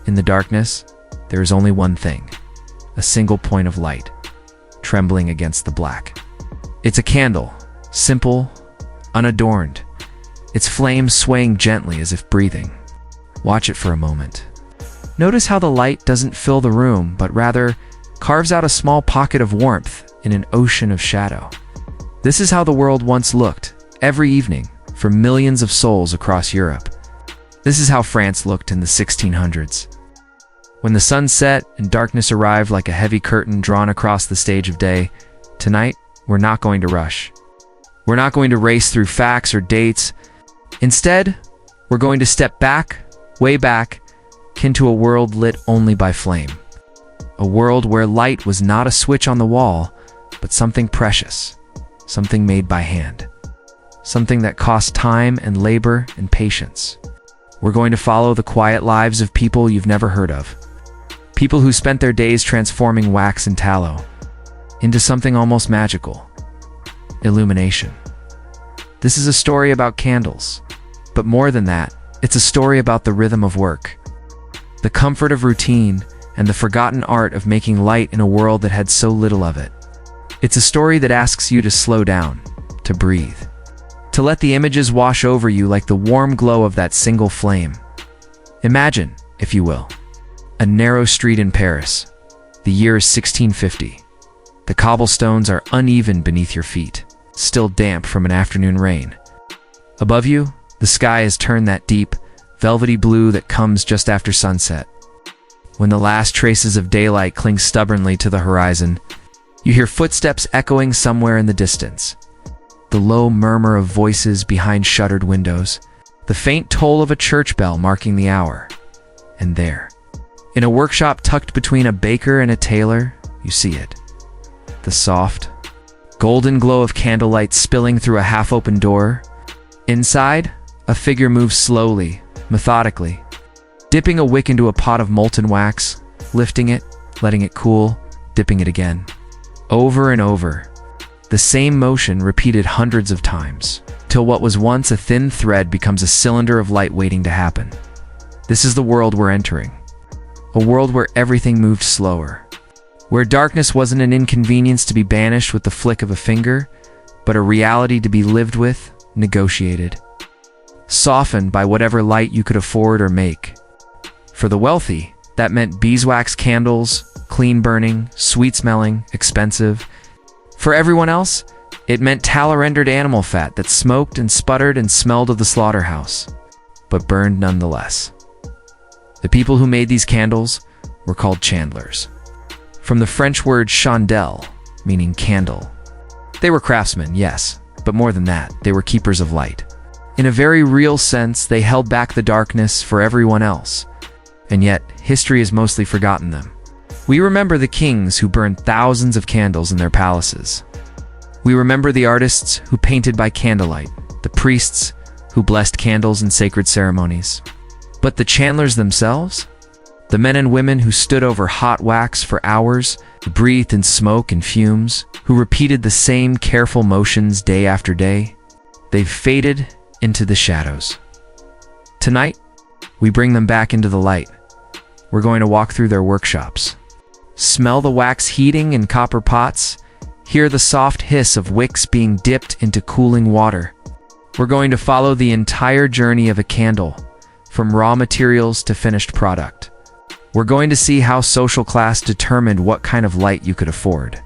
In the darkness, there is only one thing, a single point of light, trembling against the black. It's a candle, simple, unadorned, its flame swaying gently as if breathing. Watch it for a moment. Notice how the light doesn't fill the room, but rather carves out a small pocket of warmth in an ocean of shadow. This is how the world once looked, every evening, for millions of souls across Europe. This is how France looked in the 1600s. When the sun set and darkness arrived like a heavy curtain drawn across the stage of day, tonight, we're not going to rush. We're not going to race through facts or dates. Instead, we're going to step back, way back, into a world lit only by flame. A world where light was not a switch on the wall, but something precious, something made by hand, something that cost time and labor and patience. We're going to follow the quiet lives of people you've never heard of. People who spent their days transforming wax and tallow into something almost magical. Illumination. This is a story about candles, but more than that, it's a story about the rhythm of work, the comfort of routine, and the forgotten art of making light in a world that had so little of it. It's a story that asks you to slow down, to breathe, to let the images wash over you like the warm glow of that single flame. Imagine, if you will, a narrow street in Paris. The year is 1650. The cobblestones are uneven beneath your feet, still damp from an afternoon rain. Above you, the sky has turned that deep, velvety blue that comes just after sunset. When the last traces of daylight cling stubbornly to the horizon, you hear footsteps echoing somewhere in the distance. The low murmur of voices behind shuttered windows, the faint toll of a church bell marking the hour. And there, in a workshop tucked between a baker and a tailor, you see it. The soft, golden glow of candlelight spilling through a half-open door. Inside, a figure moves slowly, methodically, dipping a wick into a pot of molten wax, lifting it, letting it cool, dipping it again. Over and over, the same motion repeated hundreds of times, till what was once a thin thread becomes a cylinder of light waiting to happen. This is the world we're entering. A world where everything moved slower, where darkness wasn't an inconvenience to be banished with the flick of a finger, but a reality to be lived with, negotiated, softened by whatever light you could afford or make. For the wealthy, that meant beeswax candles, clean-burning, sweet-smelling, expensive. For everyone else, it meant tallow-rendered animal fat that smoked and sputtered and smelled of the slaughterhouse, but burned nonetheless. The people who made these candles were called chandlers, from the French word chandelle, meaning candle. They were craftsmen, yes, but more than that, they were keepers of light. In a very real sense, they held back the darkness for everyone else, and yet history has mostly forgotten them. We remember the kings who burned thousands of candles in their palaces. We remember the artists who painted by candlelight, the priests who blessed candles in sacred ceremonies. But the chandlers themselves? The men and women who stood over hot wax for hours, who breathed in smoke and fumes, who repeated the same careful motions day after day? They've faded into the shadows. Tonight, we bring them back into the light. We're going to walk through their workshops, smell the wax heating in copper pots, hear the soft hiss of wicks being dipped into cooling water. We're going to follow the entire journey of a candle, from raw materials to finished product. We're going to see how social class determined what kind of light you could afford,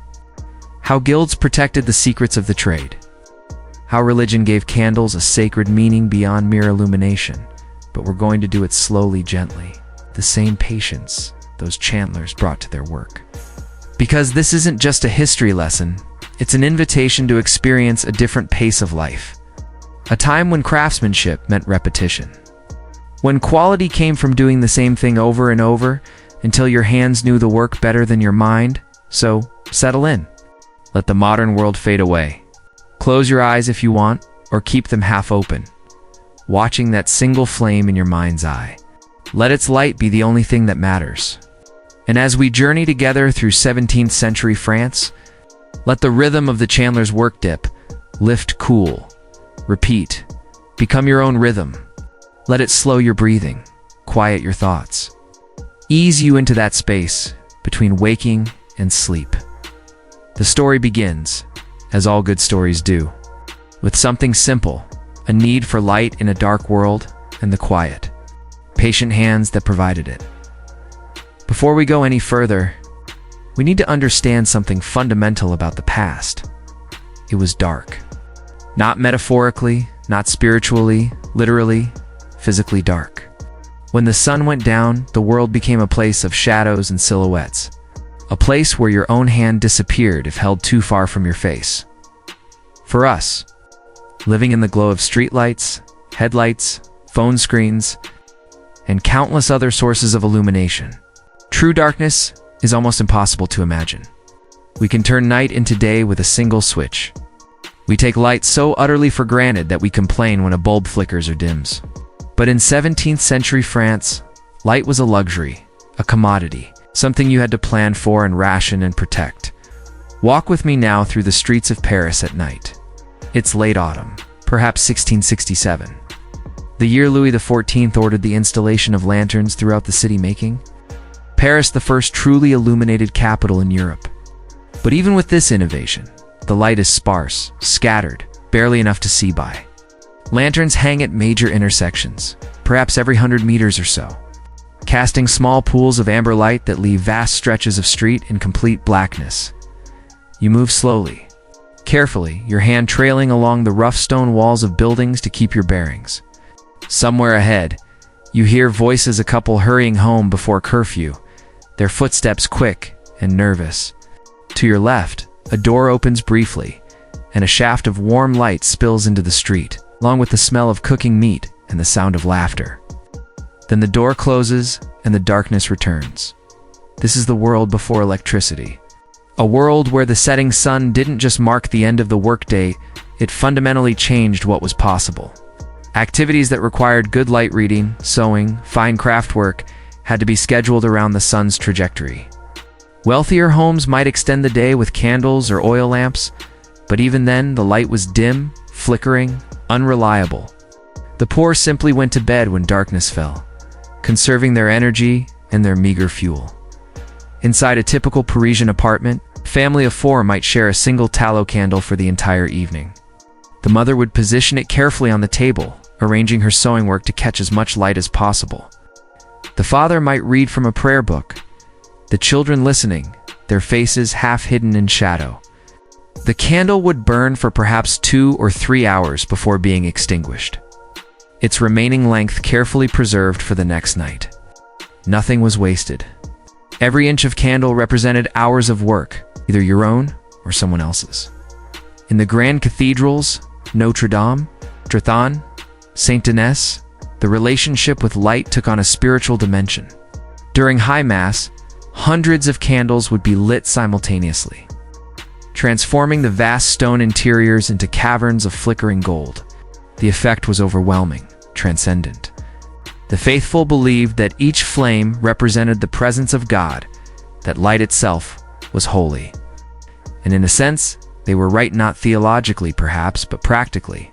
how guilds protected the secrets of the trade, how religion gave candles a sacred meaning beyond mere illumination, but we're going to do it slowly, gently, the same patience those chandlers brought to their work. Because this isn't just a history lesson, it's an invitation to experience a different pace of life. A time when craftsmanship meant repetition. When quality came from doing the same thing over and over until your hands knew the work better than your mind. So, settle in. Let the modern world fade away. Close your eyes if you want, or keep them half open, watching that single flame in your mind's eye. Let its light be the only thing that matters. And as we journey together through 17th century France, let the rhythm of the chandler's work dip, lift cool, repeat, become your own rhythm. Let it slow your breathing, quiet your thoughts. ease you into that space between waking and sleep. The story begins, as all good stories do, with something simple, a need for light in a dark world and the quiet, patient hands that provided it. Before we go any further, we need to understand something fundamental about the past. It was dark. Not metaphorically, not spiritually, literally, physically dark. When the sun went down, the world became a place of shadows and silhouettes. A place where your own hand disappeared if held too far from your face. For us, living in the glow of streetlights, headlights, phone screens, and countless other sources of illumination, true darkness is almost impossible to imagine. We can turn night into day with a single switch. We take light so utterly for granted that we complain when a bulb flickers or dims. But in 17th century France, light was a luxury, a commodity, something you had to plan for and ration and protect. Walk with me now through the streets of Paris at night. It's late autumn, perhaps 1667. The year Louis XIV ordered the installation of lanterns throughout the city, making Paris the first truly illuminated capital in Europe. But even with this innovation, the light is sparse, scattered, barely enough to see by. Lanterns hang at major intersections, perhaps every 100 meters or so, casting small pools of amber light that leave vast stretches of street in complete blackness. You move slowly, carefully, your hand trailing along the rough stone walls of buildings to keep your bearings. Somewhere ahead, you hear voices, a couple hurrying home before curfew, their footsteps quick and nervous. To your left, a door opens briefly, and a shaft of warm light spills into the street, along with the smell of cooking meat and the sound of laughter. Then the door closes and the darkness returns. This is the world before electricity. A world where the setting sun didn't just mark the end of the workday, it fundamentally changed what was possible. Activities that required good light reading, sewing, fine craft work had to be scheduled around the sun's trajectory. Wealthier homes might extend the day with candles or oil lamps, but even then the light was dim, flickering, unreliable. The poor simply went to bed when darkness fell, conserving their energy and their meager fuel. Inside a typical Parisian apartment, a family of 4 might share a single tallow candle for the entire evening. The mother would position it carefully on the table, arranging her sewing work to catch as much light as possible. The father might read from a prayer book, the children listening, their faces half hidden in shadow. The candle would burn for perhaps 2 or 3 hours before being extinguished, its remaining length carefully preserved for the next night. Nothing was wasted. Every inch of candle represented hours of work, either your own or someone else's. In the grand cathedrals, Notre Dame, Tréthon, Saint Denis, the relationship with light took on a spiritual dimension. During High Mass, hundreds of candles would be lit simultaneously, transforming the vast stone interiors into caverns of flickering gold. The effect was overwhelming, transcendent. The faithful believed that each flame represented the presence of God, that light itself was holy. And in a sense, they were right, not theologically perhaps, but practically.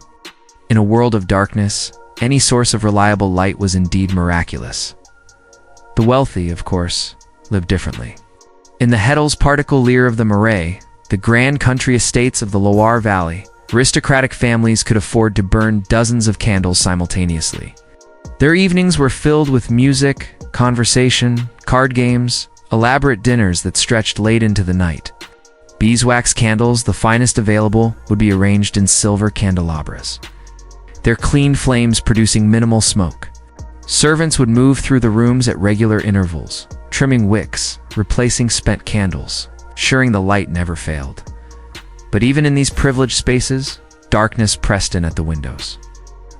In a world of darkness, any source of reliable light was indeed miraculous. The wealthy, of course, lived differently. In the Heddels particle Lear of the Marais, the grand country estates of the Loire Valley, aristocratic families could afford to burn dozens of candles simultaneously. Their evenings were filled with music, conversation, card games, elaborate dinners that stretched late into the night. Beeswax candles, the finest available, would be arranged in silver candelabras, their clean flames producing minimal smoke. Servants would move through the rooms at regular intervals, trimming wicks, replacing spent candles, ensuring the light never failed. But even in these privileged spaces, darkness pressed in at the windows.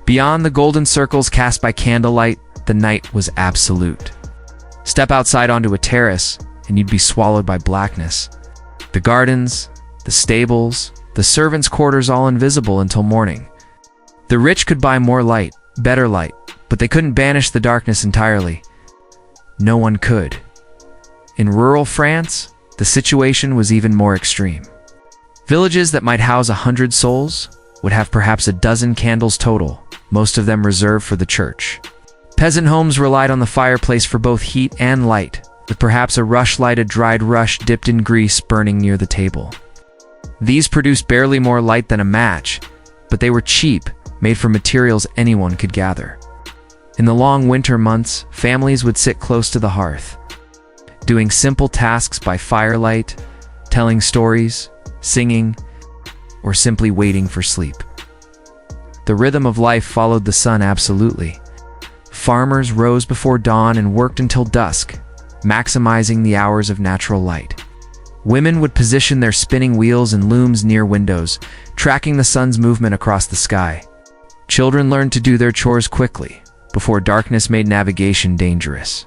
Beyond the golden circles cast by candlelight, the night was absolute. Step outside onto a terrace, and you'd be swallowed by blackness. The gardens, the stables, the servants' quarters all invisible until morning. The rich could buy more light, better light, but they couldn't banish the darkness entirely. No one could. In rural France, the situation was even more extreme. Villages that might house 100 souls would have perhaps a dozen candles total, most of them reserved for the church. Peasant homes relied on the fireplace for both heat and light, with perhaps a rush-lighted dried rush dipped in grease burning near the table. These produced barely more light than a match, but they were cheap, made from materials anyone could gather. In the long winter months, families would sit close to the hearth, doing simple tasks by firelight, telling stories, singing, or simply waiting for sleep. The rhythm of life followed the sun absolutely. Farmers rose before dawn and worked until dusk, maximizing the hours of natural light. Women would position their spinning wheels and looms near windows, tracking the sun's movement across the sky. Children learned to do their chores quickly, before darkness made navigation dangerous.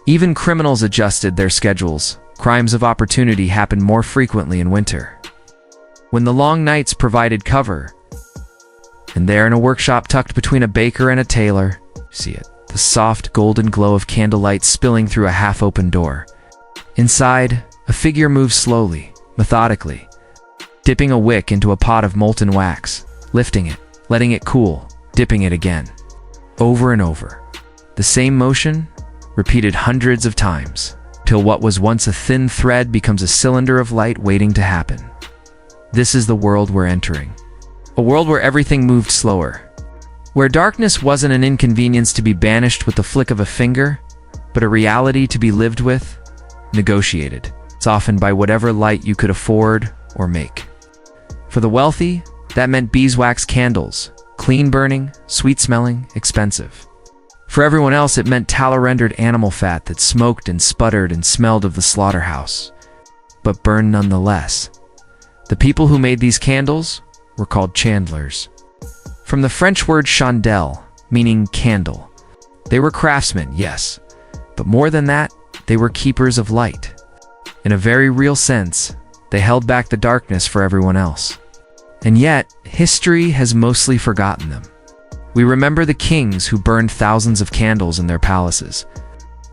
Even criminals adjusted their schedules. Crimes of opportunity happened more frequently in winter, when the long nights provided cover. And there in a workshop tucked between a baker and a tailor, see it, the soft golden glow of candlelight spilling through a half-open door. Inside, a figure moves slowly, methodically, dipping a wick into a pot of molten wax, lifting it, letting it cool, dipping it again. Over and over. The same motion, repeated hundreds of times, till what was once a thin thread becomes a cylinder of light waiting to happen. This is the world we're entering. A world where everything moved slower. Where darkness wasn't an inconvenience to be banished with the flick of a finger, but a reality to be lived with, negotiated, softened by whatever light you could afford or make. For the wealthy, that meant beeswax candles, clean-burning, sweet-smelling, expensive. For everyone else, it meant tallow-rendered animal fat that smoked and sputtered and smelled of the slaughterhouse, but burned nonetheless. The people who made these candles were called chandlers. From the French word chandelle, meaning candle. They were craftsmen, yes, but more than that, they were keepers of light. In a very real sense, they held back the darkness for everyone else. And yet, history has mostly forgotten them. We remember the kings who burned thousands of candles in their palaces.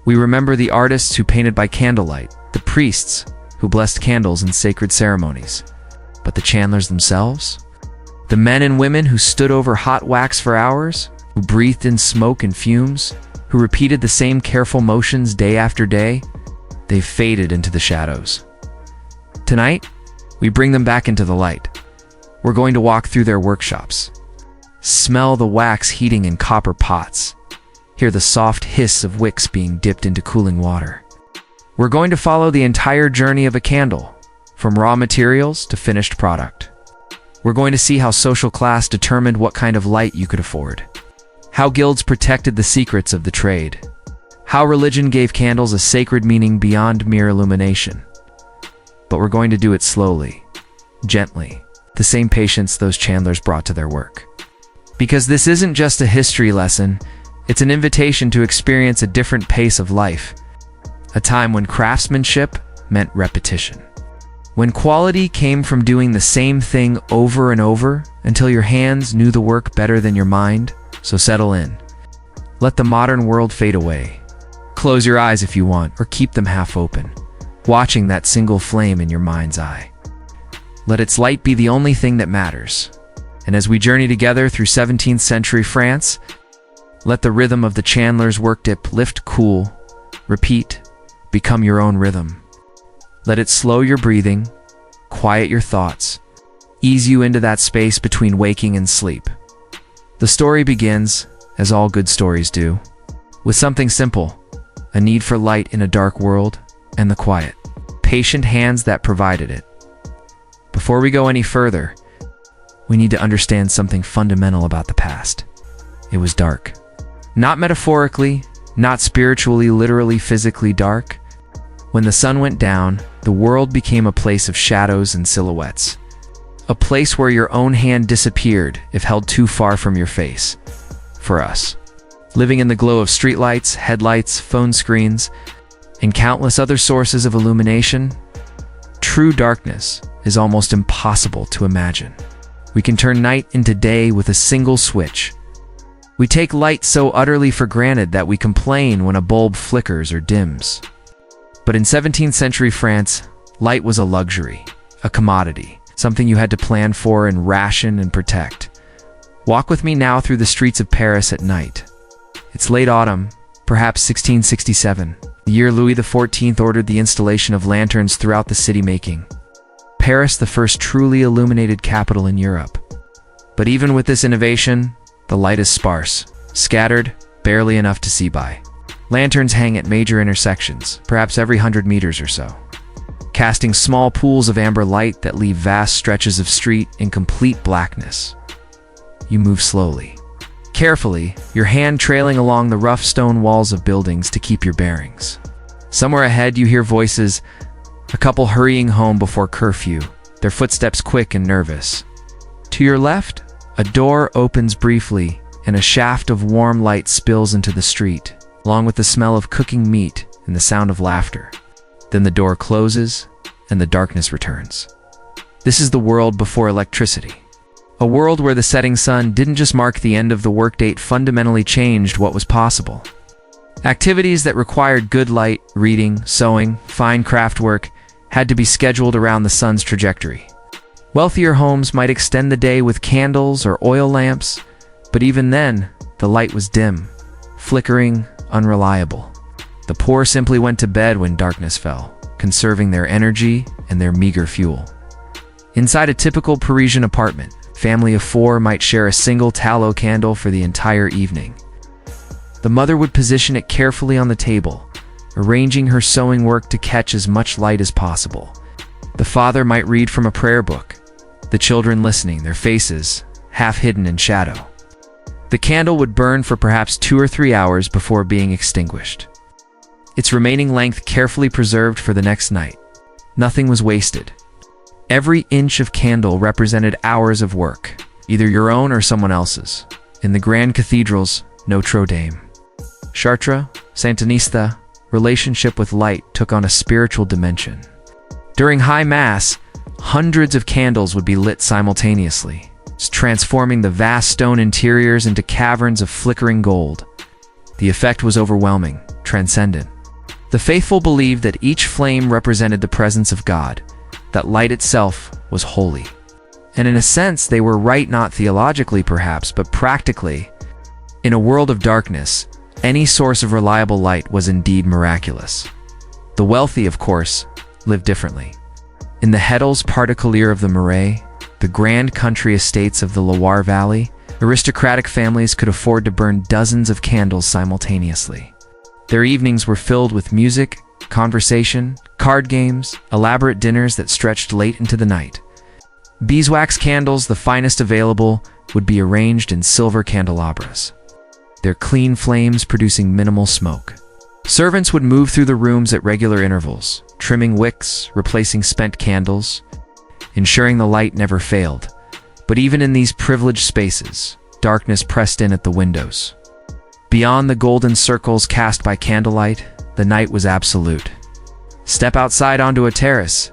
We remember the artists who painted by candlelight, the priests who blessed candles in sacred ceremonies. But the chandlers themselves? The men and women who stood over hot wax for hours, who breathed in smoke and fumes, who repeated the same careful motions day after day, they've faded into the shadows. Tonight, we bring them back into the light. We're going to walk through their workshops, smell the wax heating in copper pots, hear the soft hiss of wicks being dipped into cooling water. We're going to follow the entire journey of a candle, from raw materials to finished product. We're going to see how social class determined what kind of light you could afford, how guilds protected the secrets of the trade, how religion gave candles a sacred meaning beyond mere illumination. But we're going to do it slowly, gently, the same patience those chandlers brought to their work. Because this isn't just a history lesson, it's an invitation to experience a different pace of life, a time when craftsmanship meant repetition. When quality came from doing the same thing over and over until your hands knew the work better than your mind, so settle in. Let the modern world fade away. Close your eyes if you want, or keep them half open, watching that single flame in your mind's eye. Let its light be the only thing that matters. And as we journey together through 17th century France, let the rhythm of the chandler's work dip lift, cool, repeat, become your own rhythm. Let it slow your breathing, quiet your thoughts, ease you into that space between waking and sleep. The story begins, as all good stories do, with something simple, a need for light in a dark world, and the quiet, patient hands that provided it. Before we go any further, we need to understand something fundamental about the past. It was dark. Not metaphorically, not spiritually, literally, physically dark. When the sun went down, the world became a place of shadows and silhouettes. A place where your own hand disappeared if held too far from your face. For us, living in the glow of streetlights, headlights, phone screens, and countless other sources of illumination, true darkness is almost impossible to imagine. We can turn night into day with a single switch. We take light so utterly for granted that we complain when a bulb flickers or dims. But in 17th century France, light was a luxury, a commodity, something you had to plan for and ration and protect. Walk with me now through the streets of Paris at night. It's late autumn, perhaps 1667, the year Louis XIV ordered the installation of lanterns throughout the city, making Paris the first truly illuminated capital in Europe. But even with this innovation, the light is sparse, scattered, barely enough to see by. Lanterns hang at major intersections, perhaps every 100 meters or so, casting small pools of amber light that leave vast stretches of street in complete blackness. You move slowly, carefully, your hand trailing along the rough stone walls of buildings to keep your bearings. Somewhere ahead you hear voices, a couple hurrying home before curfew, their footsteps quick and nervous. To your left, a door opens briefly and a shaft of warm light spills into the street, along with the smell of cooking meat and the sound of laughter. Then the door closes and the darkness returns. This is the world before electricity. A world where the setting sun didn't just mark the end of the workday, it fundamentally changed what was possible. Activities that required good light, reading, sewing, fine craft work, had to be scheduled around the sun's trajectory. Wealthier homes might extend the day with candles or oil lamps, but even then, the light was dim, flickering, unreliable. The poor simply went to bed when darkness fell, conserving their energy and their meager fuel. Inside a typical Parisian apartment, a family of 4 might share a single tallow candle for the entire evening. The mother would position it carefully on the table, arranging her sewing work to catch as much light as possible. The father might read from a prayer book, the children listening, their faces half hidden in shadow. The candle would burn for perhaps 2 or 3 hours before being extinguished, its remaining length carefully preserved for the next night. Nothing was wasted. Every inch of candle represented hours of work, either your own or someone else's. In the grand cathedrals, Notre Dame, Chartres, Santinista, relationship with light took on a spiritual dimension. During High Mass, hundreds of candles would be lit simultaneously, transforming the vast stone interiors into caverns of flickering gold. The effect was overwhelming, transcendent. The faithful believed that each flame represented the presence of God, that light itself was holy. And in a sense, they were right, not theologically perhaps, but practically. In a world of darkness, any source of reliable light was indeed miraculous. The wealthy, of course, lived differently. In the Hedels particulier of the Marais, the grand country estates of the Loire Valley, aristocratic families could afford to burn dozens of candles simultaneously. Their evenings were filled with music, conversation, card games, elaborate dinners that stretched late into the night. Beeswax candles, the finest available, would be arranged in silver candelabras, their clean flames producing minimal smoke. Servants would move through the rooms at regular intervals, trimming wicks, replacing spent candles, ensuring the light never failed. But even in these privileged spaces, darkness pressed in at the windows. Beyond the golden circles cast by candlelight, the night was absolute. Step outside onto a terrace,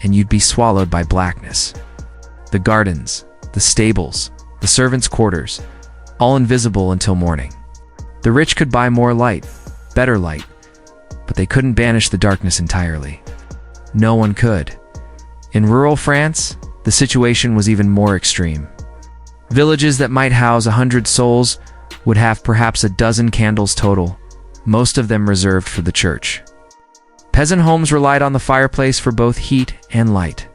and you'd be swallowed by blackness. The gardens, the stables, the servants' quarters, all invisible until morning. The rich could buy more light, better light, but they couldn't banish the darkness entirely. No one could. In rural France, the situation was even more extreme. Villages that might house 100 souls would have perhaps a dozen candles total, most of them reserved for the church. Peasant homes relied on the fireplace for both heat and light,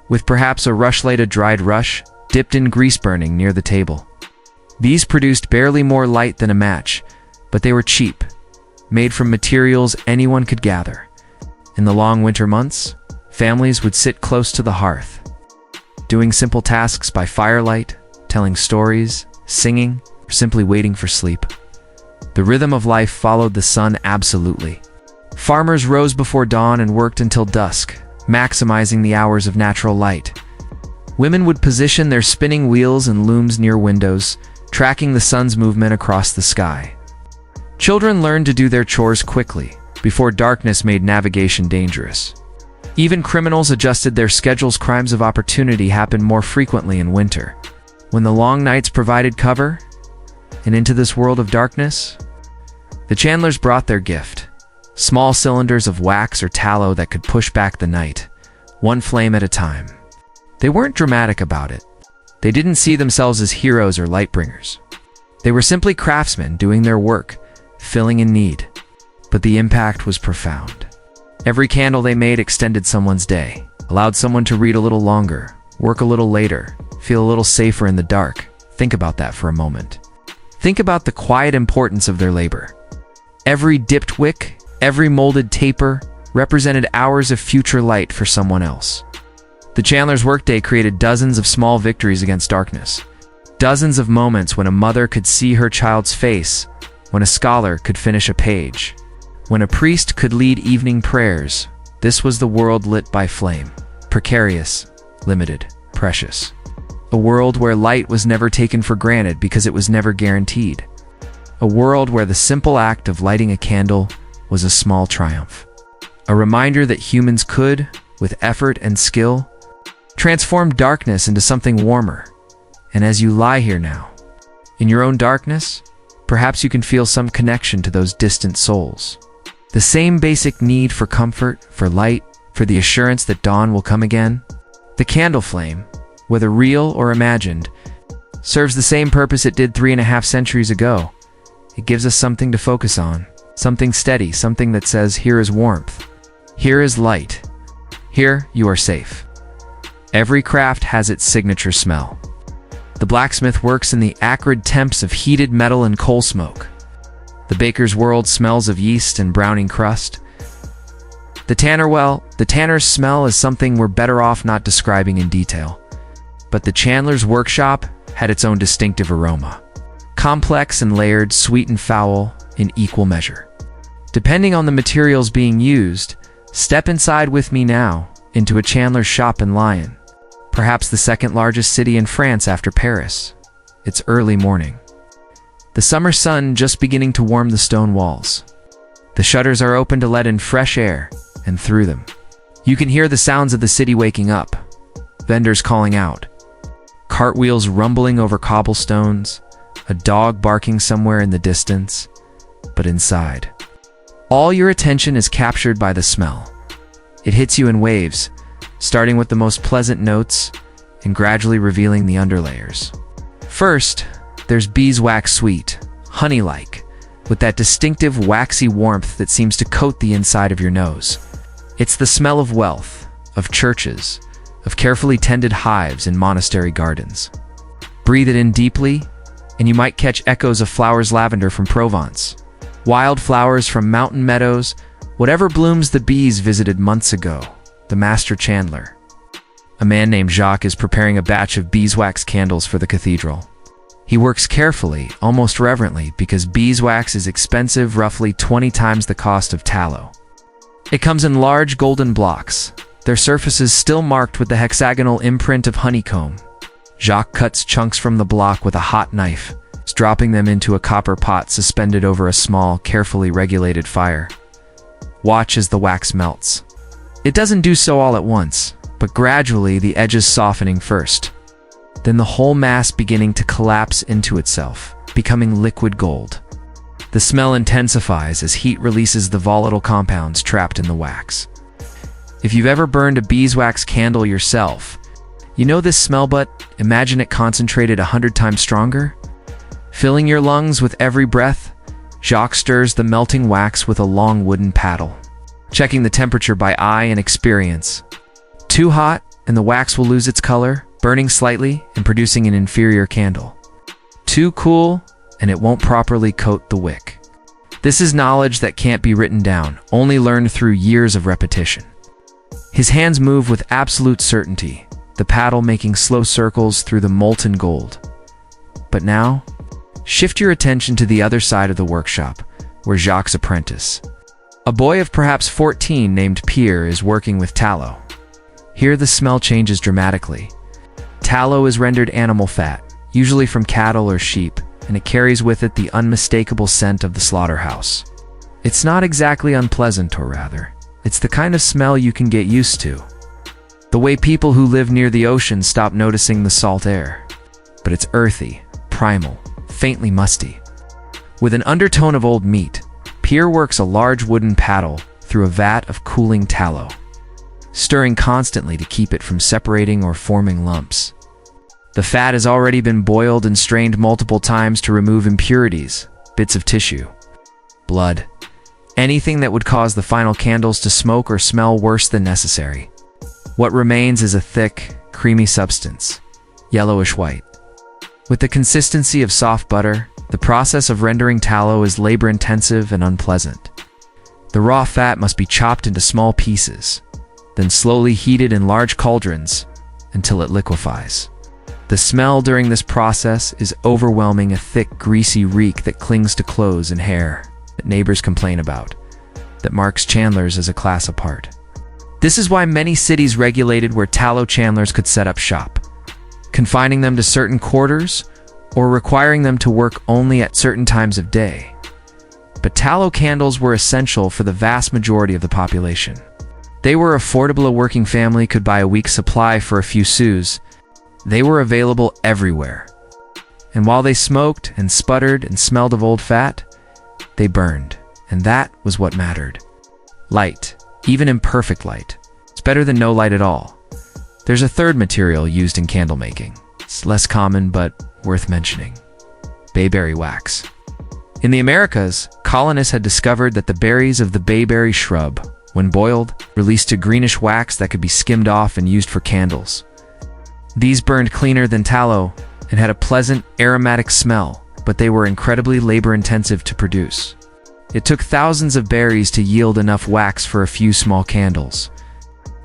with perhaps a rushlight, a dried rush, dipped in grease burning near the table. These produced barely more light than a match, but they were cheap, made from materials anyone could gather. In the long winter months, families would sit close to the hearth, doing simple tasks by firelight, telling stories, singing, or simply waiting for sleep. The rhythm of life followed the sun absolutely. Farmers rose before dawn and worked until dusk, maximizing the hours of natural light. Women would position their spinning wheels and looms near windows, tracking the sun's movement across the sky. Children learned to do their chores quickly, before darkness made navigation dangerous. Even criminals adjusted their schedules. Crimes of opportunity happened more frequently in winter, when the long nights provided cover. And into this world of darkness, the Chandlers brought their gift. Small cylinders of wax or tallow that could push back the night, one flame at a time. They weren't dramatic about it. They didn't see themselves as heroes or light bringers. They were simply craftsmen doing their work, filling a need. But the impact was profound. Every candle they made extended someone's day, allowed someone to read a little longer, work a little later, feel a little safer in the dark. Think about that for a moment. Think about the quiet importance of their labor. Every dipped wick, every molded taper, represented hours of future light for someone else. The Chandler's workday created dozens of small victories against darkness. Dozens of moments when a mother could see her child's face, when a scholar could finish a page, when a priest could lead evening prayers. This was the world lit by flame. Precarious, limited, precious. A world where light was never taken for granted because it was never guaranteed. A world where the simple act of lighting a candle was a small triumph. A reminder that humans could, with effort and skill, transform darkness into something warmer. And as you lie here now, in your own darkness, perhaps you can feel some connection to those distant souls. The same basic need for comfort, for light, for the assurance that dawn will come again. The candle flame, whether real or imagined, serves the same purpose it did 3.5 centuries ago. It gives us something to focus on, something steady, something that says, here is warmth, here is light, here you are safe. Every craft has its signature smell. The blacksmith works in the acrid temps of heated metal and coal smoke. The baker's world smells of yeast and browning crust. The tanner's smell is something we're better off not describing in detail. But the chandler's workshop had its own distinctive aroma. Complex and layered, sweet and foul, in equal measure. Depending on the materials being used, step inside with me now into a chandler's shop in Lyon, perhaps the second largest city in France after Paris. It's early morning. The summer sun just beginning to warm the stone walls. The shutters are open to let in fresh air, and through them, you can hear the sounds of the city waking up. Vendors calling out, cartwheels rumbling over cobblestones, a dog barking somewhere in the distance. But inside, all your attention is captured by the smell. It hits you in waves, starting with the most pleasant notes and gradually revealing the underlayers. First, there's beeswax sweet, honey-like, with that distinctive waxy warmth that seems to coat the inside of your nose. It's the smell of wealth, of churches, of carefully tended hives in monastery gardens. Breathe it in deeply, and you might catch echoes of flowers lavender from Provence, wildflowers from mountain meadows, whatever blooms the bees visited months ago. The master chandler, a man named Jacques, is preparing a batch of beeswax candles for the cathedral. He works carefully, almost reverently, because beeswax is expensive, roughly 20 times the cost of tallow. It comes in large golden blocks, their surfaces still marked with the hexagonal imprint of honeycomb. Jacques cuts chunks from the block with a hot knife, dropping them into a copper pot suspended over a small, carefully regulated fire. Watch as the wax melts. It doesn't do so all at once, but gradually the edges softening first. Then the whole mass beginning to collapse into itself, becoming liquid gold. The smell intensifies as heat releases the volatile compounds trapped in the wax. If you've ever burned a beeswax candle yourself, you know this smell, but imagine it concentrated 100 times stronger. Filling your lungs with every breath, Jacques stirs the melting wax with a long wooden paddle, checking the temperature by eye and experience. Too hot, and the wax will lose its color, burning slightly and producing an inferior candle. Too cool, and it won't properly coat the wick. This is knowledge that can't be written down, only learned through years of repetition. His hands move with absolute certainty, the paddle making slow circles through the molten gold. But now, shift your attention to the other side of the workshop, where Jacques' apprentice, a boy of perhaps 14 named Pierre, is working with tallow. Here the smell changes dramatically. Tallow is rendered animal fat, usually from cattle or sheep, and it carries with it the unmistakable scent of the slaughterhouse. It's not exactly unpleasant, or rather, it's the kind of smell you can get used to. The way people who live near the ocean stop noticing the salt air. But it's earthy, primal, faintly musty. With an undertone of old meat, Pierre works a large wooden paddle through a vat of cooling tallow, stirring constantly to keep it from separating or forming lumps. The fat has already been boiled and strained multiple times to remove impurities, bits of tissue, blood, anything that would cause the final candles to smoke or smell worse than necessary. What remains is a thick, creamy substance, yellowish white. With the consistency of soft butter, the process of rendering tallow is labor-intensive and unpleasant. The raw fat must be chopped into small pieces, then slowly heated in large cauldrons until it liquefies. The smell during this process is overwhelming, a thick, greasy reek that clings to clothes and hair that neighbors complain about, that marks chandlers as a class apart. This is why many cities regulated where tallow chandlers could set up shop, confining them to certain quarters or requiring them to work only at certain times of day. But tallow candles were essential for the vast majority of the population. They were affordable. A working family could buy a week's supply for a few sous. They were available everywhere. And while they smoked and sputtered and smelled of old fat, they burned, and that was what mattered. Light, even imperfect light, it's better than no light at all. There's a third material used in candle making. It's less common but worth mentioning: bayberry wax. In the Americas, colonists had discovered that the berries of the bayberry shrub, when boiled, released a greenish wax that could be skimmed off and used for candles. These burned cleaner than tallow and had a pleasant, aromatic smell, but they were incredibly labor-intensive to produce. It took thousands of berries to yield enough wax for a few small candles.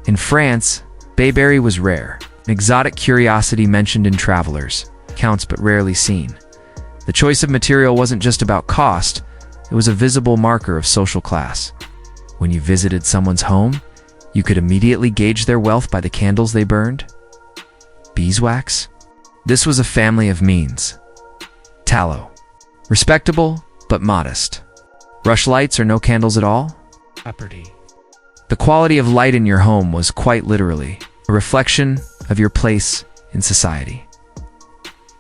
In France, bayberry was rare, an exotic curiosity mentioned in travelers, counts but rarely seen. The choice of material wasn't just about cost, it was a visible marker of social class. When you visited someone's home, you could immediately gauge their wealth by the candles they burned. Beeswax? This was a family of means. Tallow. Respectable, but modest. Rushlights or no candles at all? Property. The quality of light in your home was quite literally a reflection of your place in society.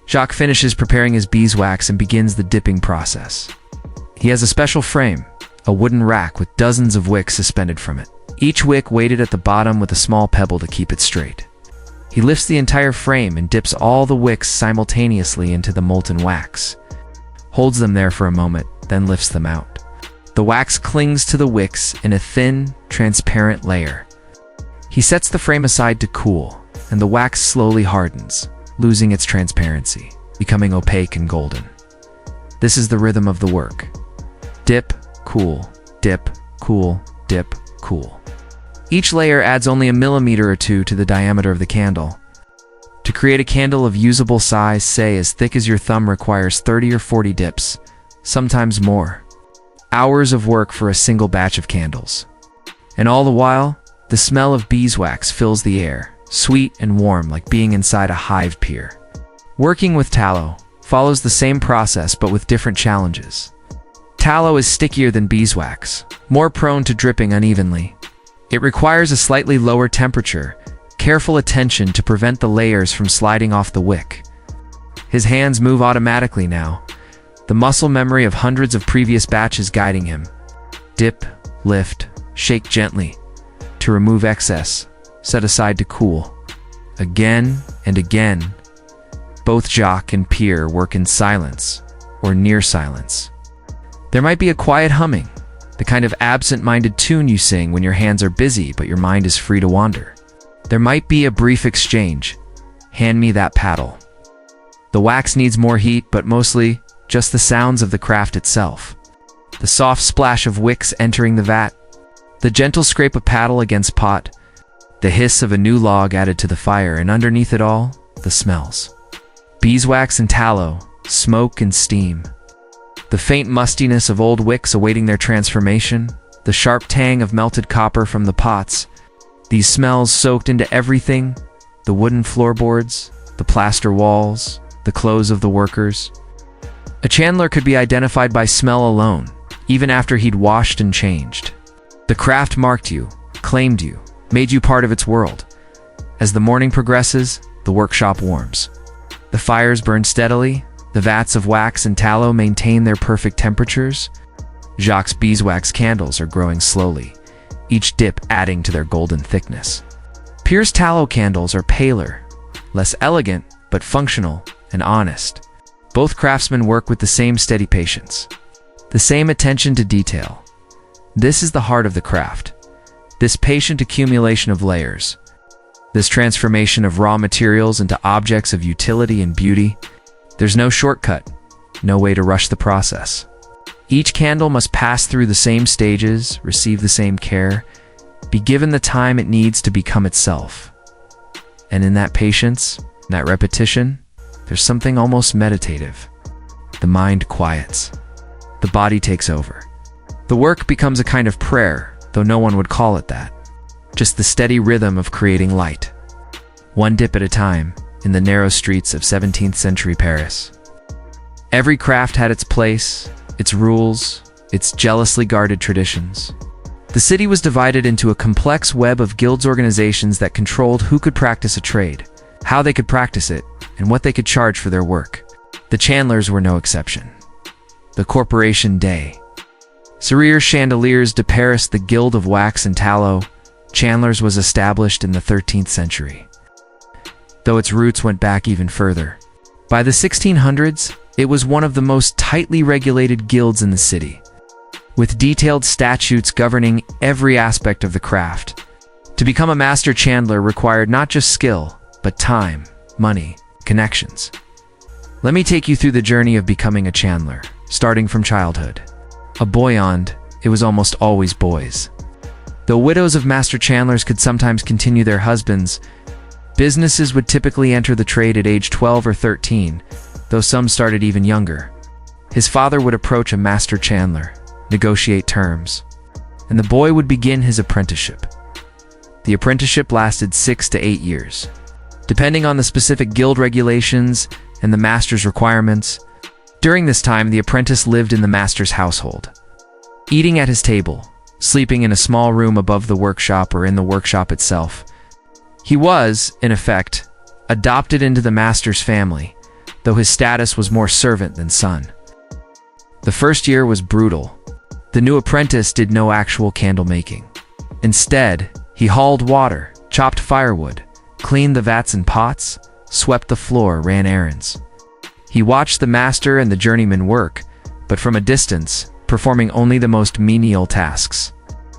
Jacques finishes preparing his beeswax and begins the dipping process. He has a special frame, a wooden rack with dozens of wicks suspended from it. Each wick weighted at the bottom with a small pebble to keep it straight. He lifts the entire frame and dips all the wicks simultaneously into the molten wax, holds them there for a moment, then lifts them out. The wax clings to the wicks in a thin, transparent layer. He sets the frame aside to cool, and the wax slowly hardens, losing its transparency, becoming opaque and golden. This is the rhythm of the work. Dip, cool, dip, cool, dip, cool. Each layer adds only a millimeter or two to the diameter of the candle. To create a candle of usable size, say as thick as your thumb, requires 30 or 40 dips, sometimes more. Hours of work for a single batch of candles. And all the while, the smell of beeswax fills the air, sweet and warm like being inside a hive pier. Working with tallow follows the same process but with different challenges. Tallow is stickier than beeswax, more prone to dripping unevenly. It requires a slightly lower temperature, careful attention to prevent the layers from sliding off the wick. His hands move automatically now, the muscle memory of hundreds of previous batches guiding him. Dip, lift, shake gently to remove excess, set aside to cool. Again and again, both Jacques and Pierre work in silence, or near silence. There might be a quiet humming, the kind of absent-minded tune you sing when your hands are busy but your mind is free to wander. There might be a brief exchange. Hand me that paddle. The wax needs more heat, but mostly just the sounds of the craft itself. The soft splash of wicks entering the vat, the gentle scrape of paddle against pot, the hiss of a new log added to the fire, and underneath it all, the smells. Beeswax and tallow, smoke and steam. The faint mustiness of old wicks awaiting their transformation, the sharp tang of melted copper from the pots. These smells soaked into everything, the wooden floorboards, the plaster walls, the clothes of the workers. A chandler could be identified by smell alone, even after he'd washed and changed. The craft marked you, claimed you, made you part of its world. As the morning progresses, the workshop warms. The fires burn steadily, the vats of wax and tallow maintain their perfect temperatures. Jacques' beeswax candles are growing slowly, each dip adding to their golden thickness. Pierre's tallow candles are paler, less elegant, but functional and honest. Both craftsmen work with the same steady patience, the same attention to detail. This is the heart of the craft. This patient accumulation of layers, this transformation of raw materials into objects of utility and beauty. There's no shortcut, no way to rush the process. Each candle must pass through the same stages, receive the same care, be given the time it needs to become itself. And in that patience, that repetition, there's something almost meditative. The mind quiets. The body takes over. The work becomes a kind of prayer, though no one would call it that. Just the steady rhythm of creating light. One dip at a time, in the narrow streets of 17th century Paris. Every craft had its place, its rules, its jealously guarded traditions. The city was divided into a complex web of guilds organizations that controlled who could practice a trade, how they could practice it, and what they could charge for their work. The chandlers were no exception. The Corporation des Serruriers Chandeliers de Paris, the Guild of Wax and Tallow, Chandlers, was established in the 13th century, though its roots went back even further. By the 1600s, it was one of the most tightly regulated guilds in the city, with detailed statutes governing every aspect of the craft. To become a master chandler required not just skill, but time, money, connections. Let me take you through the journey of becoming a chandler, starting from childhood. A boyond, it was almost always boys. Though widows of master chandlers could sometimes continue their husbands, businesses would typically enter the trade at age 12 or 13, though some started even younger. His father would approach a master chandler, negotiate terms, and the boy would begin his apprenticeship. The apprenticeship lasted 6 to 8 years. Depending on the specific guild regulations and the master's requirements, during this time the apprentice lived in the master's household, eating at his table, sleeping in a small room above the workshop or in the workshop itself. He was, in effect, adopted into the master's family, though his status was more servant than son. The first year was brutal. The new apprentice did no actual candle making. Instead, he hauled water, chopped firewood, cleaned the vats and pots, swept the floor, ran errands. He watched the master and the journeyman work, but from a distance, performing only the most menial tasks.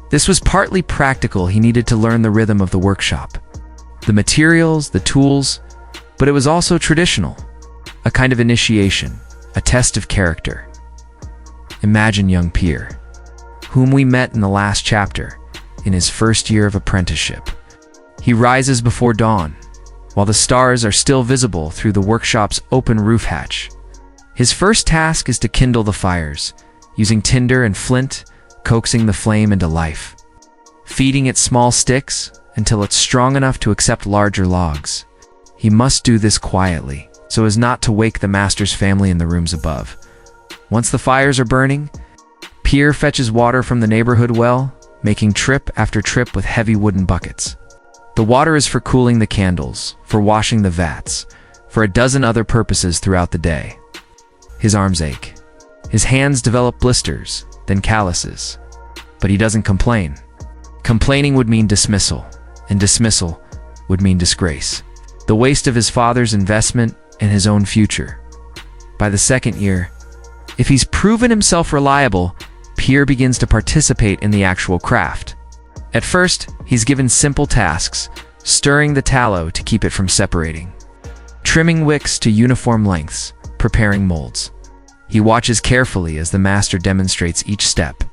This was partly practical. He needed to learn the rhythm of the workshop, the materials, the tools, but it was also traditional, a kind of initiation, a test of character. Imagine young Pierre, whom we met in the last chapter, in his first year of apprenticeship. He rises before dawn, while the stars are still visible through the workshop's open roof hatch. His first task is to kindle the fires, using tinder and flint, coaxing the flame into life, feeding it small sticks until it's strong enough to accept larger logs. He must do this quietly, so as not to wake the master's family in the rooms above. Once the fires are burning, Pierre fetches water from the neighborhood well, making trip after trip with heavy wooden buckets. The water is for cooling the candles, for washing the vats, for a dozen other purposes throughout the day. His arms ache. His hands develop blisters, then calluses. But he doesn't complain. Complaining would mean dismissal, and dismissal would mean disgrace. The waste of his father's investment and his own future. By the second year, if he's proven himself reliable, Pierre begins to participate in the actual craft. At first, he's given simple tasks, stirring the tallow to keep it from separating, trimming wicks to uniform lengths, preparing molds. He watches carefully as the master demonstrates each step,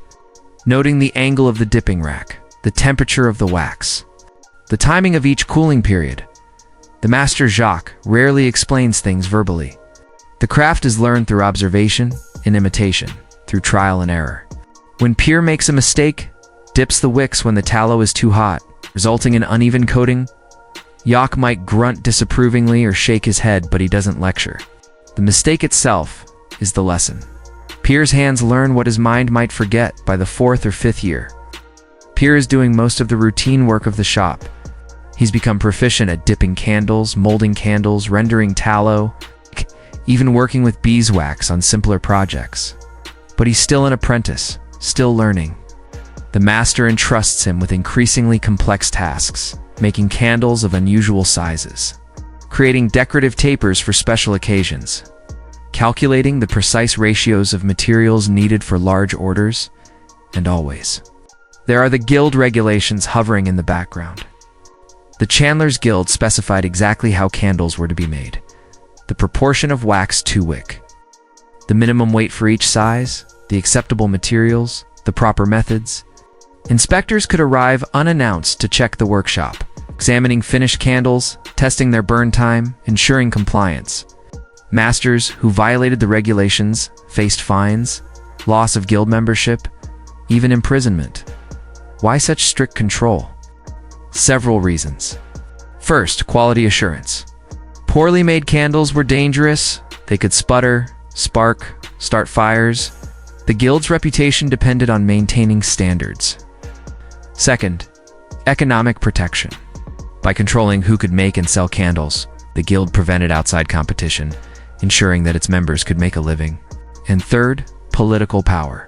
noting the angle of the dipping rack, the temperature of the wax, the timing of each cooling period. The master Jacques rarely explains things verbally. The craft is learned through observation and imitation, through trial and error. When Pierre makes a mistake, dips the wicks when the tallow is too hot, resulting in uneven coating, Jacques might grunt disapprovingly or shake his head, but he doesn't lecture. The mistake itself is the lesson. Pierre's hands learn what his mind might forget by the 4th or 5th year. Pierre is doing most of the routine work of the shop. He's become proficient at dipping candles, molding candles, rendering tallow, even working with beeswax on simpler projects. But he's still an apprentice, still learning. The master entrusts him with increasingly complex tasks, making candles of unusual sizes, creating decorative tapers for special occasions, calculating the precise ratios of materials needed for large orders, and always. There are the guild regulations hovering in the background. The Chandler's Guild specified exactly how candles were to be made, the proportion of wax to wick, the minimum weight for each size, the acceptable materials, the proper methods. Inspectors could arrive unannounced to check the workshop, examining finished candles, testing their burn time, ensuring compliance. Masters who violated the regulations faced fines, loss of guild membership, even imprisonment. Why such strict control? Several reasons. First, quality assurance. Poorly made candles were dangerous. They could sputter, spark, start fires. The guild's reputation depended on maintaining standards. Second, economic protection. By controlling who could make and sell candles, the guild prevented outside competition, ensuring that its members could make a living. And third, political power.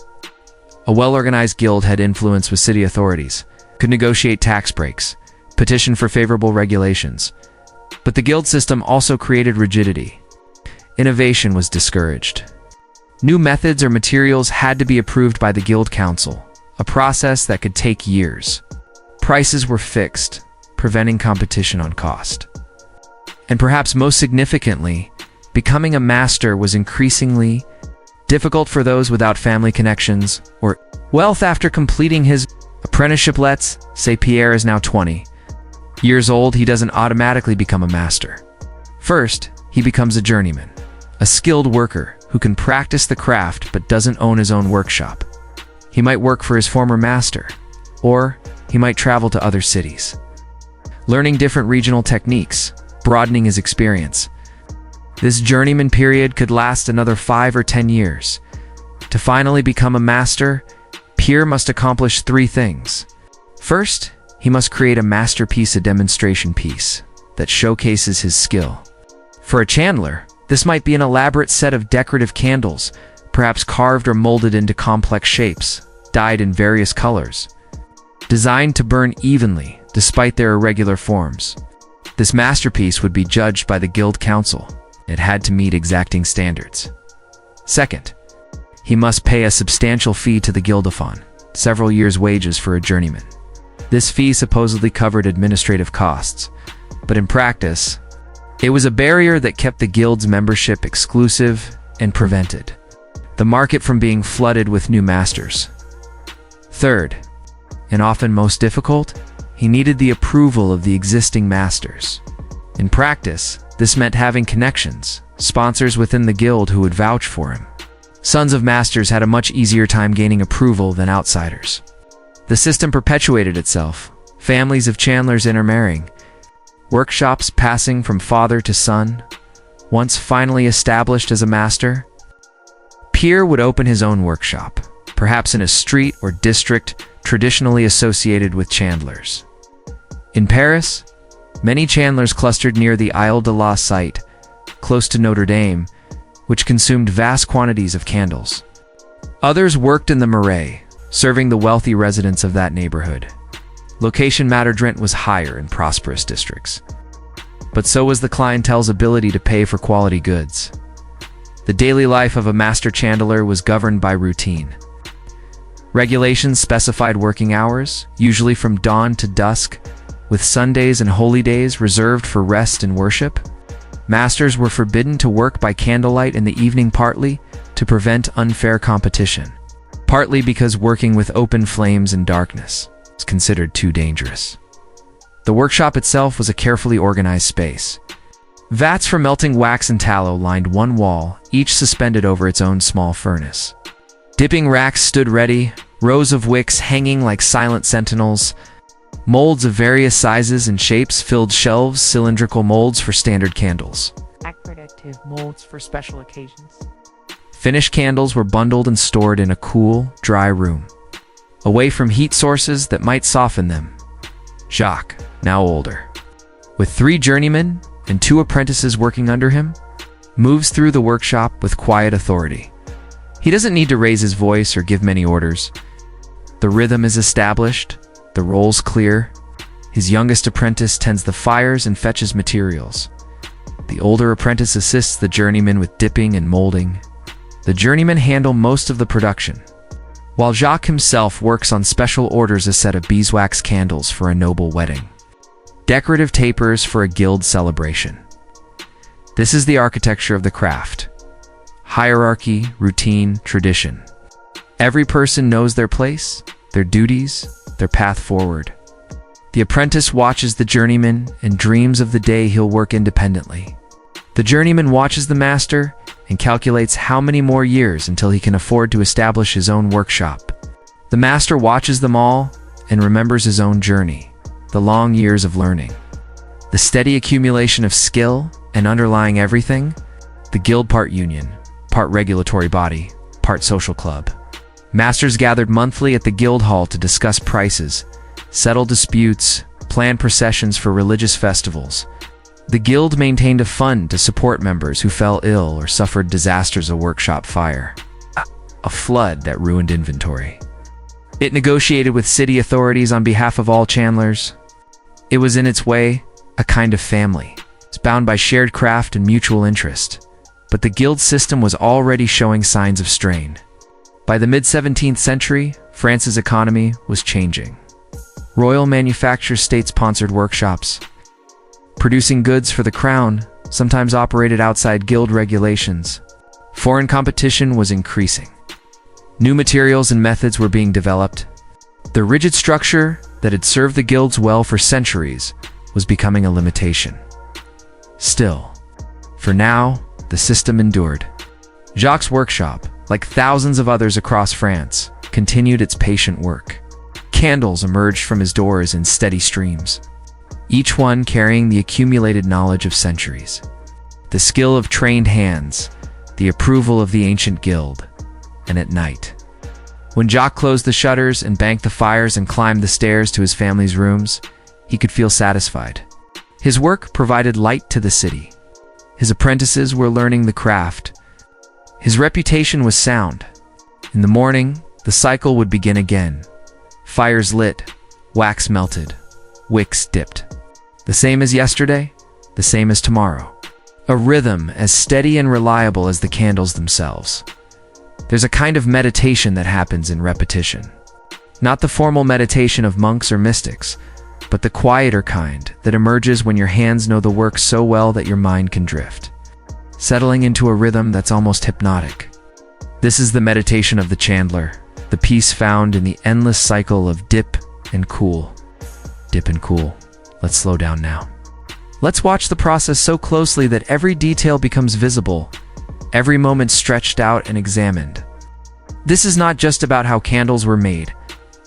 A well-organized guild had influence with city authorities, could negotiate tax breaks, petition for favorable regulations. But the guild system also created rigidity. Innovation was discouraged. New methods or materials had to be approved by the guild council, a process that could take years. Prices were fixed, preventing competition on cost. And perhaps most significantly, becoming a master was increasingly difficult for those without family connections or wealth. After completing his apprenticeship, let's say Pierre is now 20 years old, he doesn't automatically become a master. First, he becomes a journeyman, a skilled worker who can practice the craft but doesn't own his own workshop. He might work for his former master, or he might travel to other cities, learning different regional techniques, broadening his experience. This journeyman period could last another 5 or 10 years. To finally become a master, Pierre must accomplish 3 things. First, he must create a masterpiece, a demonstration piece that showcases his skill. For a chandler, this might be an elaborate set of decorative candles, perhaps carved or molded into complex shapes, dyed in various colors, designed to burn evenly despite their irregular forms. This masterpiece would be judged by the guild council. It had to meet exacting standards. Second, he must pay a substantial fee to the guildophon, several years' wages for a journeyman. This fee supposedly covered administrative costs, but in practice, it was a barrier that kept the guild's membership exclusive and prevented the market from being flooded with new masters. Third, and often most difficult, he needed the approval of the existing masters. In practice, this meant having connections, sponsors within the guild who would vouch for him. Sons of masters had a much easier time gaining approval than outsiders. The system perpetuated itself, families of chandlers intermarrying, workshops passing from father to son. Once finally established as a master, Pierre would open his own workshop, perhaps in a street or district traditionally associated with chandlers. In Paris, many chandlers clustered near the Isle de la site, close to Notre Dame, which consumed vast quantities of candles. Others worked in the Marais, serving the wealthy residents of that neighborhood. Location mattered. Rent was higher in prosperous districts, but so was the clientele's ability to pay for quality goods. The daily life of a master chandler was governed by routine. Regulations specified working hours, usually from dawn to dusk, with Sundays and holy days reserved for rest and worship. Masters were forbidden to work by candlelight in the evening, partly to prevent unfair competition, partly because working with open flames in darkness was considered too dangerous. The workshop itself was a carefully organized space. Vats for melting wax and tallow lined one wall, each suspended over its own small furnace. Dipping racks stood ready, rows of wicks hanging like silent sentinels. Molds of various sizes and shapes filled shelves, cylindrical molds for standard candles, decorative molds for special occasions. Finished candles were bundled and stored in a cool, dry room, away from heat sources that might soften them. Jacques, now older, with 3 journeymen and 2 apprentices working under him, moves through the workshop with quiet authority. He doesn't need to raise his voice or give many orders. The rhythm is established, the roles clear. His youngest apprentice tends the fires and fetches materials. The older apprentice assists the journeyman with dipping and molding. The journeymen handle most of the production, while Jacques himself works on special orders a set of beeswax candles for a noble wedding. Decorative tapers for a guild celebration. This is the architecture of the craft. Hierarchy, routine, tradition. Every person knows their place, their duties, their path forward. The apprentice watches the journeyman and dreams of the day he'll work independently. The journeyman watches the master and calculates how many more years until he can afford to establish his own workshop. The master watches them all and remembers his own journey, the long years of learning. The steady accumulation of skill and underlying everything, the guild part union, part regulatory body, part social club. Masters gathered monthly at the guild hall to discuss prices, settle disputes, plan processions for religious festivals. The guild maintained a fund to support members who fell ill or suffered disasters, a workshop fire, a flood that ruined inventory. It negotiated with city authorities on behalf of all chandlers. It was in its way a kind of family. It's bound by shared craft and mutual interest. But the guild system was already showing signs of strain. By the mid-17th century, France's economy was changing. Royal manufacturers state-sponsored workshops, producing goods for the crown, sometimes operated outside guild regulations. Foreign competition was increasing. New materials and methods were being developed. The rigid structure that had served the guilds well for centuries was becoming a limitation. Still, for now, the system endured. Jacques' workshop, like thousands of others across France, continued its patient work. Candles emerged from his doors in steady streams, each one carrying the accumulated knowledge of centuries. The skill of trained hands, the approval of the ancient guild. And at night, when Jacques closed the shutters and banked the fires and climbed the stairs to his family's rooms, he could feel satisfied. His work provided light to the city. His apprentices were learning the craft. His reputation was sound. In the morning, the cycle would begin again. Fires lit, wax melted, wicks dipped. The same as yesterday, the same as tomorrow. A rhythm as steady and reliable as the candles themselves. There's a kind of meditation that happens in repetition. Not the formal meditation of monks or mystics, but the quieter kind that emerges when your hands know the work so well that your mind can drift, settling into a rhythm that's almost hypnotic. This is the meditation of the chandler, the peace found in the endless cycle of dip and cool. Dip and cool. Let's slow down now. Let's watch the process so closely that every detail becomes visible, every moment stretched out and examined. This is not just about how candles were made.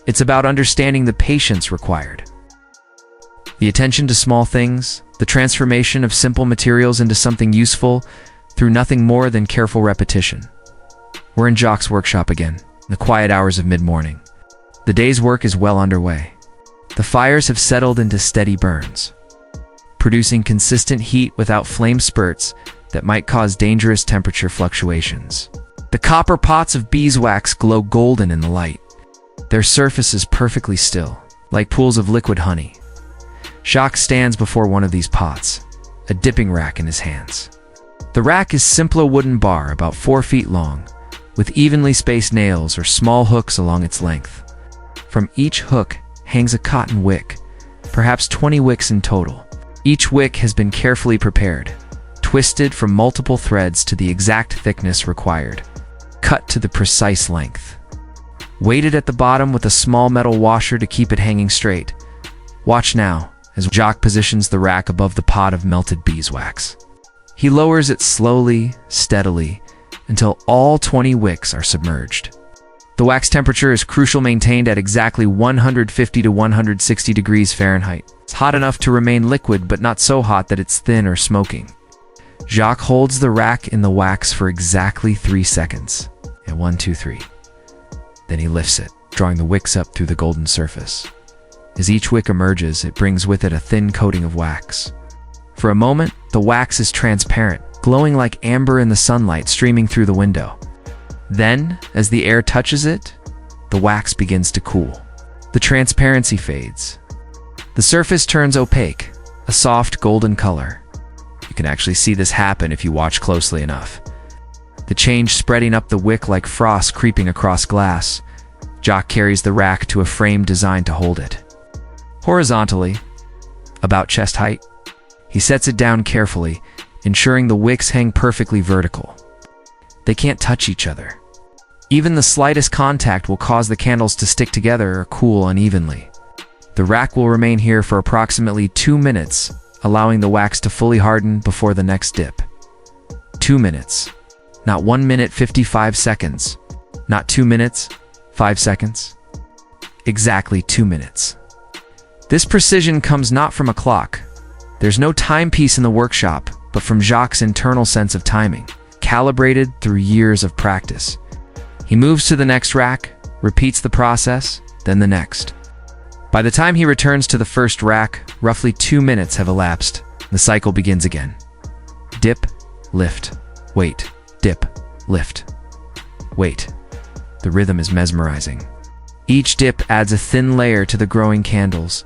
It's about understanding the patience required. The attention to small things, the transformation of simple materials into something useful through nothing more than careful repetition. We're in Jacques' workshop again, in the quiet hours of mid-morning. The day's work is well underway. The fires have settled into steady burns, producing consistent heat without flame spurts that might cause dangerous temperature fluctuations. The copper pots of beeswax glow golden in the light. Their surface is perfectly still, like pools of liquid honey. Jacques stands before one of these pots, a dipping rack in his hands. The rack is simply a wooden bar about 4 feet long, with evenly spaced nails or small hooks along its length. From each hook hangs a cotton wick, perhaps 20 wicks in total. Each wick has been carefully prepared, twisted from multiple threads to the exact thickness required, cut to the precise length. Weighted at the bottom with a small metal washer to keep it hanging straight. Watch now, as Jacques positions the rack above the pot of melted beeswax. He lowers it slowly, steadily, until all 20 wicks are submerged. The wax temperature is crucial, maintained at exactly 150 to 160 degrees Fahrenheit. It's hot enough to remain liquid, but not so hot that it's thin or smoking. Jacques holds the rack in the wax for exactly 3 seconds. And 1, 2, 3. Then he lifts it, drawing the wicks up through the golden surface. As each wick emerges, it brings with it a thin coating of wax. For a moment, the wax is transparent, glowing like amber in the sunlight streaming through the window. Then, as the air touches it, the wax begins to cool. The transparency fades. The surface turns opaque, a soft golden color. You can actually see this happen if you watch closely enough. The change spreading up the wick like frost creeping across glass. Jock carries the rack to a frame designed to hold it. Horizontally, about chest height, he sets it down carefully, ensuring the wicks hang perfectly vertical. They can't touch each other. Even the slightest contact will cause the candles to stick together or cool unevenly. The rack will remain here for approximately 2 minutes, allowing the wax to fully harden before the next dip. 2 minutes. Not 1 minute 55 seconds. Not 2 minutes, 5 seconds. Exactly 2 minutes. This precision comes not from a clock. There's no timepiece in the workshop, but from Jacques' internal sense of timing, calibrated through years of practice. He moves to the next rack, repeats the process, then the next. By the time he returns to the first rack, roughly 2 minutes have elapsed. The cycle begins again. Dip, lift, wait, dip, lift, wait. The rhythm is mesmerizing. Each dip adds a thin layer to the growing candles,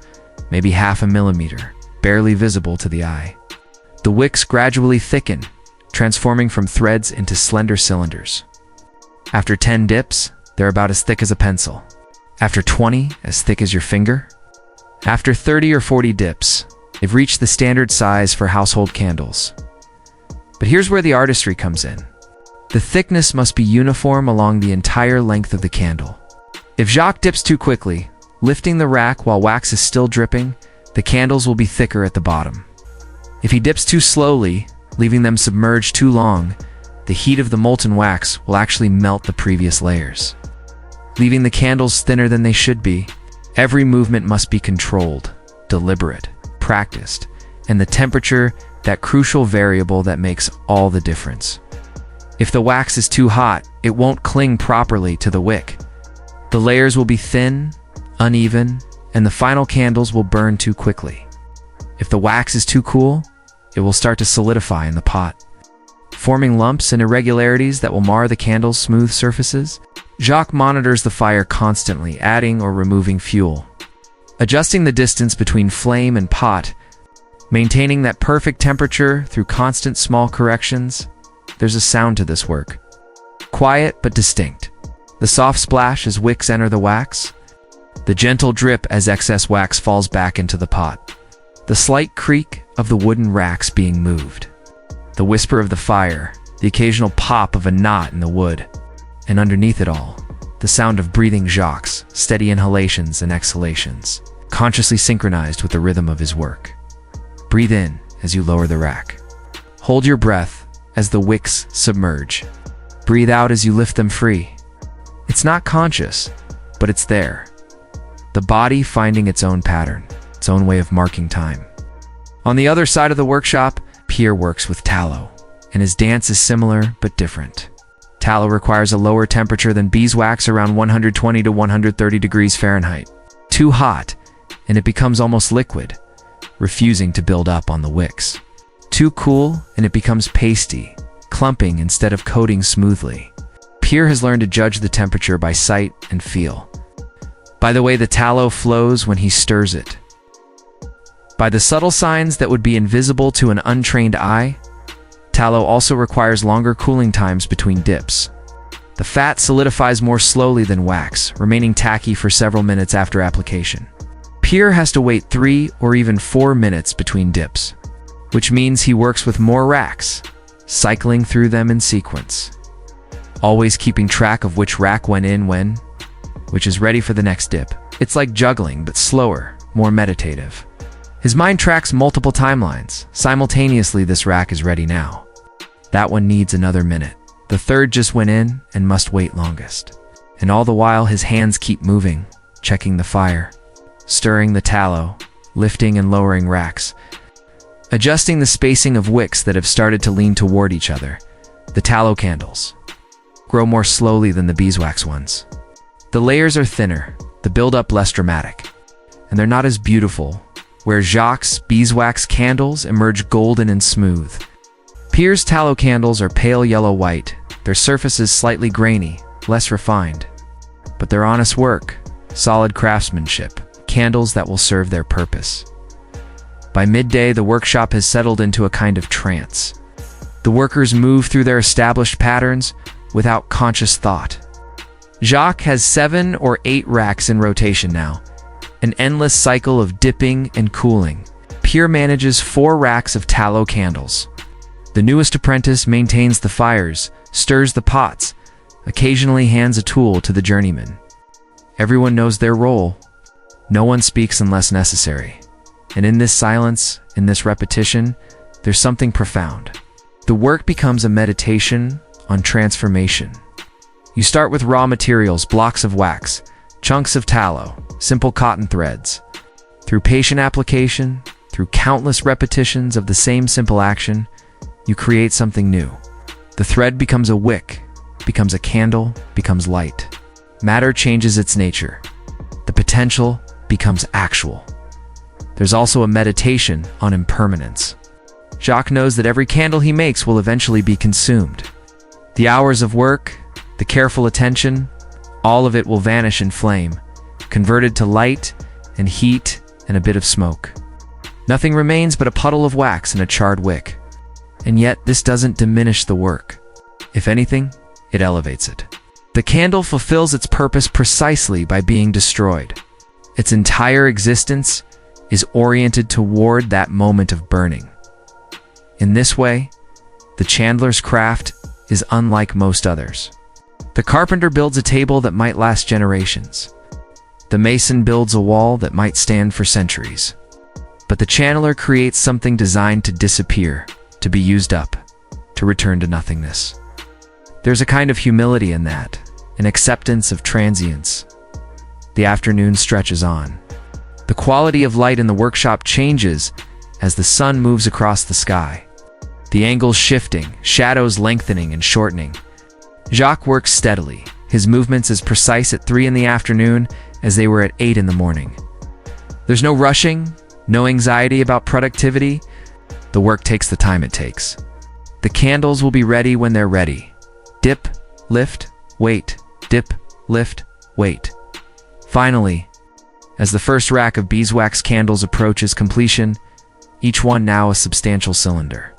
maybe half a millimeter, barely visible to the eye. The wicks gradually thicken, transforming from threads into slender cylinders. After 10 dips, they're about as thick as a pencil. After 20, as thick as your finger. After 30 or 40 dips, they've reached the standard size for household candles. But here's where the artistry comes in. The thickness must be uniform along the entire length of the candle. If Jacques dips too quickly, lifting the rack while wax is still dripping, the candles will be thicker at the bottom. If he dips too slowly, leaving them submerged too long, the heat of the molten wax will actually melt the previous layers, leaving the candles thinner than they should be. Every movement must be controlled, deliberate, practiced, and the temperature, that crucial variable that makes all the difference. If the wax is too hot, it won't cling properly to the wick. The layers will be thin, uneven, and the final candles will burn too quickly. If the wax is too cool, it will start to solidify in the pot, forming lumps and irregularities that will mar the candle's smooth surfaces. Jacques monitors the fire constantly, adding or removing fuel, adjusting the distance between flame and pot, maintaining that perfect temperature through constant small corrections. There's a sound to this work. Quiet but distinct. The soft splash as wicks enter the wax. The gentle drip as excess wax falls back into the pot. The slight creak of the wooden racks being moved. The whisper of the fire, the occasional pop of a knot in the wood. And underneath it all, the sound of breathing Jacques, steady inhalations and exhalations, consciously synchronized with the rhythm of his work. Breathe in as you lower the rack. Hold your breath as the wicks submerge. Breathe out as you lift them free. It's not conscious, but it's there. The body finding its own pattern, its own way of marking time. On the other side of the workshop, Pierre works with tallow, and his dance is similar but different. Tallow requires a lower temperature than beeswax, around 120 to 130 degrees Fahrenheit. Too hot, and it becomes almost liquid, refusing to build up on the wicks. Too cool, and it becomes pasty, clumping instead of coating smoothly. Pierre has learned to judge the temperature by sight and feel. By the way the tallow flows when he stirs it. By the subtle signs that would be invisible to an untrained eye. Tallow also requires longer cooling times between dips. The fat solidifies more slowly than wax, remaining tacky for several minutes after application. Pierre has to wait 3 or even 4 minutes between dips, which means he works with more racks, cycling through them in sequence, always keeping track of which rack went in when, which is ready for the next dip. It's like juggling, but slower, more meditative. His mind tracks multiple timelines. Simultaneously, this rack is ready now. That one needs another minute. The third just went in and must wait longest. And all the while, his hands keep moving, checking the fire, stirring the tallow, lifting and lowering racks, adjusting the spacing of wicks that have started to lean toward each other. The tallow candles grow more slowly than the beeswax ones. The layers are thinner, the buildup less dramatic, and they're not as beautiful, where Jacques' beeswax candles emerge golden and smooth. Pierre's tallow candles are pale yellow-white, their surfaces slightly grainy, less refined. But they're honest work, solid craftsmanship, candles that will serve their purpose. By midday, the workshop has settled into a kind of trance. The workers move through their established patterns without conscious thought. Jacques has 7 or 8 racks in rotation now, an endless cycle of dipping and cooling. Pierre manages 4 racks of tallow candles. The newest apprentice maintains the fires, stirs the pots, occasionally hands a tool to the journeyman. Everyone knows their role. No one speaks unless necessary. And in this silence, in this repetition, there's something profound. The work becomes a meditation on transformation. You start with raw materials, blocks of wax, chunks of tallow, simple cotton threads. Through patient application, through countless repetitions of the same simple action, you create something new. The thread becomes a wick, becomes a candle, becomes light. Matter changes its nature. The potential becomes actual. There's also a meditation on impermanence. Jacques knows that every candle he makes will eventually be consumed. The hours of work, the careful attention, all of it will vanish in flame, converted to light and heat and a bit of smoke. Nothing remains but a puddle of wax and a charred wick. And yet this doesn't diminish the work. If anything, it elevates it. The candle fulfills its purpose precisely by being destroyed. Its entire existence is oriented toward that moment of burning. In this way, the chandler's craft is unlike most others. The carpenter builds a table that might last generations. The mason builds a wall that might stand for centuries. But the chandler creates something designed to disappear, to be used up, to return to nothingness. There's a kind of humility in that, an acceptance of transience. The afternoon stretches on. The quality of light in the workshop changes as the sun moves across the sky. The angles shifting, shadows lengthening and shortening. Jacques works steadily, his movements as precise at 3 in the afternoon as they were at 8 in the morning. There's no rushing, no anxiety about productivity. The work takes the time it takes. The candles will be ready when they're ready. Dip, lift, wait, dip, lift, wait. Finally, as the first rack of beeswax candles approaches completion, each one now a substantial cylinder.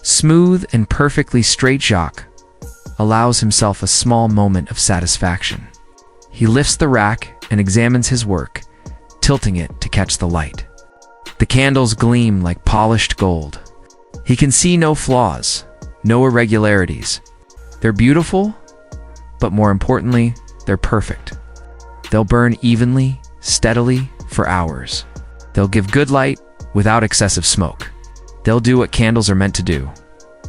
Smooth and perfectly straight, Jacques allows himself a small moment of satisfaction. He lifts the rack and examines his work, tilting it to catch the light. The candles gleam like polished gold. He can see no flaws, no irregularities. They're beautiful, but more importantly, they're perfect. They'll burn evenly, steadily, for hours. They'll give good light without excessive smoke. They'll do what candles are meant to do.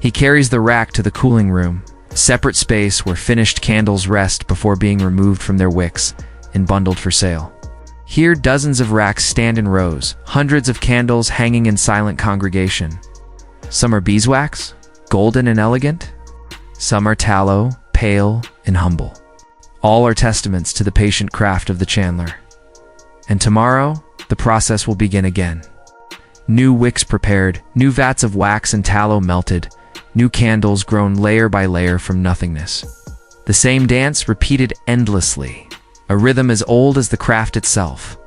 He carries the rack to the cooling room, a separate space where finished candles rest before being removed from their wicks and bundled for sale. Here, dozens of racks stand in rows, hundreds of candles hanging in silent congregation. Some are beeswax, golden and elegant. Some are tallow, pale and humble. All are testaments to the patient craft of the chandler. And tomorrow, the process will begin again. New wicks prepared, new vats of wax and tallow melted, new candles grown layer by layer from nothingness. The same dance repeated endlessly, a rhythm as old as the craft itself.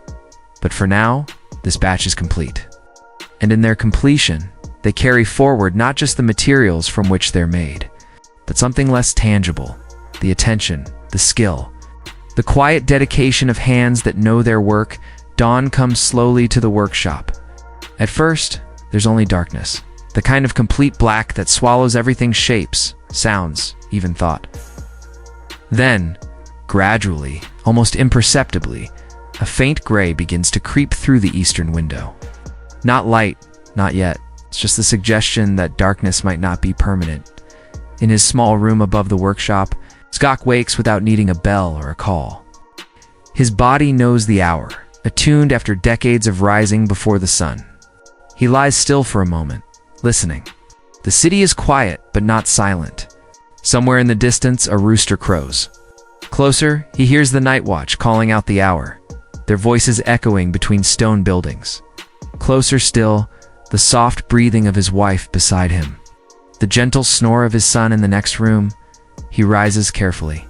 But for now, this batch is complete. And in their completion, they carry forward not just the materials from which they're made, but something less tangible, the attention, the skill, the quiet dedication of hands that know their work. Dawn comes slowly to the workshop. At first, there's only darkness, the kind of complete black that swallows everything's shapes, sounds, even thought. Then, gradually, almost imperceptibly, a faint gray begins to creep through the eastern window. Not light, not yet. It's just the suggestion that darkness might not be permanent. In his small room above the workshop, Jacques wakes without needing a bell or a call. His body knows the hour, attuned after decades of rising before the sun. He lies still for a moment, listening. The city is quiet, but not silent. Somewhere in the distance, a rooster crows. Closer, he hears the night watch calling out the hour, their voices echoing between stone buildings. Closer still, the soft breathing of his wife beside him. The gentle snore of his son in the next room. He rises carefully.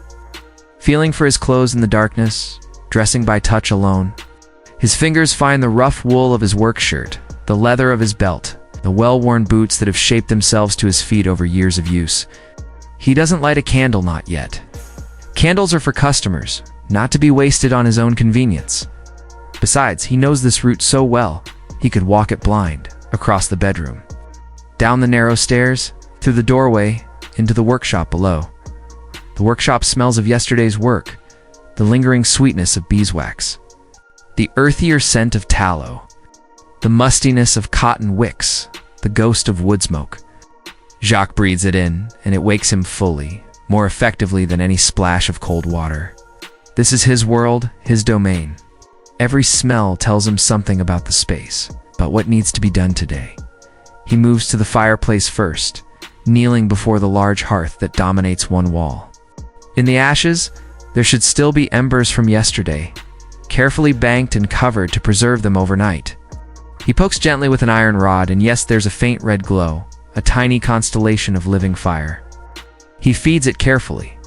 Feeling for his clothes in the darkness, dressing by touch alone. His fingers find the rough wool of his work shirt, the leather of his belt, the well-worn boots that have shaped themselves to his feet over years of use. He doesn't light a candle, not yet. Candles are for customers, not to be wasted on his own convenience. Besides, he knows this route so well, he could walk it blind, across the bedroom, down the narrow stairs, through the doorway, into the workshop below. The workshop smells of yesterday's work, the lingering sweetness of beeswax, the earthier scent of tallow, the mustiness of cotton wicks, the ghost of wood smoke. Jacques breathes it in, and it wakes him fully, more effectively than any splash of cold water. This is his world, his domain. Every smell tells him something about the space, about what needs to be done today. He moves to the fireplace first, kneeling before the large hearth that dominates one wall. In the ashes, there should still be embers from yesterday, carefully banked and covered to preserve them overnight. He pokes gently with an iron rod, and yes, there's a faint red glow, a tiny constellation of living fire. He feeds it carefully.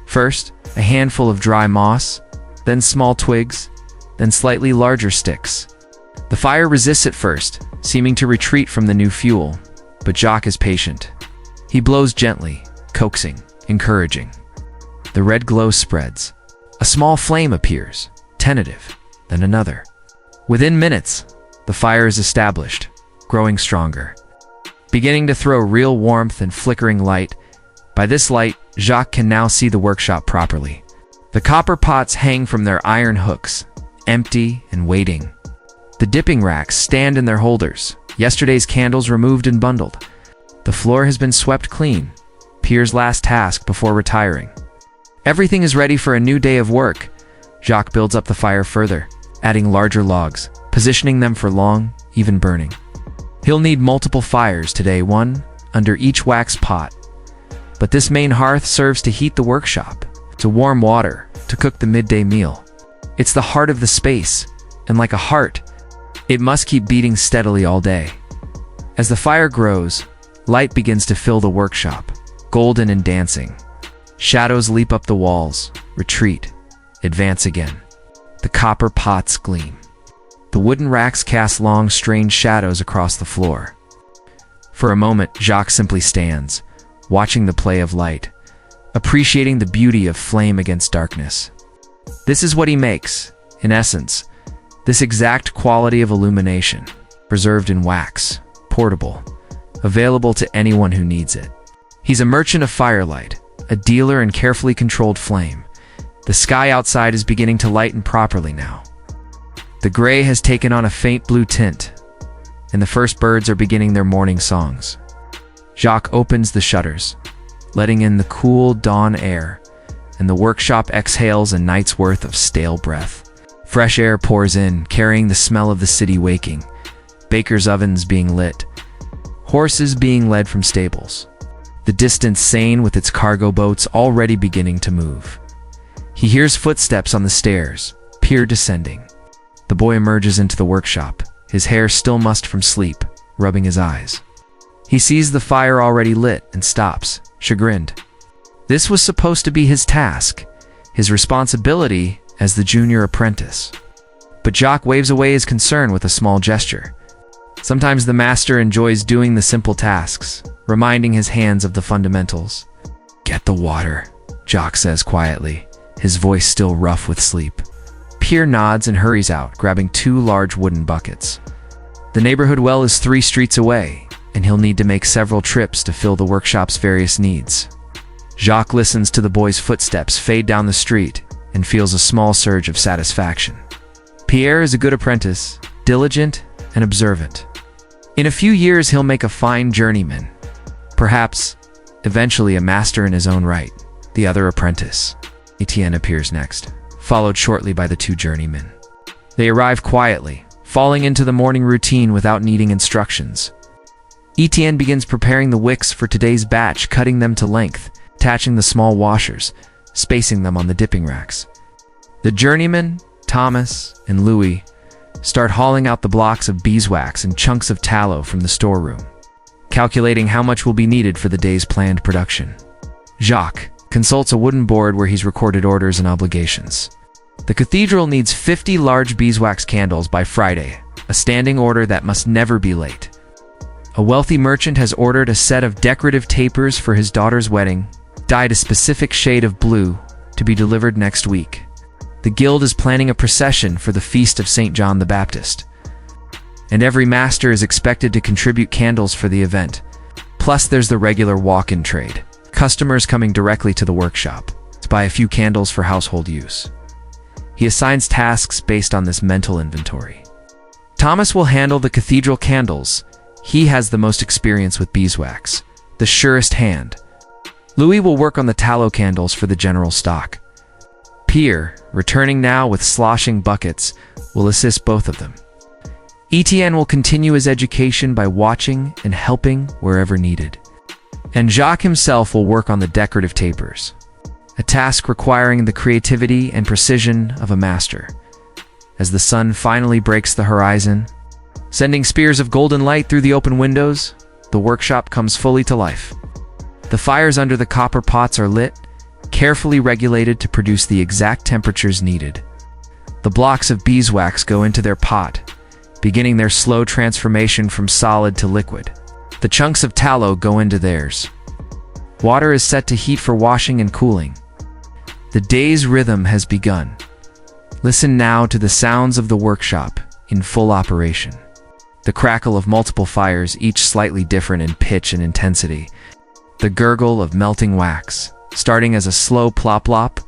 First, a handful of dry moss, then small twigs, then slightly larger sticks. The fire resists at first, seeming to retreat from the new fuel, but Jacques is patient. He blows gently, coaxing, encouraging. The red glow spreads. A small flame appears, tentative, then another. Within minutes, the fire is established, growing stronger, beginning to throw real warmth and flickering light. By this light, Jacques can now see the workshop properly. The copper pots hang from their iron hooks, empty and waiting. The dipping racks stand in their holders, yesterday's candles removed and bundled. The floor has been swept clean, Pierre's last task before retiring. Everything is ready for a new day of work. Jacques builds up the fire further, adding larger logs, positioning them for long, even burning. He'll need multiple fires today, one under each wax pot. But this main hearth serves to heat the workshop, to warm water, to cook the midday meal. It's the heart of the space, and like a heart, it must keep beating steadily all day. As the fire grows, light begins to fill the workshop, golden and dancing. Shadows leap up the walls, retreat, advance again. The copper pots gleam. The wooden racks cast long, strange shadows across the floor. For a moment, Jacques simply stands, watching the play of light, appreciating the beauty of flame against darkness. This is what he makes, in essence, this exact quality of illumination, preserved in wax, portable, available to anyone who needs it. He's a merchant of firelight, a dealer in carefully controlled flame. The sky outside is beginning to lighten properly now. The gray has taken on a faint blue tint, and the first birds are beginning their morning songs. Jacques opens the shutters, letting in the cool dawn air, and the workshop exhales a night's worth of stale breath. Fresh air pours in, carrying the smell of the city waking, bakers' ovens being lit, horses being led from stables. The distant Seine with its cargo boats already beginning to move. He hears footsteps on the stairs, Pierre descending. The boy emerges into the workshop, his hair still mussed from sleep, rubbing his eyes. He sees the fire already lit and stops, chagrined. This was supposed to be his task, his responsibility as the junior apprentice. But Jacques waves away his concern with a small gesture. Sometimes the master enjoys doing the simple tasks, reminding his hands of the fundamentals. "Get the water," Jacques says quietly, his voice still rough with sleep. Pierre nods and hurries out, grabbing 2 large wooden buckets. The neighborhood well is 3 streets away, and he'll need to make several trips to fill the workshop's various needs. Jacques listens to the boy's footsteps fade down the street and feels a small surge of satisfaction. Pierre is a good apprentice, diligent and observant. In a few years, he'll make a fine journeyman. Perhaps, eventually a master in his own right. The other apprentice, Etienne, appears next, followed shortly by the 2 journeymen. They arrive quietly, falling into the morning routine without needing instructions. Etienne begins preparing the wicks for today's batch, cutting them to length, attaching the small washers, spacing them on the dipping racks. The journeymen, Thomas and Louis, start hauling out the blocks of beeswax and chunks of tallow from the storeroom, calculating how much will be needed for the day's planned production. Jacques consults a wooden board where he's recorded orders and obligations. The cathedral needs 50 large beeswax candles by Friday, a standing order that must never be late. A wealthy merchant has ordered a set of decorative tapers for his daughter's wedding, dyed a specific shade of blue, to be delivered next week. The guild is planning a procession for the feast of St. John the Baptist, and every master is expected to contribute candles for the event. Plus, there's the regular walk-in trade. Customers coming directly to the workshop to buy a few candles for household use. He assigns tasks based on this mental inventory. Thomas will handle the cathedral candles. He has the most experience with beeswax, the surest hand. Louis will work on the tallow candles for the general stock. Pierre, returning now with sloshing buckets, will assist both of them. Etienne will continue his education by watching and helping wherever needed. And Jacques himself will work on the decorative tapers, a task requiring the creativity and precision of a master. As the sun finally breaks the horizon, sending spears of golden light through the open windows, the workshop comes fully to life. The fires under the copper pots are lit, carefully regulated to produce the exact temperatures needed. The blocks of beeswax go into their pot, beginning their slow transformation from solid to liquid. The chunks of tallow go into theirs. Water is set to heat for washing and cooling. The day's rhythm has begun. Listen now to the sounds of the workshop in full operation. The crackle of multiple fires, each slightly different in pitch and intensity. The gurgle of melting wax, starting as a slow plop-lop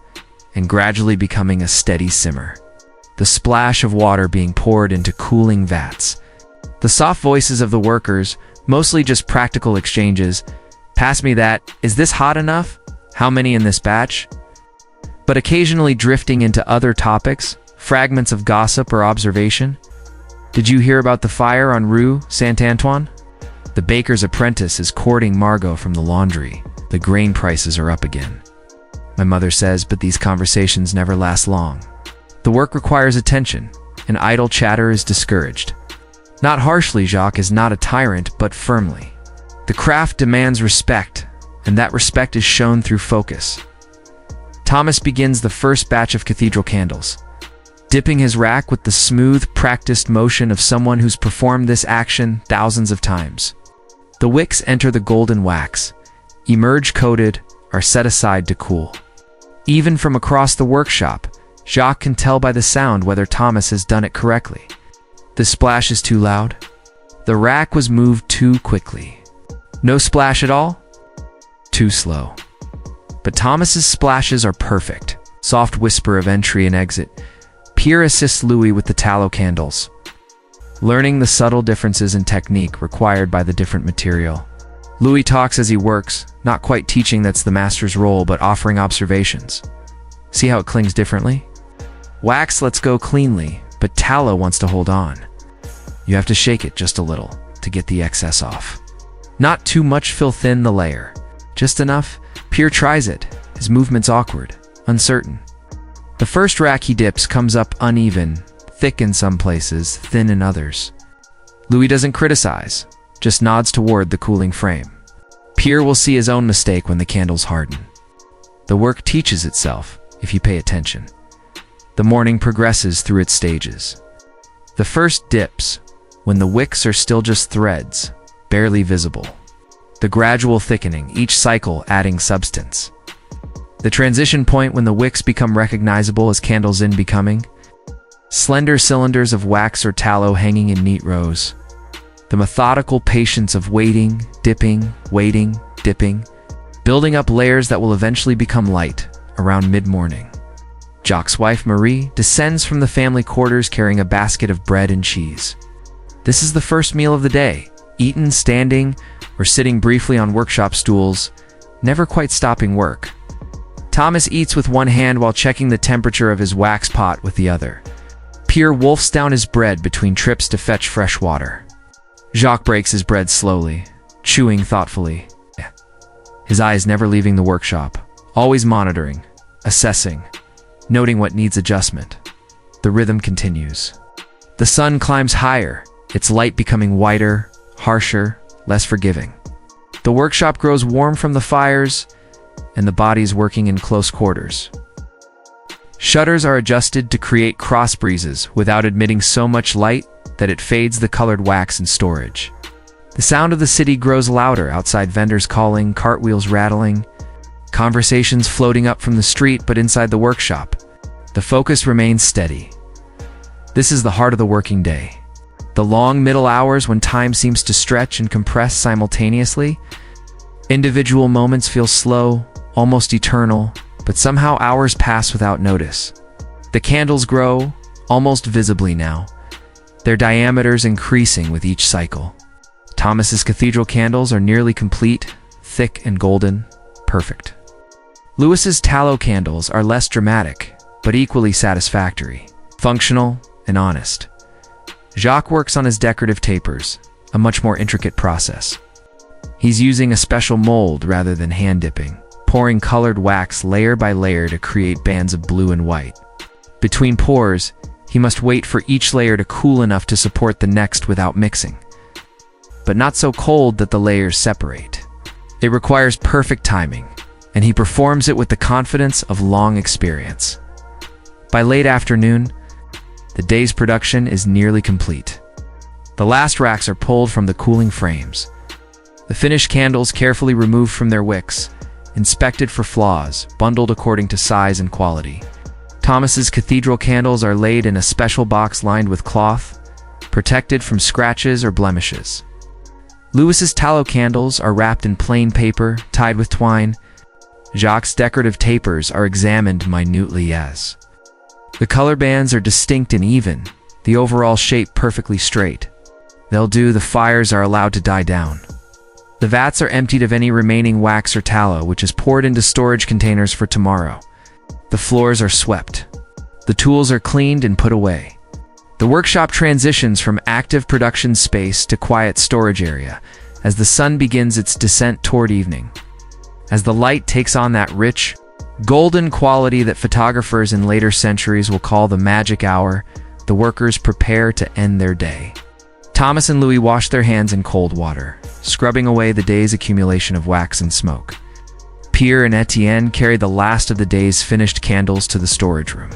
and gradually becoming a steady simmer. The splash of water being poured into cooling vats. The soft voices of the workers, mostly just practical exchanges. Pass me that. Is this hot enough? How many in this batch? But occasionally drifting into other topics, fragments of gossip or observation. Did you hear about the fire on Rue Saint-Antoine? The baker's apprentice is courting Margot from the laundry. The grain prices are up again. My mother says, but these conversations never last long. The work requires attention, and idle chatter is discouraged. Not harshly, Jacques is not a tyrant, but firmly. The craft demands respect, and that respect is shown through focus. Thomas begins the first batch of cathedral candles, dipping his rack with the smooth, practiced motion of someone who's performed this action thousands of times. The wicks enter the golden wax, emerge coated, are set aside to cool. Even from across the workshop, Jacques can tell by the sound whether Thomas has done it correctly. The splash is too loud. The rack was moved too quickly. No splash at all? Too slow. But Thomas's splashes are perfect. Soft whisper of entry and exit. Pierre assists Louis with the tallow candles, learning the subtle differences in technique required by the different material. Louis talks as he works, not quite teaching that's the master's role, but offering observations. See how it clings differently? Wax lets go cleanly, but tallow wants to hold on. You have to shake it just a little to get the excess off. Not too much, fill thin the layer. Just enough. Pierre tries it. His movement's awkward, uncertain. The first rack he dips comes up uneven, thick in some places, thin in others. Louis doesn't criticize, just nods toward the cooling frame. Pierre will see his own mistake when the candles harden. The work teaches itself, if you pay attention. The morning progresses through its stages. The first dips, when the wicks are still just threads, barely visible. The gradual thickening, each cycle adding substance. The transition point when the wicks become recognizable as candles in becoming. Slender cylinders of wax or tallow hanging in neat rows. The methodical patience of waiting, dipping, waiting, dipping, building up layers that will eventually become light around mid-morning. Jacques' wife, Marie, descends from the family quarters carrying a basket of bread and cheese. This is the first meal of the day, eaten standing or sitting briefly on workshop stools, never quite stopping work. Thomas eats with one hand while checking the temperature of his wax pot with the other. Pierre wolfs down his bread between trips to fetch fresh water. Jacques breaks his bread slowly, chewing thoughtfully. His eyes never leaving the workshop, always monitoring, assessing, noting what needs adjustment. The rhythm continues. The sun climbs higher, its light becoming whiter, harsher, less forgiving. The workshop grows warm from the fires, and the bodies working in close quarters. Shutters are adjusted to create cross breezes without admitting so much light that it fades the colored wax in storage. The sound of the city grows louder outside, vendors calling, cartwheels rattling, conversations floating up from the street, but inside the workshop, the focus remains steady. This is the heart of the working day. The long middle hours when time seems to stretch and compress simultaneously. Individual moments feel slow, almost eternal, but somehow hours pass without notice. The candles grow, almost visibly now, their diameters increasing with each cycle. Thomas's cathedral candles are nearly complete, thick and golden, perfect. Lewis's tallow candles are less dramatic, but equally satisfactory, functional and honest. Jacques works on his decorative tapers, a much more intricate process. He's using a special mold rather than hand dipping, pouring colored wax layer by layer to create bands of blue and white. Between pours, he must wait for each layer to cool enough to support the next without mixing, but not so cold that the layers separate. It requires perfect timing, and he performs it with the confidence of long experience. By late afternoon, the day's production is nearly complete. The last racks are pulled from the cooling frames. The finished candles carefully removed from their wicks, inspected for flaws, bundled according to size and quality. Thomas's cathedral candles are laid in a special box lined with cloth, protected from scratches or blemishes. Lewis's tallow candles are wrapped in plain paper, tied with twine. Jacques' decorative tapers are examined minutely as the color bands are distinct and even, the overall shape perfectly straight. They'll do. The fires are allowed to die down. The vats are emptied of any remaining wax or tallow, which is poured into storage containers for tomorrow. The floors are swept. The tools are cleaned and put away. The workshop transitions from active production space to quiet storage area as the sun begins its descent toward evening. As the light takes on that rich, golden quality that photographers in later centuries will call the magic hour, the workers prepare to end their day. Thomas and Louis wash their hands in cold water, scrubbing away the day's accumulation of wax and smoke. Pierre and Etienne carry the last of the day's finished candles to the storage room.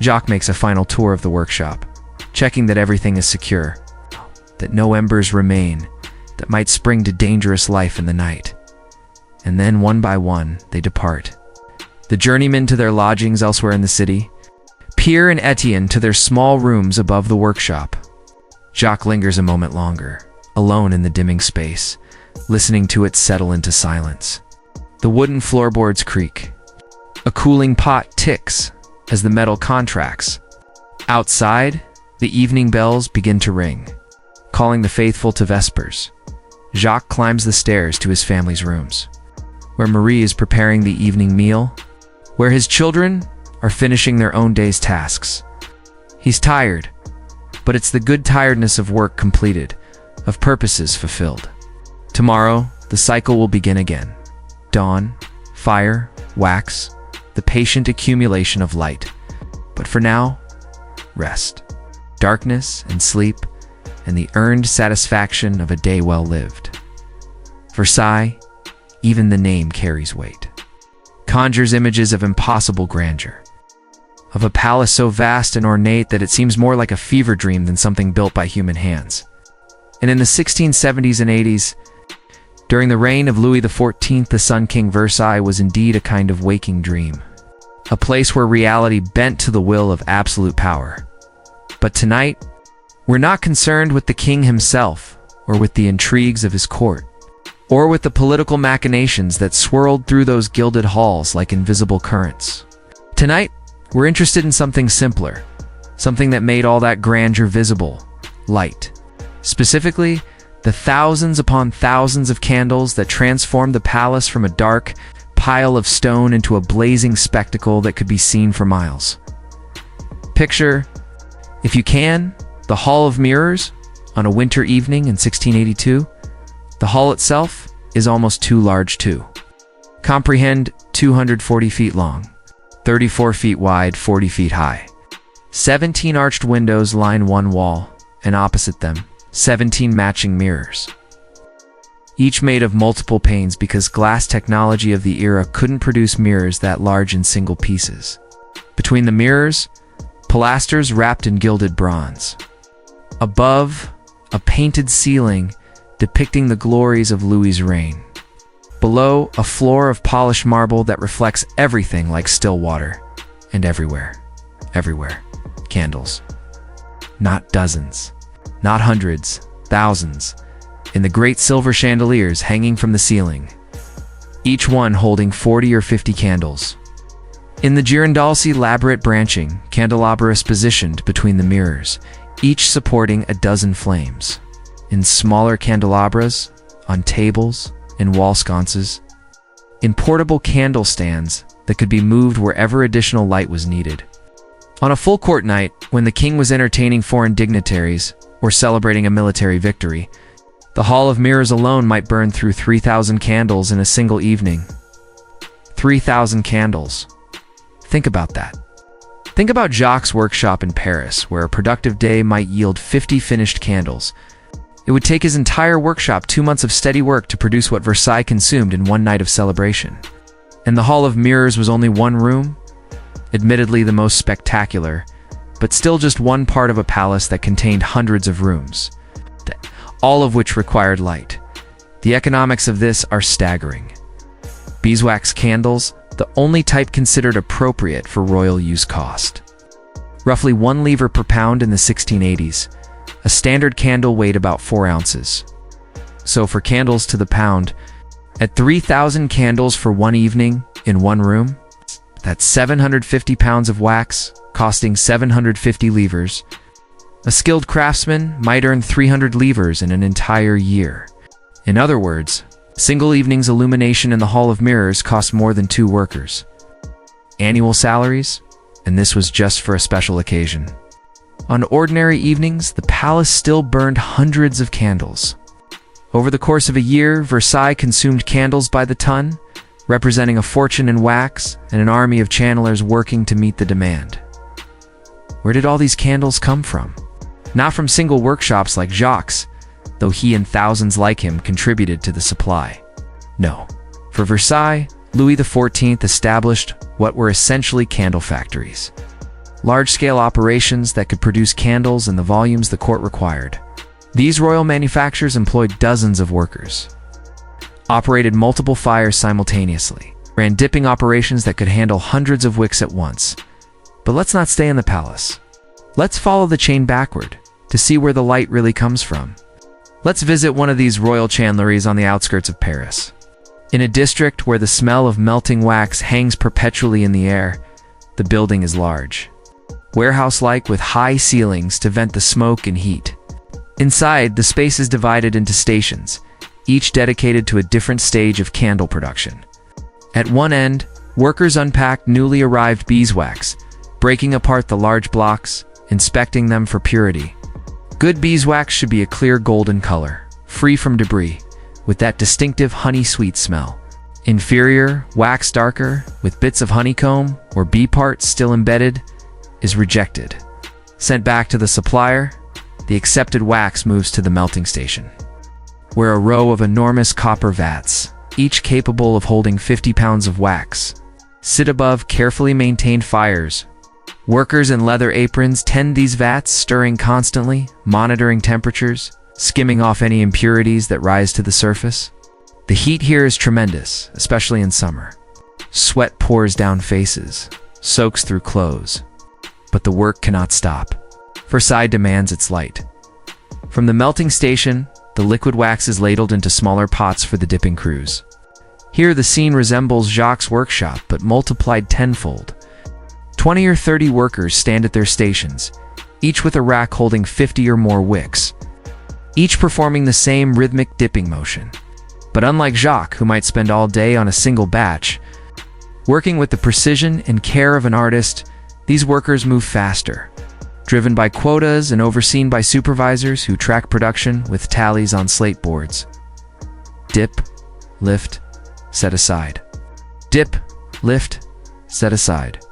Jacques makes a final tour of the workshop, checking that everything is secure, that no embers remain that might spring to dangerous life in the night. And then, one by one, they depart. The journeymen to their lodgings elsewhere in the city, Pierre and Etienne to their small rooms above the workshop. Jacques lingers a moment longer, alone in the dimming space, listening to it settle into silence. The wooden floorboards creak. A cooling pot ticks as the metal contracts. Outside, the evening bells begin to ring, calling the faithful to vespers. Jacques climbs the stairs to his family's rooms, where Marie is preparing the evening meal, where his children are finishing their own day's tasks. He's tired, but it's the good tiredness of work completed, of purposes fulfilled. Tomorrow, the cycle will begin again. Dawn, fire, wax, the patient accumulation of light. But for now, rest, darkness and sleep, and the earned satisfaction of a day well lived. Versailles, even the name carries weight. Conjures images of impossible grandeur, of a palace so vast and ornate that it seems more like a fever dream than something built by human hands. And in the 1670s and 80s, during the reign of Louis XIV, the Sun King, Versailles was indeed a kind of waking dream, a place where reality bent to the will of absolute power. But tonight, we're not concerned with the king himself, or with the intrigues of his court, or with the political machinations that swirled through those gilded halls like invisible currents. Tonight, we're interested in something simpler, something that made all that grandeur visible: light. Specifically, the thousands upon thousands of candles that transformed the palace from a dark pile of stone into a blazing spectacle that could be seen for miles. Picture, if you can, the Hall of Mirrors on a winter evening in 1682. The hall itself is almost too large too. Comprehend 240 feet long, 34 feet wide, 40 feet high. 17 arched windows line one wall, and opposite them, 17 matching mirrors. Each made of multiple panes because glass technology of the era couldn't produce mirrors that large in single pieces. Between the mirrors, pilasters wrapped in gilded bronze. Above, a painted ceiling depicting the glories of Louis's reign. Below, a floor of polished marble that reflects everything like still water. And everywhere, candles. Not dozens, not hundreds, thousands, in the great silver chandeliers hanging from the ceiling, each one holding 40 or 50 candles. In the girandolsi elaborate branching, candelabras positioned between the mirrors, each supporting a dozen flames. In smaller candelabras, on tables, in wall sconces, in portable candle stands that could be moved wherever additional light was needed. On a full court night, when the king was entertaining foreign dignitaries or celebrating a military victory, the Hall of Mirrors alone might burn through 3,000 candles in a single evening. 3,000 candles. Think about that. Think about Jacques' workshop in Paris, where a productive day might yield 50 finished candles. It would take his entire workshop 2 months of steady work to produce what Versailles consumed in one night of celebration. And the Hall of Mirrors was only one room? Admittedly the most spectacular, but still just one part of a palace that contained hundreds of rooms, all of which required light. The economics of this are staggering. Beeswax candles, the only type considered appropriate for royal use, cost roughly 1 livre per pound in the 1680s. A standard candle weighed about 4 ounces. So for candles to the pound, at 3,000 candles for one evening in one room, that's 750 pounds of wax, costing 750 livres. A skilled craftsman might earn 300 livres in an entire year. In other words, single evening's illumination in the Hall of Mirrors cost more than 2 workers. Annual salaries, and this was just for a special occasion. On ordinary evenings, the palace still burned hundreds of candles. Over the course of a year, Versailles consumed candles by the ton, representing a fortune in wax and an army of channelers working to meet the demand. Where did all these candles come from? Not from single workshops like Jacques, though he and thousands like him contributed to the supply. No. For Versailles, Louis XIV established what were essentially candle factories. Large-scale operations that could produce candles in the volumes the court required. These royal manufacturers employed dozens of workers, operated multiple fires simultaneously, ran dipping operations that could handle hundreds of wicks at once. But let's not stay in the palace. Let's follow the chain backward to see where the light really comes from. Let's visit one of these royal chandleries on the outskirts of Paris. In a district where the smell of melting wax hangs perpetually in the air, the building is large, warehouse-like, with high ceilings to vent the smoke and heat. Inside, the space is divided into stations, each dedicated to a different stage of candle production. At one end, workers unpacked newly arrived beeswax, breaking apart the large blocks, inspecting them for purity. Good beeswax should be a clear golden color, free from debris, with that distinctive honey-sweet smell. Inferior, wax darker, with bits of honeycomb or bee parts still embedded, is rejected. Sent back to the supplier, the accepted wax moves to the melting station, where a row of enormous copper vats, each capable of holding 50 pounds of wax, sit above carefully maintained fires. Workers in leather aprons tend these vats, stirring constantly, monitoring temperatures, skimming off any impurities that rise to the surface. The heat here is tremendous, especially in summer. Sweat pours down faces, soaks through clothes. But the work cannot stop. Versailles demands its light. From the melting station, the liquid wax is ladled into smaller pots for the dipping crews. Here the scene resembles Jacques' workshop, but multiplied tenfold. 20 or 30 workers stand at their stations, each with a rack holding 50 or more wicks, each performing the same rhythmic dipping motion. But unlike Jacques, who might spend all day on a single batch, working with the precision and care of an artist, these workers move faster, driven by quotas and overseen by supervisors who track production with tallies on slate boards. Dip, lift, set aside. Dip, lift, set aside.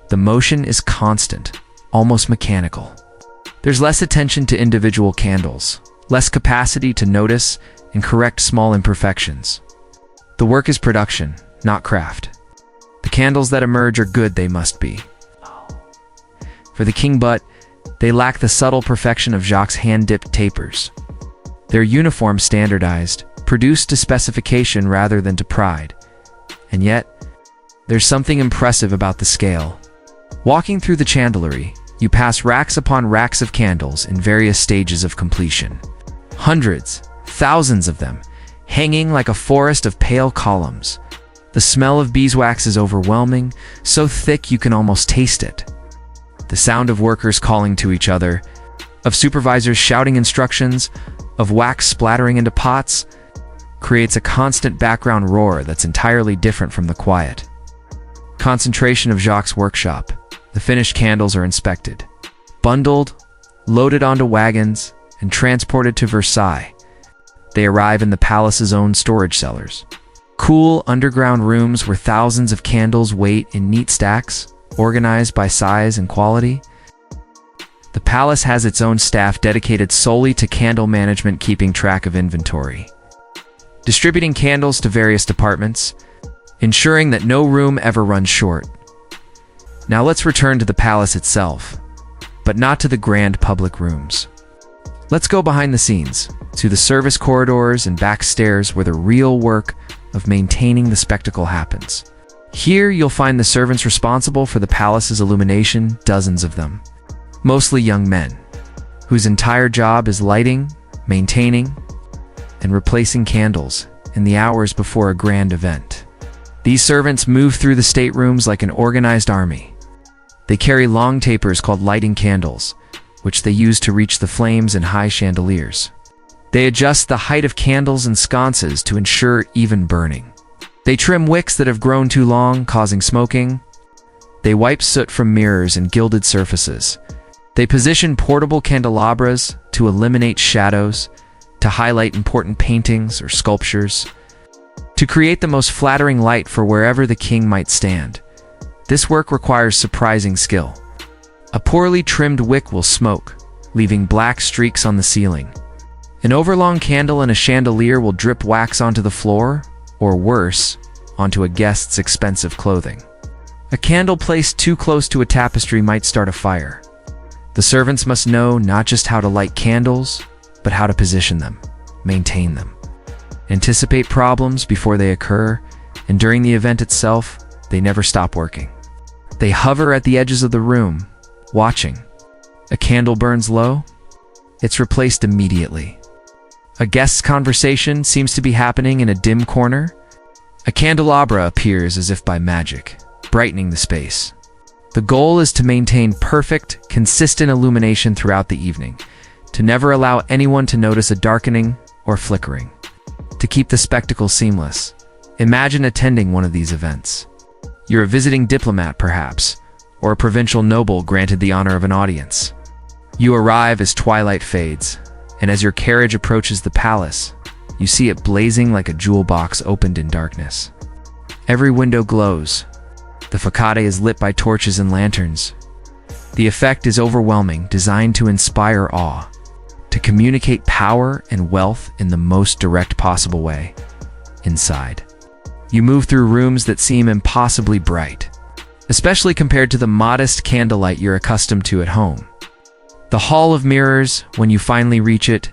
The motion is constant, almost mechanical. There's less attention to individual candles, less capacity to notice and correct small imperfections. The work is production, not craft. The candles that emerge are good, they must be. For the king, but They lack the subtle perfection of Jacques' hand-dipped tapers. They're uniform standardized, produced to specification rather than to pride. And yet, there's something impressive about the scale. Walking through the chandlery, you pass racks upon racks of candles in various stages of completion. Hundreds, thousands of them, hanging like a forest of pale columns. The smell of beeswax is overwhelming, so thick you can almost taste it. The sound of workers calling to each other, of supervisors shouting instructions, of wax splattering into pots, creates a constant background roar that's entirely different from the quiet. Concentration of Jacques' workshop. The finished candles are inspected, bundled, loaded onto wagons, and transported to Versailles. They arrive in the palace's own storage cellars. Cool underground rooms where thousands of candles wait in neat stacks, organized by size and quality. The palace has its own staff dedicated solely to candle management, keeping track of inventory, distributing candles to various departments, ensuring that no room ever runs short. Now let's return to the palace itself, but not to the grand public rooms. Let's go behind the scenes, to the service corridors and back stairs where the real work of maintaining the spectacle happens. Here you'll find the servants responsible for the palace's illumination, dozens of them. Mostly young men, whose entire job is lighting, maintaining, and replacing candles in the hours before a grand event. These servants move through the staterooms like an organized army. They carry long tapers called lighting candles, which they use to reach the flames in high chandeliers. They adjust the height of candles and sconces to ensure even burning. They trim wicks that have grown too long, causing smoking. They wipe soot from mirrors and gilded surfaces. They position portable candelabras to eliminate shadows, to highlight important paintings or sculptures, to create the most flattering light for wherever the king might stand. This work requires surprising skill. A poorly trimmed wick will smoke, leaving black streaks on the ceiling. An overlong candle in a chandelier will drip wax onto the floor, or worse, onto a guest's expensive clothing. A candle placed too close to a tapestry might start a fire. The servants must know not just how to light candles, but how to position them, maintain them, anticipate problems before they occur, and during the event itself, they never stop working. They hover at the edges of the room, watching. A candle burns low, it's replaced immediately. A guest's conversation seems to be happening in a dim corner. A candelabra appears as if by magic, brightening the space. The goal is to maintain perfect, consistent illumination throughout the evening, to never allow anyone to notice a darkening or flickering. To keep the spectacle seamless, imagine attending one of these events. You're a visiting diplomat, perhaps, or a provincial noble granted the honor of an audience. You arrive as twilight fades, and as your carriage approaches the palace, you see it blazing like a jewel box opened in darkness. Every window glows. The facade is lit by torches and lanterns. The effect is overwhelming, designed to inspire awe, to communicate power and wealth in the most direct possible way. Inside, you move through rooms that seem impossibly bright, especially compared to the modest candlelight you're accustomed to at home. The Hall of Mirrors, when you finally reach it,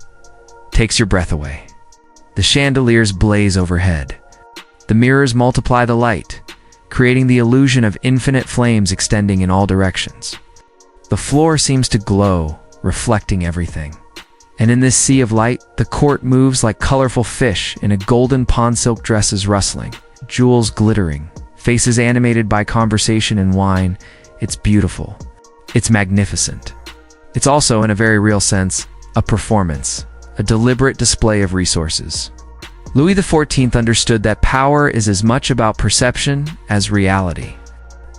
takes your breath away. The chandeliers blaze overhead. The mirrors multiply the light, creating the illusion of infinite flames extending in all directions. The floor seems to glow, reflecting everything. And in this sea of light, the court moves like colorful fish in a golden pond, silk dresses rustling, jewels glittering, faces animated by conversation and wine. It's beautiful. It's magnificent. It's also, in a very real sense, a performance, a deliberate display of resources. Louis XIV understood that power is as much about perception as reality.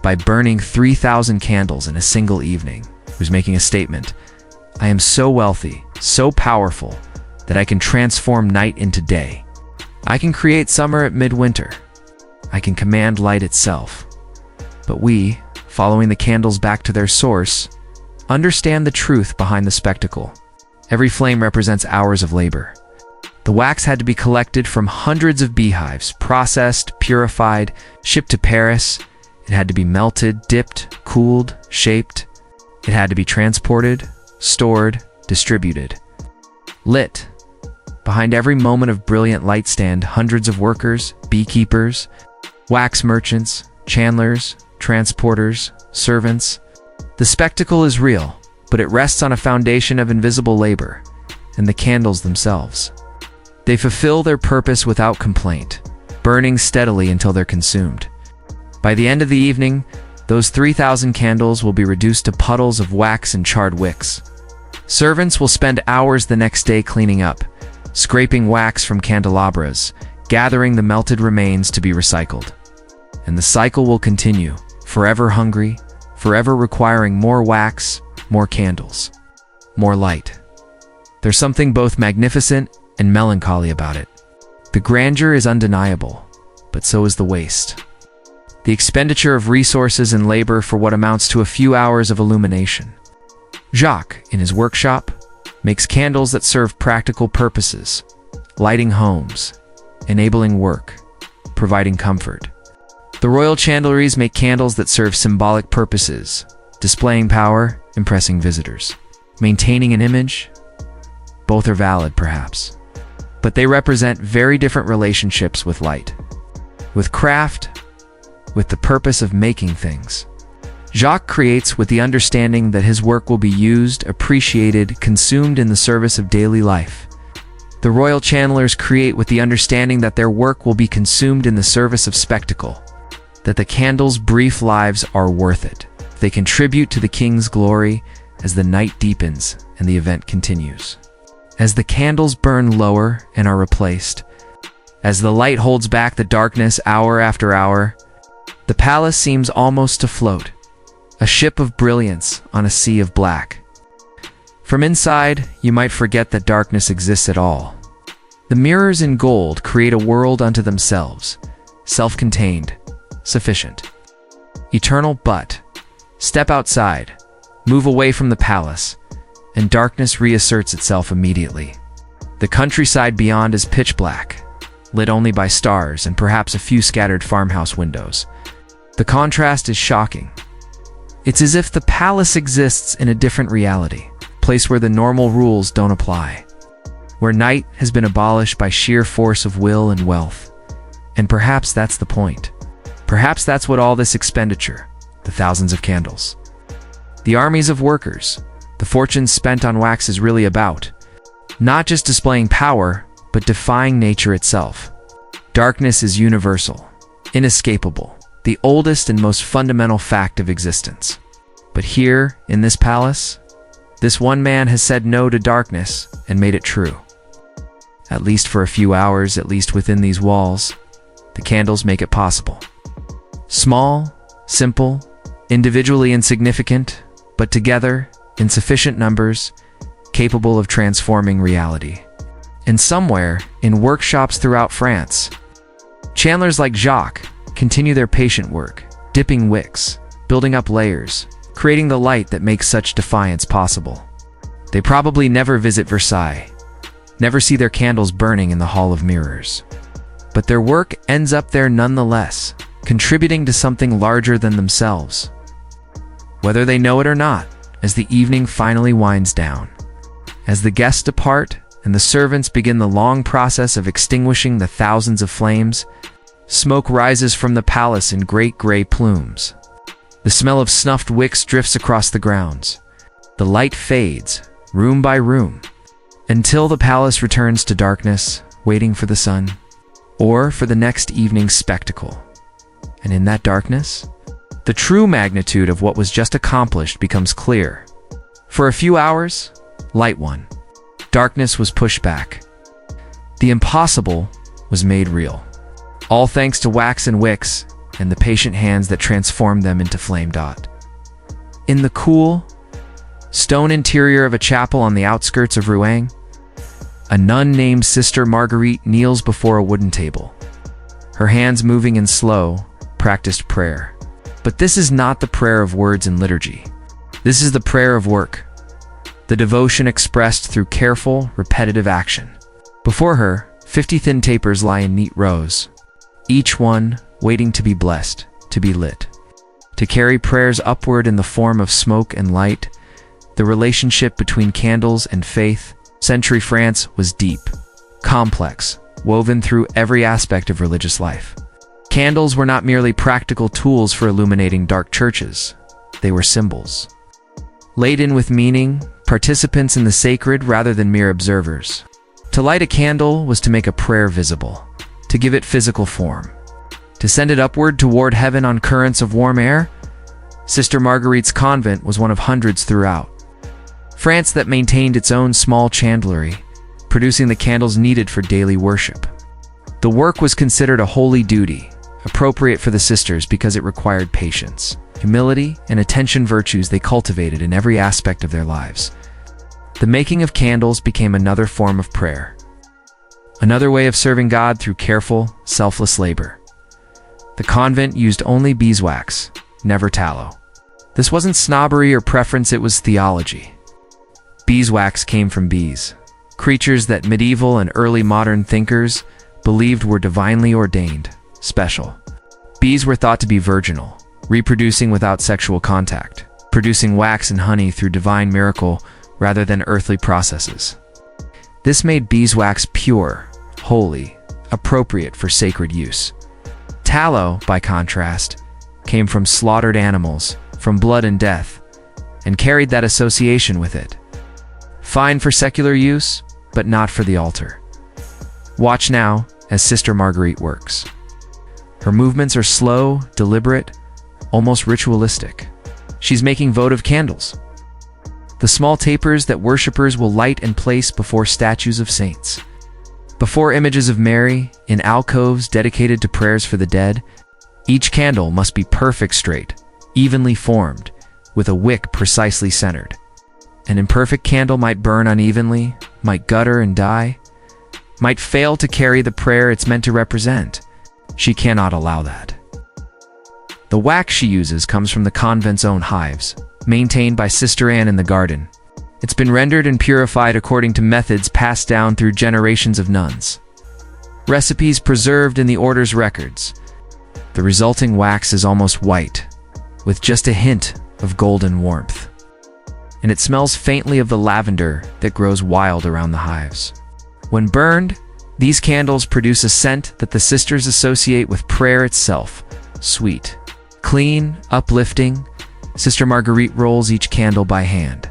By burning 3,000 candles in a single evening, he was making a statement. I am so wealthy, so powerful, that I can transform night into day. I can create summer at midwinter. I can command light itself. But we, following the candles back to their source, understand the truth behind the spectacle. Every flame represents hours of labor. The wax had to be collected from hundreds of beehives, processed, purified, shipped to Paris. It had to be melted, dipped, cooled, shaped. It had to be transported, stored, distributed. Lit. Behind every moment of brilliant light stand hundreds of workers, beekeepers, wax merchants, chandlers, transporters, servants. The spectacle is real, but it rests on a foundation of invisible labor, and the candles themselves. They fulfill their purpose without complaint, burning steadily until they're consumed. By the end of the evening, those 3,000 candles will be reduced to puddles of wax and charred wicks. Servants will spend hours the next day cleaning up, scraping wax from candelabras, gathering the melted remains to be recycled. And the cycle will continue, forever hungry, forever requiring more wax, more candles, more light. There's something both magnificent and melancholy about it. The grandeur is undeniable, but so is the waste. The expenditure of resources and labor for what amounts to a few hours of illumination. Jacques, in his workshop, makes candles that serve practical purposes, lighting homes, enabling work, providing comfort. The royal chandleries make candles that serve symbolic purposes, displaying power, impressing visitors, maintaining an image. Both are valid, perhaps, but they represent very different relationships with light, with craft, with the purpose of making things. Jacques creates with the understanding that his work will be used, appreciated, consumed in the service of daily life. The royal chandlers create with the understanding that their work will be consumed in the service of spectacle, that the candles' brief lives are worth it. They contribute to the king's glory as the night deepens and the event continues. As the candles burn lower and are replaced, as the light holds back the darkness hour after hour, the palace seems almost to float, a ship of brilliance on a sea of black. From inside, you might forget that darkness exists at all. The mirrors in gold create a world unto themselves, self-contained, sufficient, eternal. But step outside, move away from the palace, and darkness reasserts itself immediately. The countryside beyond is pitch black, lit only by stars and perhaps a few scattered farmhouse windows. The contrast is shocking. It's as if the palace exists in a different reality, a place where the normal rules don't apply, where night has been abolished by sheer force of will and wealth. And perhaps that's the point. Perhaps that's what all this expenditure, the thousands of candles, the armies of workers, the fortunes spent on wax is really about. Not just displaying power, but defying nature itself. Darkness is universal, inescapable, the oldest and most fundamental fact of existence. But here, in this palace, this one man has said no to darkness and made it true. At least for a few hours, at least within these walls, the candles make it possible. Small, simple, individually insignificant, but together, in sufficient numbers, capable of transforming reality. And somewhere, in workshops throughout France, chandlers like Jacques continue their patient work, dipping wicks, building up layers, creating the light that makes such defiance possible. They probably never visit Versailles, never see their candles burning in the Hall of Mirrors. But their work ends up there nonetheless, contributing to something larger than themselves. Whether they know it or not, as the evening finally winds down, as the guests depart and the servants begin the long process of extinguishing the thousands of flames, smoke rises from the palace in great gray plumes. The smell of snuffed wicks drifts across the grounds. The light fades, room by room, until the palace returns to darkness, waiting for the sun, or for the next evening's spectacle. And in that darkness, the true magnitude of what was just accomplished becomes clear. For a few hours, light won. Darkness was pushed back. The impossible was made real. All thanks to wax and wicks and the patient hands that transformed them into flame. In the cool, stone interior of a chapel on the outskirts of Rouen, a nun named Sister Marguerite kneels before a wooden table, her hands moving in slow, practiced prayer. But this is not the prayer of words and liturgy. This is the prayer of work, the devotion expressed through careful, repetitive action. Before her, 50 thin tapers lie in neat rows, each one waiting to be blessed, to be lit, to carry prayers upward in the form of smoke and light, The relationship between candles and faith, century France, was deep, complex, woven through every aspect of religious life. Candles were not merely practical tools for illuminating dark churches. They were symbols. Laden with meaning, participants in the sacred rather than mere observers. To light a candle was to make a prayer visible, to give it physical form, to send it upward toward heaven on currents of warm air. Sister Marguerite's convent was one of hundreds throughout France that maintained its own small chandlery, producing the candles needed for daily worship. The work was considered a holy duty, appropriate for the sisters because it required patience, humility, and attention, virtues they cultivated in every aspect of their lives. The making of candles became another form of prayer, another way of serving God through careful, selfless labor. The convent used only beeswax, never tallow. This wasn't snobbery or preference, it was theology. Beeswax came from bees, creatures that medieval and early modern thinkers believed were divinely ordained, special. Bees were thought to be virginal, reproducing without sexual contact, producing wax and honey through divine miracle rather than earthly processes. This made beeswax pure, holy, appropriate for sacred use. Tallow, by contrast, came from slaughtered animals, from blood and death, and carried that association with it. Fine for secular use, but not for the altar. Watch now as Sister Marguerite works. Her movements are slow, deliberate, almost ritualistic. She's making votive candles, the small tapers that worshippers will light and place before statues of saints, before images of Mary, in alcoves dedicated to prayers for the dead. Each candle must be perfect, straight, evenly formed, with a wick precisely centered. An imperfect candle might burn unevenly, might gutter and die, might fail to carry the prayer it's meant to represent. She cannot allow that. The wax she uses comes from the convent's own hives, maintained by Sister Anne in the garden. It's been rendered and purified according to methods passed down through generations of nuns. Recipes preserved in the order's records. The resulting wax is almost white, with just a hint of golden warmth. And it smells faintly of the lavender that grows wild around the hives. When burned, these candles produce a scent that the sisters associate with prayer itself, sweet, clean, uplifting. Sister Marguerite rolls each candle by hand,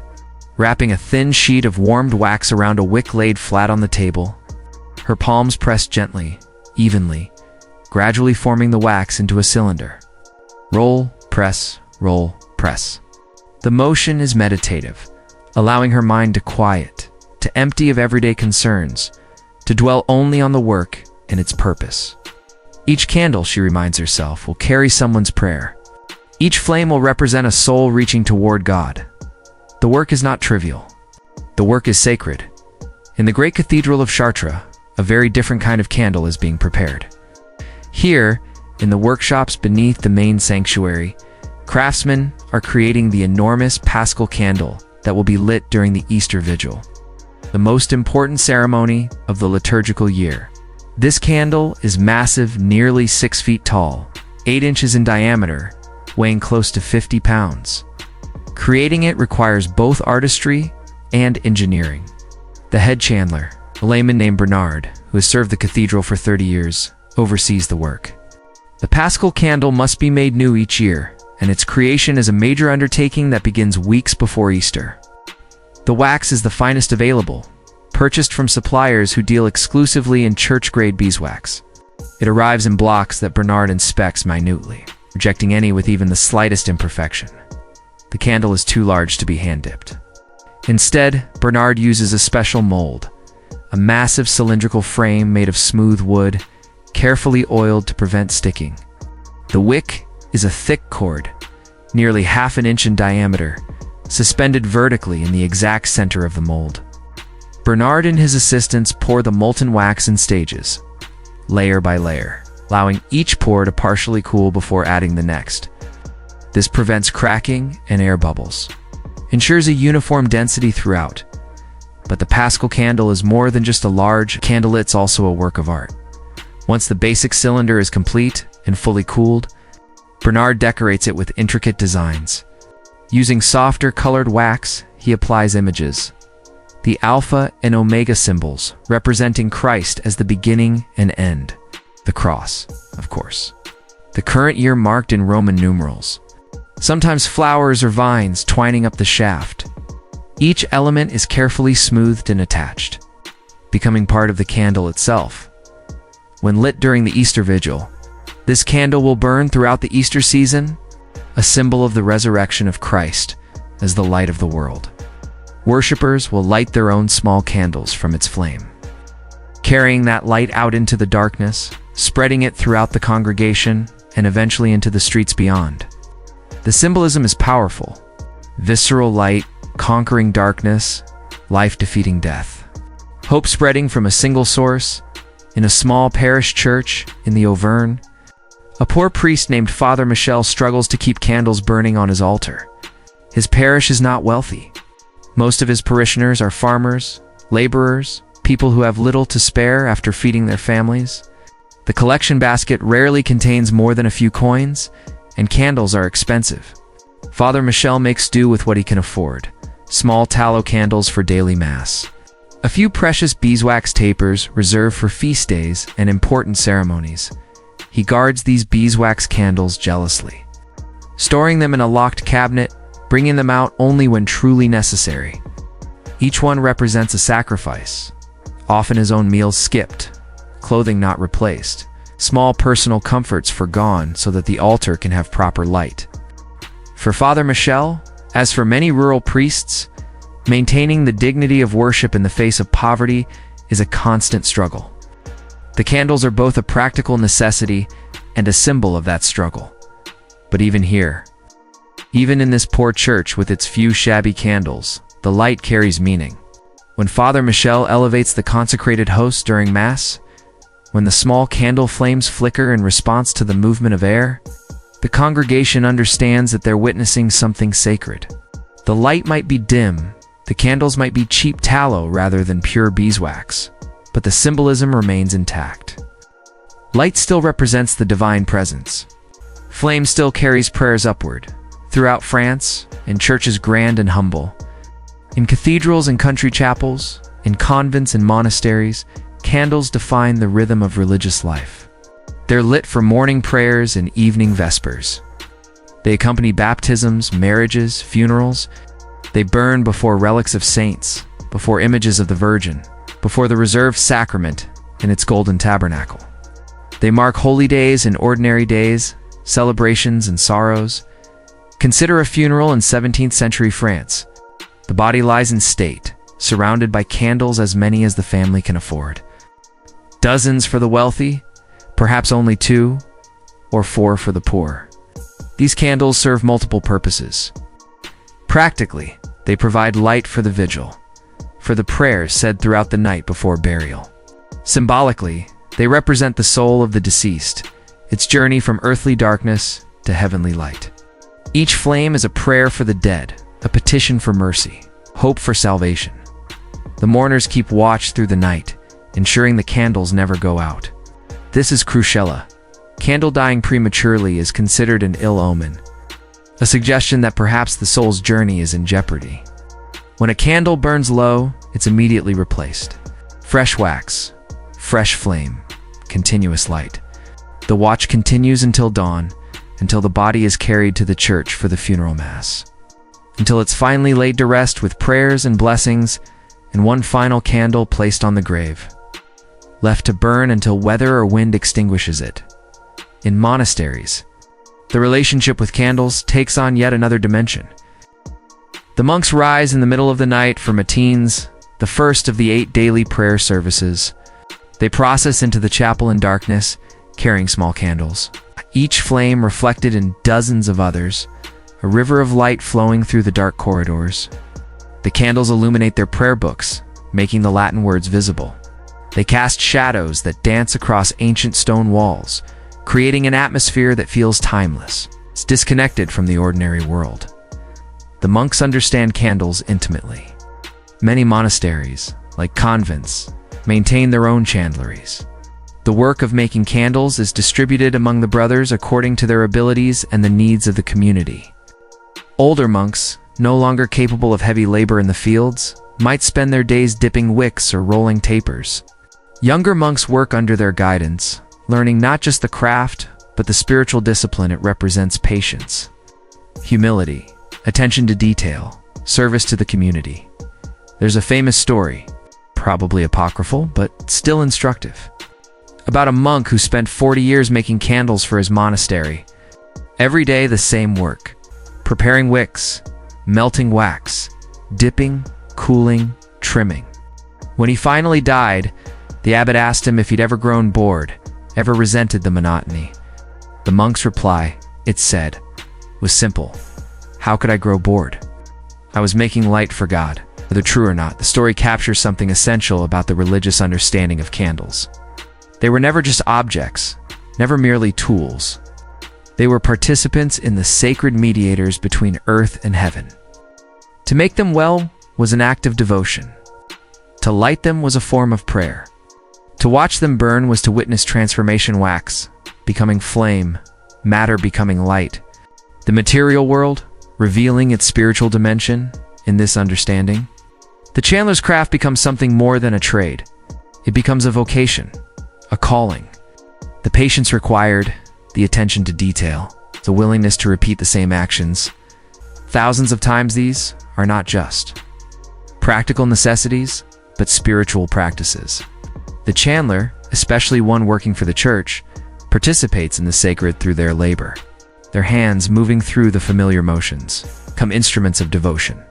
wrapping a thin sheet of warmed wax around a wick laid flat on the table. Her palms press gently, evenly, gradually forming the wax into a cylinder. Roll, press, roll, press. The motion is meditative, allowing her mind to quiet, to empty of everyday concerns, to dwell only on the work and its purpose. Each candle, she reminds herself, will carry someone's prayer. Each flame will represent a soul reaching toward God. The work is not trivial. The work is sacred. In the great cathedral of Chartres, a very different kind of candle is being prepared. Here, in the workshops beneath the main sanctuary, craftsmen are creating the enormous Paschal candle that will be lit during the Easter Vigil, the most important ceremony of the liturgical year. This candle is massive, nearly 6 feet tall, 8 inches in diameter, weighing close to 50 pounds. Creating it requires both artistry and engineering. The head chandler, a layman named Bernard, who has served the cathedral for 30 years, oversees the work. The Paschal candle must be made new each year, and its creation is a major undertaking that begins weeks before Easter. The wax is the finest available, purchased from suppliers who deal exclusively in church-grade beeswax. It arrives in blocks that Bernard inspects minutely, rejecting any with even the slightest imperfection. The candle is too large to be hand-dipped. Instead, Bernard uses a special mold, a massive cylindrical frame made of smooth wood, carefully oiled to prevent sticking. The wick is a thick cord, nearly half an inch in diameter, suspended vertically in the exact center of the mold. Bernard and his assistants pour the molten wax in stages, layer by layer, allowing each pour to partially cool before adding the next. This prevents cracking and air bubbles, ensures a uniform density throughout. But the Paschal candle is more than just a large candle, it's also a work of art. Once the basic cylinder is complete and fully cooled, Bernard decorates it with intricate designs. Using softer colored wax, he applies images, the Alpha and Omega symbols, representing Christ as the beginning and end. The cross, of course. The current year marked in Roman numerals. Sometimes flowers or vines twining up the shaft. Each element is carefully smoothed and attached, becoming part of the candle itself. When lit during the Easter Vigil, this candle will burn throughout the Easter season, a symbol of the resurrection of Christ as the light of the world. Worshippers will light their own small candles from its flame, carrying that light out into the darkness, spreading it throughout the congregation, and eventually into the streets beyond. The symbolism is powerful. Visceral light, conquering darkness, life defeating death. Hope spreading from a single source. In a small parish church in the Auvergne, a poor priest named Father Michel struggles to keep candles burning on his altar. His parish is not wealthy. Most of his parishioners are farmers, laborers, people who have little to spare after feeding their families. The collection basket rarely contains more than a few coins, and candles are expensive. Father Michel makes do with what he can afford: small tallow candles for daily mass, a few precious beeswax tapers reserved for feast days and important ceremonies. He guards these beeswax candles jealously, storing them in a locked cabinet, bringing them out only when truly necessary. Each one represents a sacrifice, often his own meals skipped, clothing not replaced, small personal comforts forgone so that the altar can have proper light. For Father Michel, as for many rural priests, maintaining the dignity of worship in the face of poverty is a constant struggle. The candles are both a practical necessity and a symbol of that struggle. But even here, even in this poor church with its few shabby candles, the light carries meaning. When Father Michel elevates the consecrated host during Mass, when the small candle flames flicker in response to the movement of air, the congregation understands that they're witnessing something sacred. The light might be dim, the candles might be cheap tallow rather than pure beeswax, but the symbolism remains intact. Light still represents the divine presence. Flame still carries prayers upward. Throughout France, in churches grand and humble, in cathedrals and country chapels, in convents and monasteries, candles define the rhythm of religious life. They're lit for morning prayers and evening vespers. They accompany baptisms, marriages, funerals. They burn before relics of saints, before images of the Virgin, before the reserved sacrament in its golden tabernacle. They mark holy days and ordinary days, celebrations and sorrows. Consider a funeral in 17th century France. The body lies in state, surrounded by candles as many as the family can afford. Dozens for the wealthy, perhaps only 2 or 4 for the poor. These candles serve multiple purposes. Practically, they provide light for the vigil, for the prayers said throughout the night before burial. Symbolically, they represent the soul of the deceased, its journey from earthly darkness to heavenly light. Each flame is a prayer for the dead, a petition for mercy, hope for salvation. The mourners keep watch through the night, ensuring the candles never go out. This is cruciella. Candle dying prematurely is considered an ill omen, a suggestion that perhaps the soul's journey is in jeopardy. When a candle burns low, it's immediately replaced. Fresh wax, fresh flame, continuous light. The watch continues until dawn, until the body is carried to the church for the funeral mass, until it's finally laid to rest with prayers and blessings, and one final candle placed on the grave, left to burn until weather or wind extinguishes it. In monasteries, the relationship with candles takes on yet another dimension. The monks rise in the middle of the night for matins, the first of the 8 daily prayer services. They process into the chapel in darkness, carrying small candles, each flame reflected in dozens of others, a river of light flowing through the dark corridors. The candles illuminate their prayer books, making the Latin words visible. They cast shadows that dance across ancient stone walls, creating an atmosphere that feels timeless. It's disconnected from the ordinary world. The monks understand candles intimately. Many monasteries, like convents, maintain their own chandleries. The work of making candles is distributed among the brothers according to their abilities and the needs of the community. Older monks, no longer capable of heavy labor in the fields, might spend their days dipping wicks or rolling tapers. Younger monks work under their guidance, learning not just the craft, but the spiritual discipline it represents: patience, humility, attention to detail, service to the community. There's a famous story, probably apocryphal, but still instructive, about a monk who spent 40 years making candles for his monastery. Every day the same work: preparing wicks, melting wax, dipping, cooling, trimming. When he finally died, the abbot asked him if he'd ever grown bored, ever resented the monotony. The monk's reply, it said, was simple: "How could I grow bored? I was making light for God." Whether true or not, the story captures something essential about the religious understanding of candles. They were never just objects, never merely tools. They were participants in the sacred mediators between earth and heaven. To make them well was an act of devotion. To light them was a form of prayer. To watch them burn was to witness transformation: wax becoming flame, matter becoming light. The material world revealing its spiritual dimension in this understanding. The chandler's craft becomes something more than a trade. It becomes a vocation, a calling. The patience required, the attention to detail, the willingness to repeat the same actions thousands of times. These are not just practical necessities, but spiritual practices. The chandler, especially one working for the church, participates in the sacred through their labor. Their hands, moving through the familiar motions, become instruments of devotion.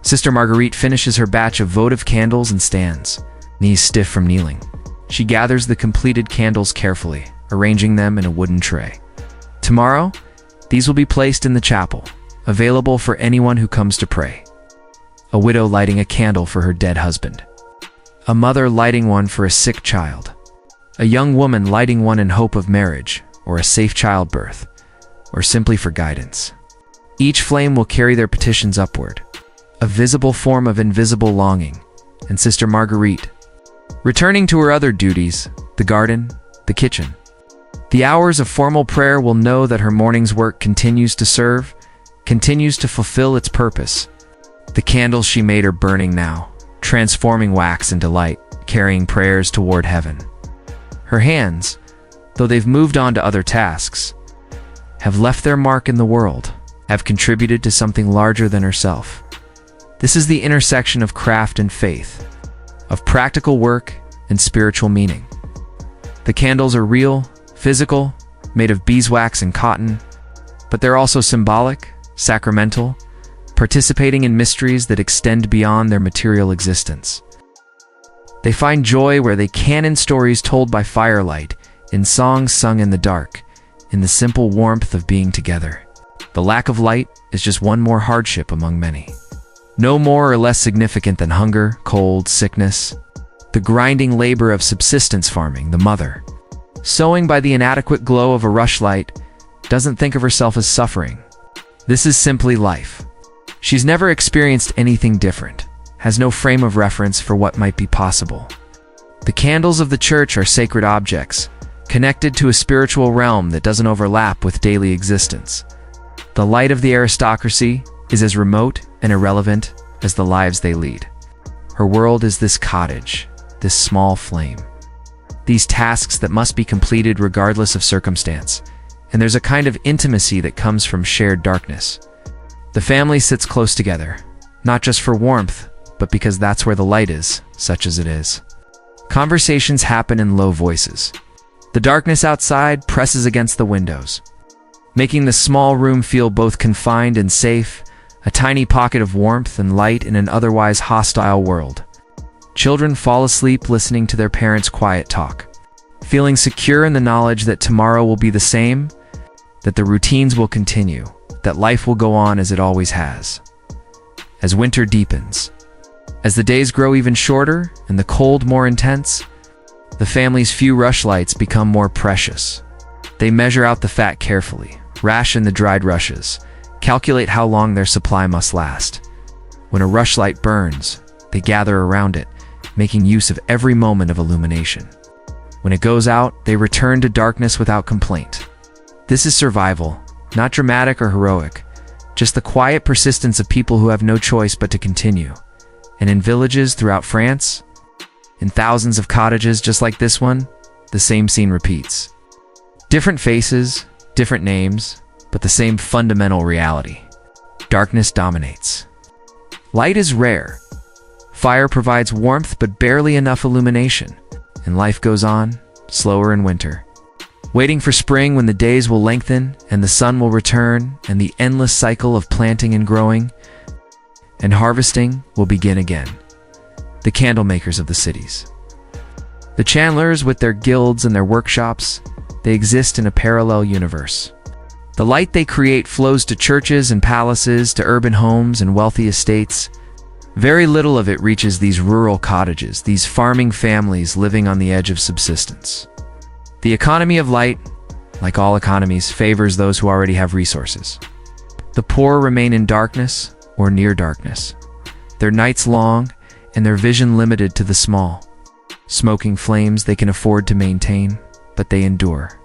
Sister Marguerite finishes her batch of votive candles and stands, knees stiff from kneeling. She gathers the completed candles carefully, arranging them in a wooden tray. Tomorrow, these will be placed in the chapel, available for anyone who comes to pray. A widow lighting a candle for her dead husband. A mother lighting one for a sick child. A young woman lighting one in hope of marriage, or a safe childbirth, or simply for guidance. Each flame will carry their petitions upward, a visible form of invisible longing. And Sister Marguerite, returning to her other duties, the garden, the kitchen, the hours of formal prayer, will know that her morning's work continues to serve, continues to fulfill its purpose. The candles she made are burning now, transforming wax into light, carrying prayers toward heaven. Her hands, though they've moved on to other tasks, have left their mark in the world, have contributed to something larger than herself. This is the intersection of craft and faith, of practical work and spiritual meaning. The candles are real, physical, made of beeswax and cotton, but they're also symbolic, sacramental, participating in mysteries that extend beyond their material existence. They find joy where they can in stories told by firelight, in songs sung in the dark, in the simple warmth of being together. The lack of light is just one more hardship among many. No more or less significant than hunger, cold, sickness. The grinding labor of subsistence farming, the mother, sewing by the inadequate glow of a rushlight, doesn't think of herself as suffering. This is simply life. She's never experienced anything different, has no frame of reference for what might be possible. The candles of the church are sacred objects, connected to a spiritual realm that doesn't overlap with daily existence. The light of the aristocracy is as remote and irrelevant as the lives they lead. Her world is this cottage, this small flame. These tasks that must be completed regardless of circumstance, and there's a kind of intimacy that comes from shared darkness. The family sits close together, not just for warmth, but because that's where the light is, such as it is. Conversations happen in low voices. The darkness outside presses against the windows, making the small room feel both confined and safe, a tiny pocket of warmth and light in an otherwise hostile world. Children fall asleep listening to their parents' quiet talk, feeling secure in the knowledge that tomorrow will be the same, that the routines will continue, that life will go on as it always has. As winter deepens, as the days grow even shorter and the cold more intense, the family's few rushlights become more precious. They measure out the fat carefully, ration the dried rushes, calculate how long their supply must last. When a rushlight burns, they gather around it, making use of every moment of illumination. When it goes out, they return to darkness without complaint. This is survival, not dramatic or heroic, just the quiet persistence of people who have no choice but to continue. And in villages throughout France, in thousands of cottages just like this one, the same scene repeats. Different faces, different names, but the same fundamental reality. Darkness dominates. Light is rare. Fire provides warmth but barely enough illumination. And life goes on, slower in winter. Waiting for spring when the days will lengthen and the sun will return and the endless cycle of planting and growing and harvesting will begin again. The candle makers of the cities. The chandlers with their guilds and their workshops, they exist in a parallel universe. The light they create flows to churches and palaces, to urban homes and wealthy estates. Very little of it reaches these rural cottages, these farming families living on the edge of subsistence. The economy of light, like all economies, favors those who already have resources. The poor remain in darkness or near darkness, their nights long and their vision limited to the small. Smoking flames they can afford to maintain, but they endure.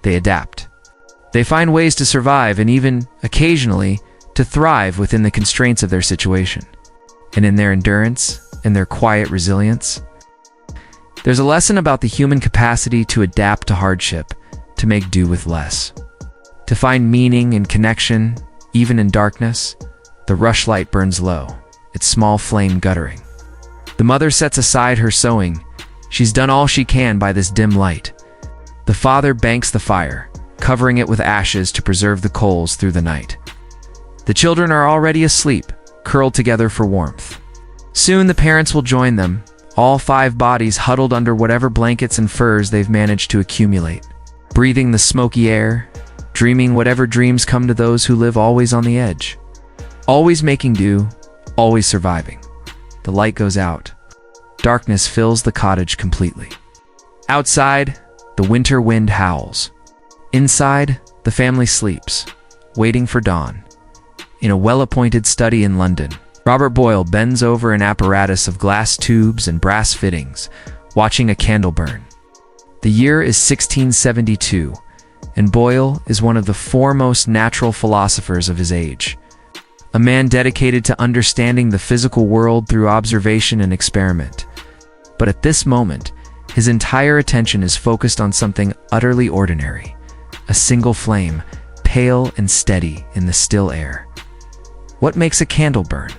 They adapt. They find ways to survive and even, occasionally, to thrive within the constraints of their situation. And in their endurance and their quiet resilience, there's a lesson about the human capacity to adapt to hardship, to make do with less. To find meaning and connection, even in darkness. The rushlight burns low, its small flame guttering. The mother sets aside her sewing. She's done all she can by this dim light. The father banks the fire, covering it with ashes to preserve the coals through the night. The children are already asleep, curled together for warmth. Soon the parents will join them, all 5 bodies huddled under whatever blankets and furs they've managed to accumulate, breathing the smoky air, dreaming whatever dreams come to those who live always on the edge. Always making do, always surviving. The light goes out. Darkness fills the cottage completely. Outside, the winter wind howls. Inside, the family sleeps, waiting for dawn. In a well-appointed study in London, Robert Boyle bends over an apparatus of glass tubes and brass fittings, watching a candle burn. The year is 1672, and Boyle is one of the foremost natural philosophers of his age. A man dedicated to understanding the physical world through observation and experiment. But at this moment, his entire attention is focused on something utterly ordinary. A single flame, pale and steady in the still air. What makes a candle burn?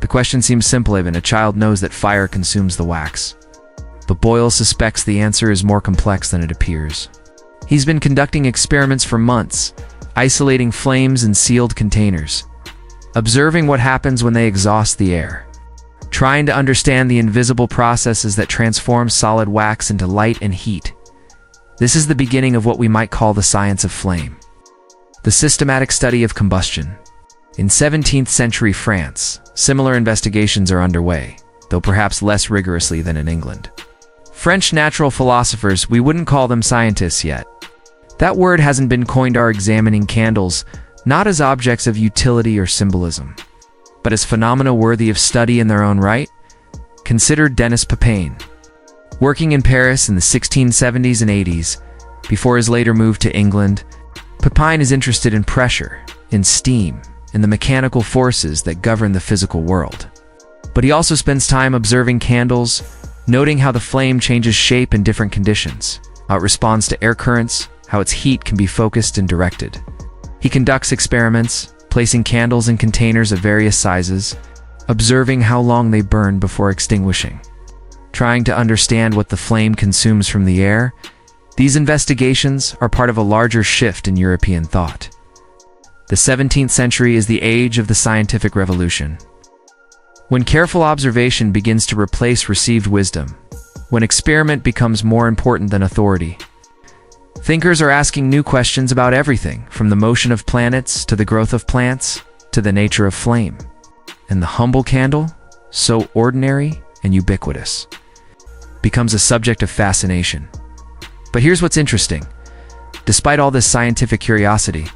The question seems simple even a child knows that fire consumes the wax. But Boyle suspects the answer is more complex than it appears. He's been conducting experiments for months, isolating flames in sealed containers, observing what happens when they exhaust the air, trying to understand the invisible processes that transform solid wax into light and heat. This is the beginning of what we might call the science of flame, the systematic study of combustion. In 17th century France, similar investigations are underway, though perhaps less rigorously than in England. French natural philosophers, we wouldn't call them scientists yet. That word hasn't been coined, are examining candles, not as objects of utility or symbolism, but as phenomena worthy of study in their own right. Consider Denis Papin. Working in Paris in the 1670s and 80s, before his later move to England, Papin is interested in pressure, in steam, and the mechanical forces that govern the physical world. But he also spends time observing candles, noting how the flame changes shape in different conditions, how it responds to air currents, how its heat can be focused and directed. He conducts experiments, placing candles in containers of various sizes, observing how long they burn before extinguishing. Trying to understand what the flame consumes from the air, these investigations are part of a larger shift in European thought. The 17th century is the age of the scientific revolution. When careful observation begins to replace received wisdom, when experiment becomes more important than authority, thinkers are asking new questions about everything, from the motion of planets to the growth of plants to the nature of flame. And the humble candle, so ordinary and ubiquitous, becomes a subject of fascination. But here's what's interesting. Despite all this scientific curiosity,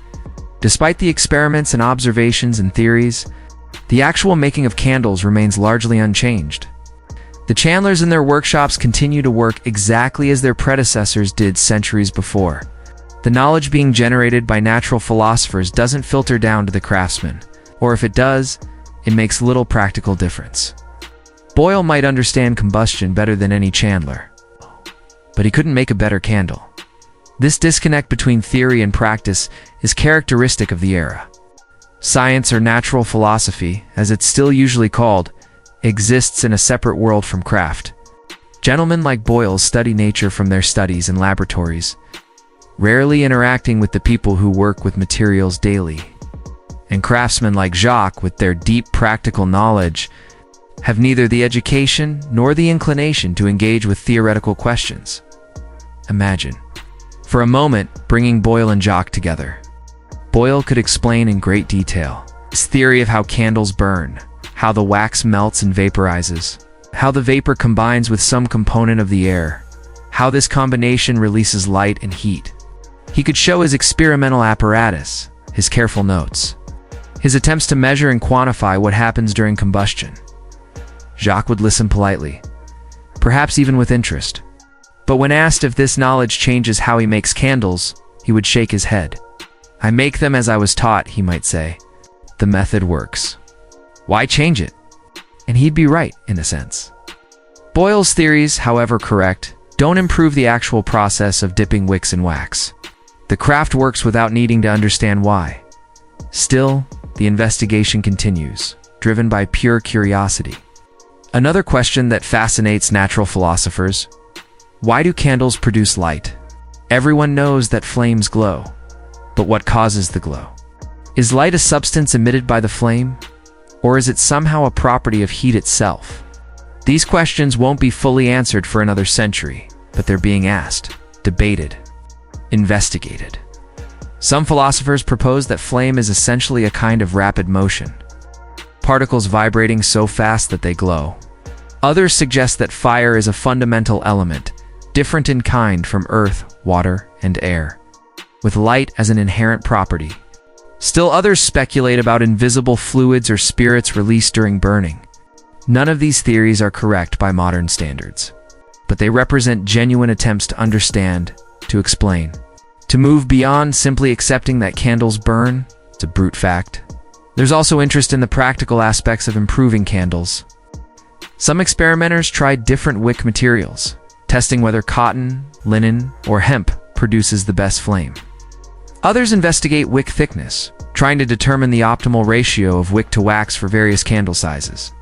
despite the experiments and observations and theories, the actual making of candles remains largely unchanged. The chandlers in their workshops continue to work exactly as their predecessors did centuries before. The knowledge being generated by natural philosophers doesn't filter down to the craftsman, or if it does, it makes little practical difference. Boyle might understand combustion better than any chandler, but he couldn't make a better candle. This disconnect between theory and practice is characteristic of the era. Science, or natural philosophy, as it's still usually called, exists in a separate world from craft. Gentlemen like Boyle study nature from their studies in laboratories, rarely interacting with the people who work with materials daily. And craftsmen like Jacques, with their deep practical knowledge, have neither the education nor the inclination to engage with theoretical questions. Imagine, for a moment, bringing Boyle and Jacques together. Boyle could explain in great detail his theory of how candles burn, how the wax melts and vaporizes, how the vapor combines with some component of the air, how this combination releases light and heat. He could show his experimental apparatus, his careful notes, his attempts to measure and quantify what happens during combustion. Jacques would listen politely, perhaps even with interest. But when asked if this knowledge changes how he makes candles, he would shake his head. "I make them as I was taught," he might say. "The method works. Why change it?" And he'd be right, in a sense. Boyle's theories, however correct, don't improve the actual process of dipping wicks in wax. The craft works without needing to understand why. Still, the investigation continues, driven by pure curiosity. Another question that fascinates natural philosophers: why do candles produce light? Everyone knows that flames glow. But what causes the glow? Is light a substance emitted by the flame? Or is it somehow a property of heat itself? These questions won't be fully answered for another century, but they're being asked, debated, investigated. Some philosophers propose that flame is essentially a kind of rapid motion, particles vibrating so fast that they glow. Others suggest that fire is a fundamental element, different in kind from earth, water, and air, with light as an inherent property. Still others speculate about invisible fluids or spirits released during burning. None of these theories are correct by modern standards, but they represent genuine attempts to understand, to explain, to move beyond simply accepting that candles burn. It's a brute fact. There's also interest in the practical aspects of improving candles. Some experimenters tried different wick materials, testing whether cotton, linen, or hemp produces the best flame. Others investigate wick thickness, trying to determine the optimal ratio of wick to wax for various candle sizes.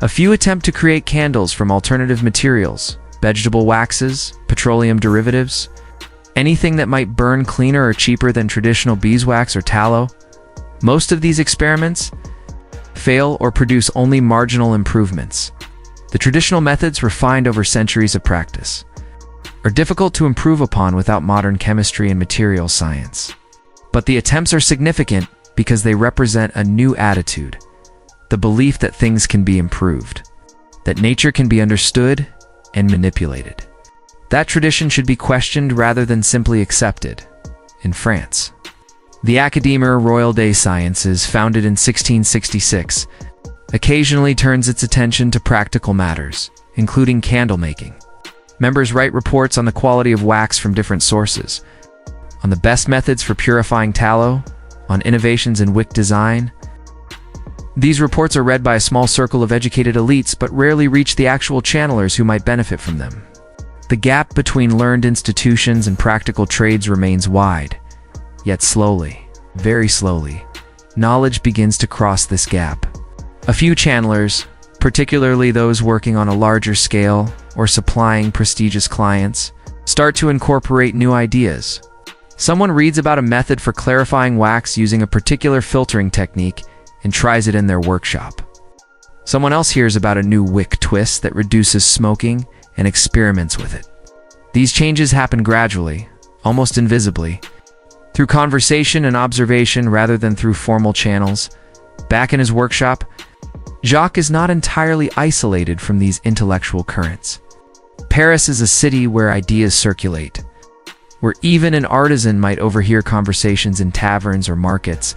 A few attempt to create candles from alternative materials, vegetable waxes, petroleum derivatives, anything that might burn cleaner or cheaper than traditional beeswax or tallow. Most of these experiments fail or produce only marginal improvements. The traditional methods, refined over centuries of practice, are difficult to improve upon without modern chemistry and material science. But the attempts are significant because they represent a new attitude, the belief that things can be improved, that nature can be understood and manipulated. That tradition should be questioned rather than simply accepted. In France, the Académie Royale des Sciences, founded in 1666, occasionally turns its attention to practical matters, including candle making. Members write reports on the quality of wax from different sources, on the best methods for purifying tallow, on innovations in wick design. These reports are read by a small circle of educated elites but rarely reach the actual channelers who might benefit from them. The gap between learned institutions and practical trades remains wide, yet slowly, very slowly, knowledge begins to cross this gap. A few channelers, particularly those working on a larger scale or supplying prestigious clients, start to incorporate new ideas. Someone reads about a method for clarifying wax using a particular filtering technique and tries it in their workshop. Someone else hears about a new wick twist that reduces smoking and experiments with it. These changes happen gradually, almost invisibly, through conversation and observation rather than through formal channels. Back in his workshop, Jacques is not entirely isolated from these intellectual currents. Paris is a city where ideas circulate, where even an artisan might overhear conversations in taverns or markets,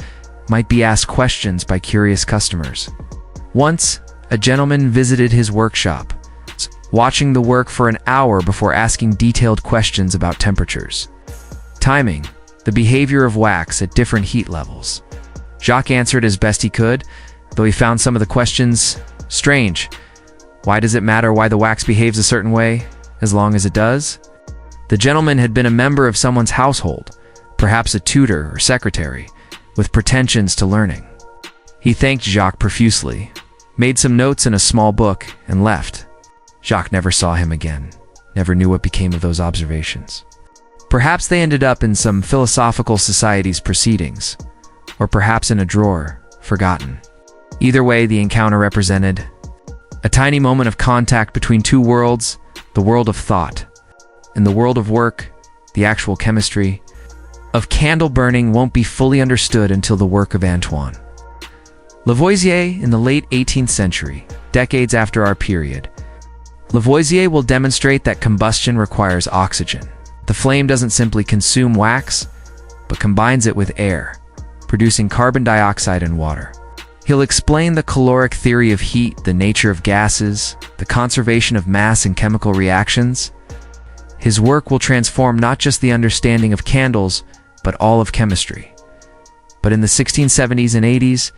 might be asked questions by curious customers. Once, a gentleman visited his workshop, watching the work for an hour before asking detailed questions about temperatures. Timing, the behavior of wax at different heat levels. Jacques answered as best he could, though he found some of the questions strange. Why does it matter why the wax behaves a certain way, as long as it does? The gentleman had been a member of someone's household, perhaps a tutor or secretary, with pretensions to learning. He thanked Jacques profusely, made some notes in a small book, and left. Jacques never saw him again, never knew what became of those observations. Perhaps they ended up in some philosophical society's proceedings, or perhaps in a drawer, forgotten. Either way, the encounter represented a tiny moment of contact between two worlds, the world of thought and the world of work, the actual chemistry of candle burning won't be fully understood until the work of Antoine Lavoisier in the late 18th century, decades after our period. Lavoisier will demonstrate that combustion requires oxygen. The flame doesn't simply consume wax, but combines it with air, producing carbon dioxide and water. He'll explain the caloric theory of heat, the nature of gases, the conservation of mass in chemical reactions. His work will transform not just the understanding of candles, but all of chemistry. But in the 1670s and 80s,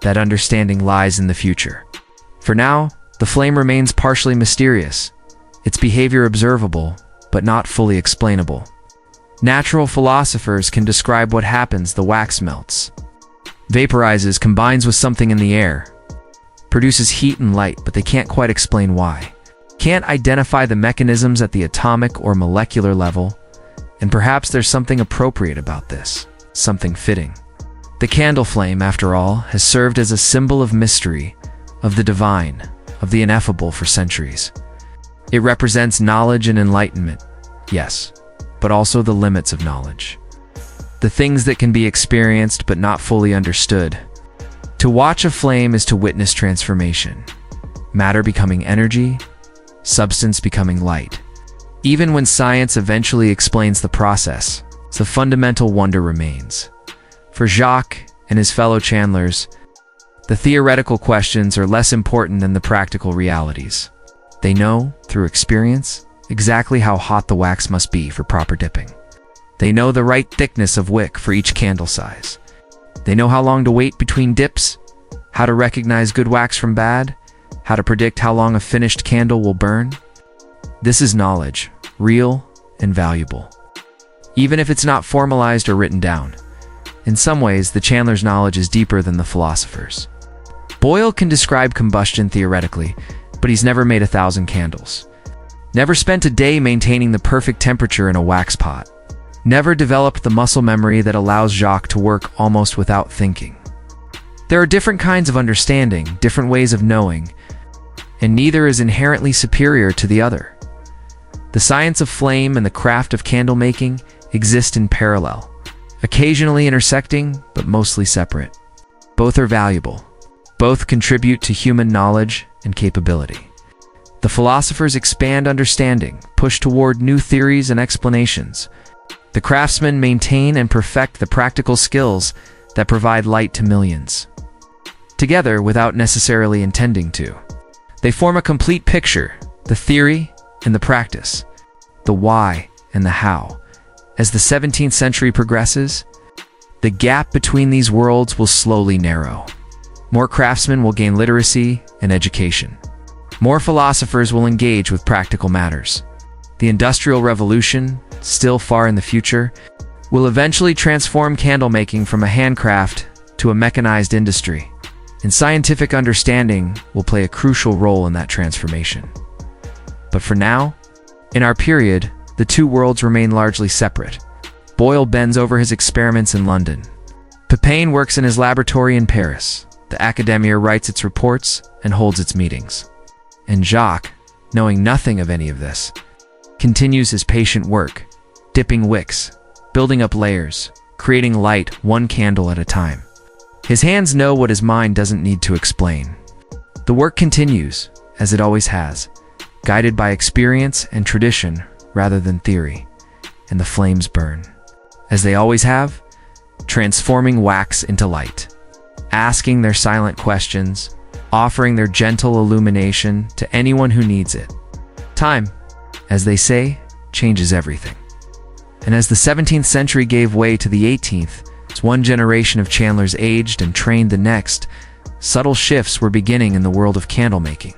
that understanding lies in the future. For now, the flame remains partially mysterious, its behavior observable, but not fully explainable. Natural philosophers can describe what happens: the wax melts, vaporizes, combines with something in the air, produces heat and light, but they can't quite explain why. Can't identify the mechanisms at the atomic or molecular level, and perhaps there's something appropriate about this, something fitting. The candle flame, after all, has served as a symbol of mystery, of the divine, of the ineffable for centuries. It represents knowledge and enlightenment, yes, but also the limits of knowledge. The things that can be experienced but not fully understood. To watch a flame is to witness transformation. Matter becoming energy, substance becoming light. Even when science eventually explains the process, the fundamental wonder remains. For Jacques and his fellow Chandlers, the theoretical questions are less important than the practical realities. They know, through experience, exactly how hot the wax must be for proper dipping. They know the right thickness of wick for each candle size. They know how long to wait between dips, how to recognize good wax from bad, how to predict how long a finished candle will burn. This is knowledge, real and valuable, even if it's not formalized or written down. In some ways, the Chandler's knowledge is deeper than the philosopher's. Boyle can describe combustion theoretically, but he's never made 1,000 candles. Never spent a day maintaining the perfect temperature in a wax pot. Never developed the muscle memory that allows Jacques to work almost without thinking. There are different kinds of understanding, different ways of knowing, and neither is inherently superior to the other. The science of flame and the craft of candle making exist in parallel, occasionally intersecting, but mostly separate. Both are valuable. Both contribute to human knowledge and capability. The philosophers expand understanding, push toward new theories and explanations. The craftsmen maintain and perfect the practical skills that provide light to millions. Together, without necessarily intending to, they form a complete picture, the theory and the practice, the why and the how. As the 17th century progresses, the gap between these worlds will slowly narrow. More craftsmen will gain literacy and education. More philosophers will engage with practical matters. The Industrial Revolution, still far in the future, will eventually transform candle making from a handcraft to a mechanized industry, and scientific understanding will play a crucial role in that transformation. But for now, in our period, the two worlds remain largely separate. Boyle bends over his experiments in London. Pepin works in his laboratory in Paris. The Academia writes its reports and holds its meetings. And Jacques, knowing nothing of any of this, continues his patient work, dipping wicks, building up layers, creating light one candle at a time. His hands know what his mind doesn't need to explain. The work continues, as it always has, guided by experience and tradition rather than theory, and the flames burn, as they always have, transforming wax into light, asking their silent questions, offering their gentle illumination to anyone who needs it. Time, as they say, changes everything. And as the 17th century gave way to the 18th, as one generation of chandlers aged and trained the next, subtle shifts were beginning in the world of candle making.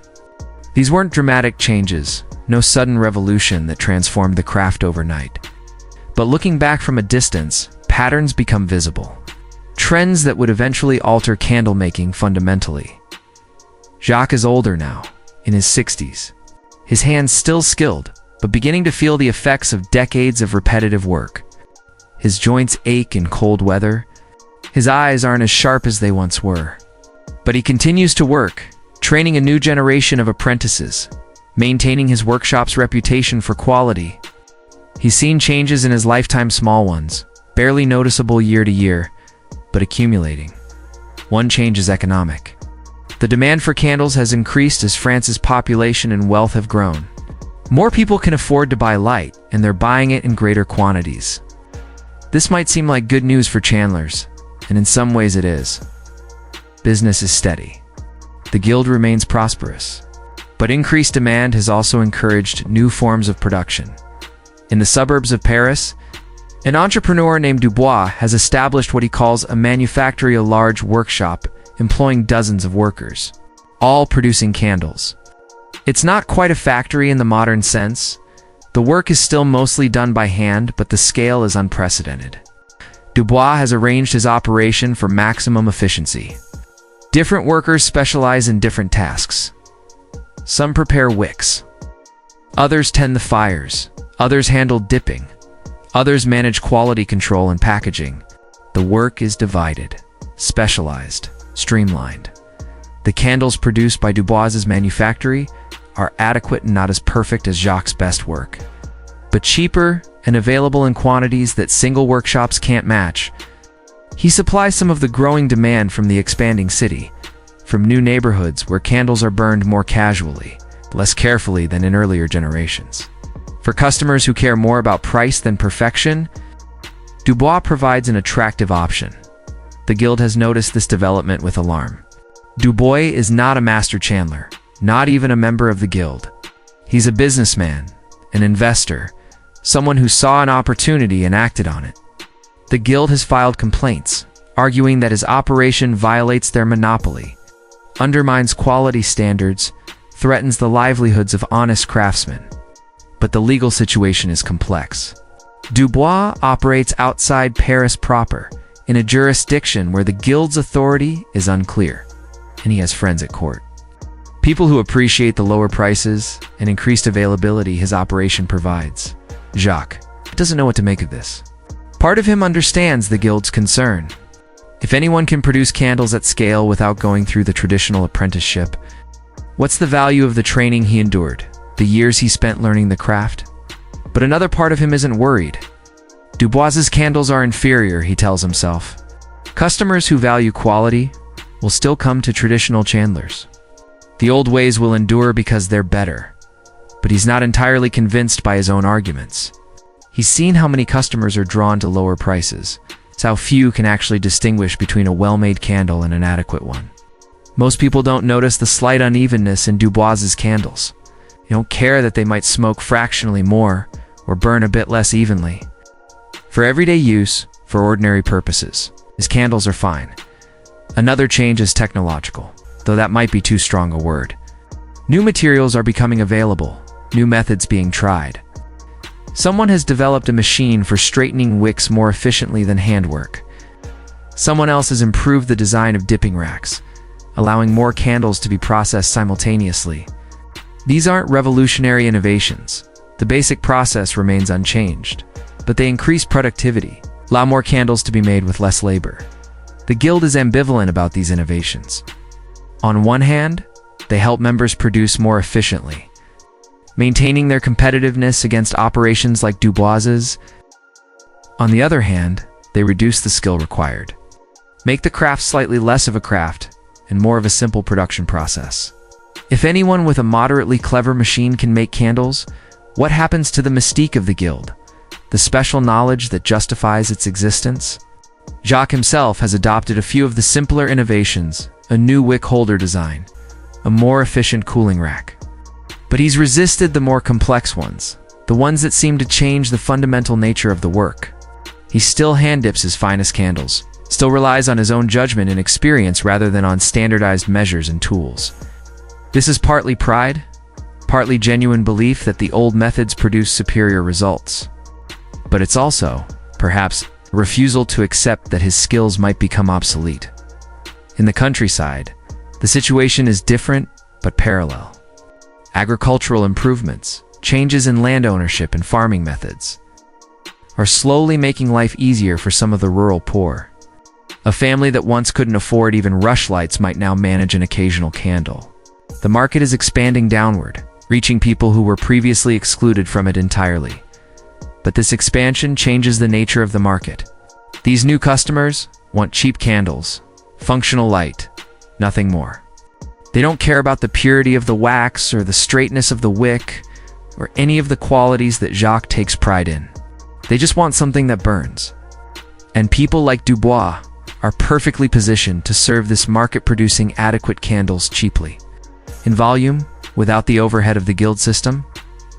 These weren't dramatic changes, no sudden revolution that transformed the craft overnight. But looking back from a distance, patterns become visible. Trends that would eventually alter candle making fundamentally. Jacques is older now, in his 60s. His hands still skilled, but beginning to feel the effects of decades of repetitive work. His joints ache in cold weather. His eyes aren't as sharp as they once were. But he continues to work, training a new generation of apprentices, maintaining his workshop's reputation for quality. He's seen changes in his lifetime, small ones, barely noticeable year to year, but accumulating. One change is economic. The demand for candles has increased as France's population and wealth have grown. More people can afford to buy light, and they're buying it in greater quantities. This might seem like good news for chandlers, and in some ways it is. Business is steady. The guild remains prosperous. But increased demand has also encouraged new forms of production. In the suburbs of Paris, an entrepreneur named Dubois has established what he calls a manufactory, a large workshop employing dozens of workers, all producing candles. It's not quite a factory in the modern sense. The work is still mostly done by hand, but the scale is unprecedented. Dubois has arranged his operation for maximum efficiency. Different workers specialize in different tasks. Some prepare wicks. Others tend the fires. Others handle dipping. Others manage quality control and packaging. The work is divided, specialized, streamlined. The candles produced by Dubois's manufactory are adequate and not as perfect as Jacques' best work, but cheaper and available in quantities that single workshops can't match. He supplies some of the growing demand from the expanding city, from new neighborhoods where candles are burned more casually, less carefully than in earlier generations. For customers who care more about price than perfection, Dubois provides an attractive option. The guild has noticed this development with alarm. Dubois is not a master chandler, not even a member of the guild. He's a businessman, an investor, someone who saw an opportunity and acted on it. The guild has filed complaints, arguing that his operation violates their monopoly, undermines quality standards, threatens the livelihoods of honest craftsmen. But the legal situation is complex. Dubois operates outside Paris proper, in a jurisdiction where the guild's authority is unclear, and he has friends at court. People who appreciate the lower prices and increased availability his operation provides. Jacques doesn't know what to make of this. Part of him understands the guild's concern. If anyone can produce candles at scale without going through the traditional apprenticeship, what's the value of the training he endured, the years he spent learning the craft? But another part of him isn't worried. Dubois's candles are inferior, he tells himself. Customers who value quality will still come to traditional chandlers. The old ways will endure because they're better. But he's not entirely convinced by his own arguments. He's seen how many customers are drawn to lower prices. It's how few can actually distinguish between a well-made candle and an adequate one. Most people don't notice the slight unevenness in Dubois's candles. They don't care that they might smoke fractionally more or burn a bit less evenly. For everyday use, for ordinary purposes, his candles are fine. Another change is technological, though that might be too strong a word. New materials are becoming available, new methods being tried. Someone has developed a machine for straightening wicks more efficiently than handwork. Someone else has improved the design of dipping racks, allowing more candles to be processed simultaneously. These aren't revolutionary innovations. The basic process remains unchanged, but they increase productivity, allow more candles to be made with less labor. The guild is ambivalent about these innovations. On one hand, they help members produce more efficiently, maintaining their competitiveness against operations like Dubois's. On the other hand, they reduce the skill required, make the craft slightly less of a craft and more of a simple production process. If anyone with a moderately clever machine can make candles, what happens to the mystique of the guild, the special knowledge that justifies its existence? Jacques himself has adopted a few of the simpler innovations, a new wick holder design, a more efficient cooling rack. But he's resisted the more complex ones, the ones that seem to change the fundamental nature of the work. He still hand-dips his finest candles, still relies on his own judgment and experience rather than on standardized measures and tools. This is partly pride, partly genuine belief that the old methods produce superior results. But it's also, perhaps, a refusal to accept that his skills might become obsolete. In the countryside, the situation is different but parallel. Agricultural improvements, changes in land ownership and farming methods, are slowly making life easier for some of the rural poor. A family that once couldn't afford even rushlights might now manage an occasional candle. The market is expanding downward, reaching people who were previously excluded from it entirely. But this expansion changes the nature of the market. These new customers want cheap candles, functional light, nothing more. They don't care about the purity of the wax or the straightness of the wick or any of the qualities that Jacques takes pride in. They just want something that burns. And people like Dubois are perfectly positioned to serve this market-producing adequate candles cheaply. In volume, without the overhead of the guild system,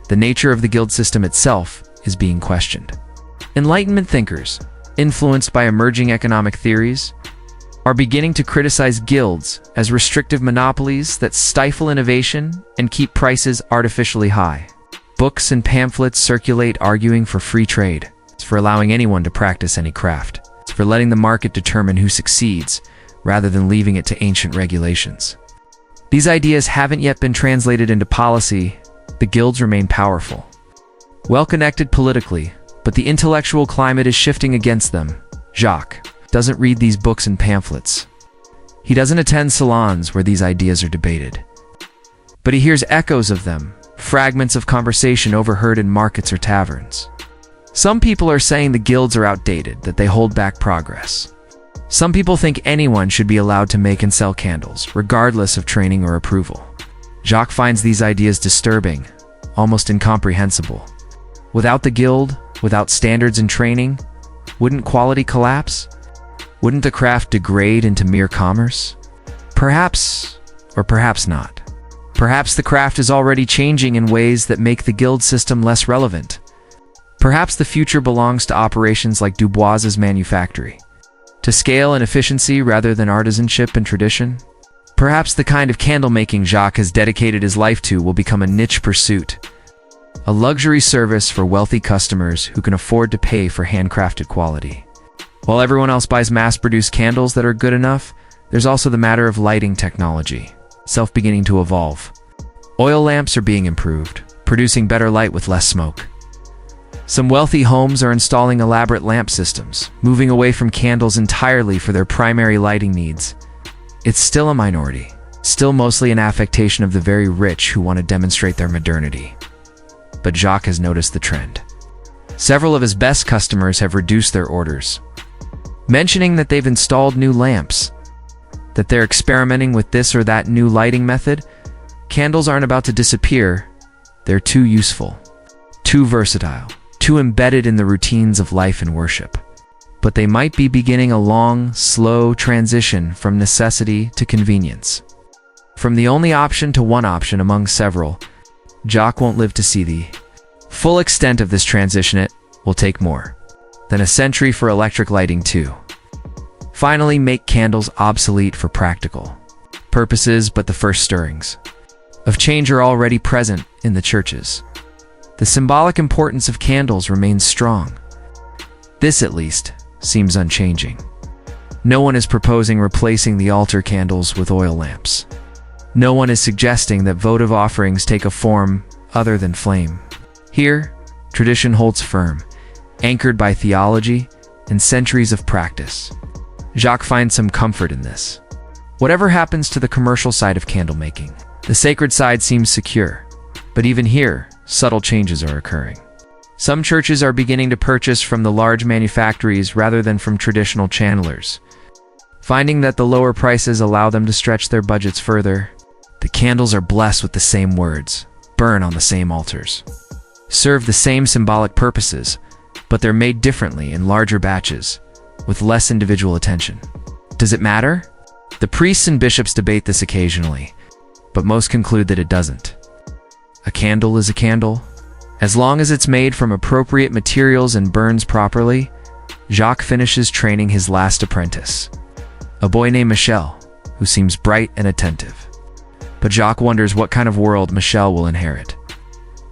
the nature of the guild system itself is being questioned. Enlightenment thinkers, influenced by emerging economic theories, are beginning to criticize guilds as restrictive monopolies that stifle innovation and keep prices artificially high. Books and pamphlets circulate arguing for free trade. It's for allowing anyone to practice any craft. It's for letting the market determine who succeeds, rather than leaving it to ancient regulations. These ideas haven't yet been translated into policy. The guilds remain powerful, well-connected politically, but the intellectual climate is shifting against them. Jacques doesn't read these books and pamphlets. He doesn't attend salons where these ideas are debated. But he hears echoes of them, fragments of conversation overheard in markets or taverns. Some people are saying the guilds are outdated, that they hold back progress. Some people think anyone should be allowed to make and sell candles, regardless of training or approval. Jacques finds these ideas disturbing, almost incomprehensible. Without the guild, without standards and training, wouldn't quality collapse? Wouldn't the craft degrade into mere commerce? Perhaps, or perhaps not. Perhaps the craft is already changing in ways that make the guild system less relevant. Perhaps the future belongs to operations like Dubois's manufactory, to scale and efficiency rather than artisanship and tradition. Perhaps the kind of candle making Jacques has dedicated his life to will become a niche pursuit, a luxury service for wealthy customers who can afford to pay for handcrafted quality. While everyone else buys mass-produced candles that are good enough, there's also the matter of lighting technology, beginning to evolve. Oil lamps are being improved, producing better light with less smoke. Some wealthy homes are installing elaborate lamp systems, moving away from candles entirely for their primary lighting needs. It's still a minority, still mostly an affectation of the very rich who want to demonstrate their modernity. But Jacques has noticed the trend. Several of his best customers have reduced their orders, mentioning that they've installed new lamps, that they're experimenting with this or that new lighting method. Candles aren't about to disappear. They're too useful, too versatile, too embedded in the routines of life and worship. But they might be beginning a long, slow transition from necessity to convenience. From the only option to one option among several. Jacques won't live to see the full extent of this transition. It will take more than a century for electric lighting to finally make candles obsolete for practical purposes, but the first stirrings of change are already present in the churches. The symbolic importance of candles remains strong. This, at least, seems unchanging. No one is proposing replacing the altar candles with oil lamps. No one is suggesting that votive offerings take a form other than flame. Here, tradition holds firm, anchored by theology and centuries of practice. Jacques finds some comfort in this. Whatever happens to the commercial side of candle making, the sacred side seems secure. But even here, subtle changes are occurring. Some churches are beginning to purchase from the large manufactories rather than from traditional channelers, finding that the lower prices allow them to stretch their budgets further. The candles are blessed with the same words, burn on the same altars, serve the same symbolic purposes, but they're made differently in larger batches, with less individual attention. Does it matter? The priests and bishops debate this occasionally, but most conclude that it doesn't. A candle is a candle, As long as it's made from appropriate materials and burns properly, Jacques finishes training his last apprentice, a boy named Michel, who seems bright and attentive. But Jacques wonders what kind of world Michel will inherit.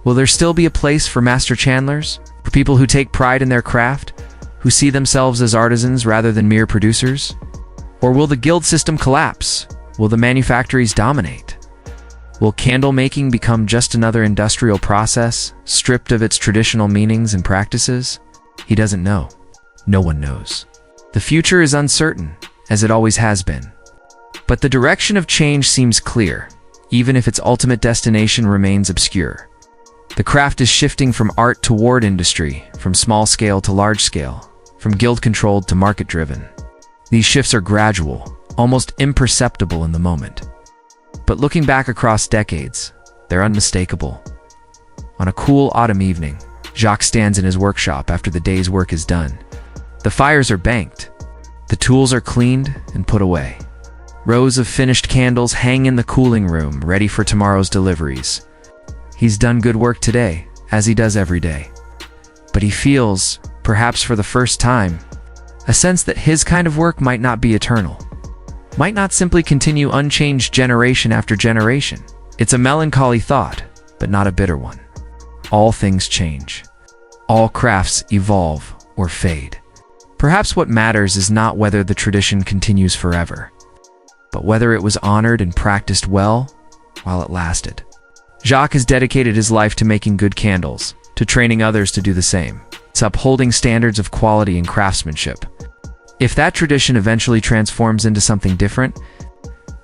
Will there still be a place for master chandlers, for people who take pride in their craft, who see themselves as artisans rather than mere producers? Or will the guild system collapse? Will the manufactories dominate? Will candle making become just another industrial process, stripped of its traditional meanings and practices? He doesn't know. No one knows. The future is uncertain, as it always has been. But the direction of change seems clear, even if its ultimate destination remains obscure. The craft is shifting from art toward industry, from small scale to large scale, from guild-controlled to market-driven. These shifts are gradual, almost imperceptible in the moment. But looking back across decades, they're unmistakable. On a cool autumn evening, Jacques stands in his workshop after the day's work is done. The fires are banked. The tools are cleaned and put away. Rows of finished candles hang in the cooling room, ready for tomorrow's deliveries. He's done good work today, as he does every day. But he feels, perhaps for the first time, a sense that his kind of work might not be eternal, might not simply continue unchanged generation after generation. It's a melancholy thought, but not a bitter one. All things change. All crafts evolve or fade. Perhaps what matters is not whether the tradition continues forever, but whether it was honored and practiced well while it lasted. Jacques has dedicated his life to making good candles, to training others to do the same. It's upholding standards of quality and craftsmanship. If that tradition eventually transforms into something different,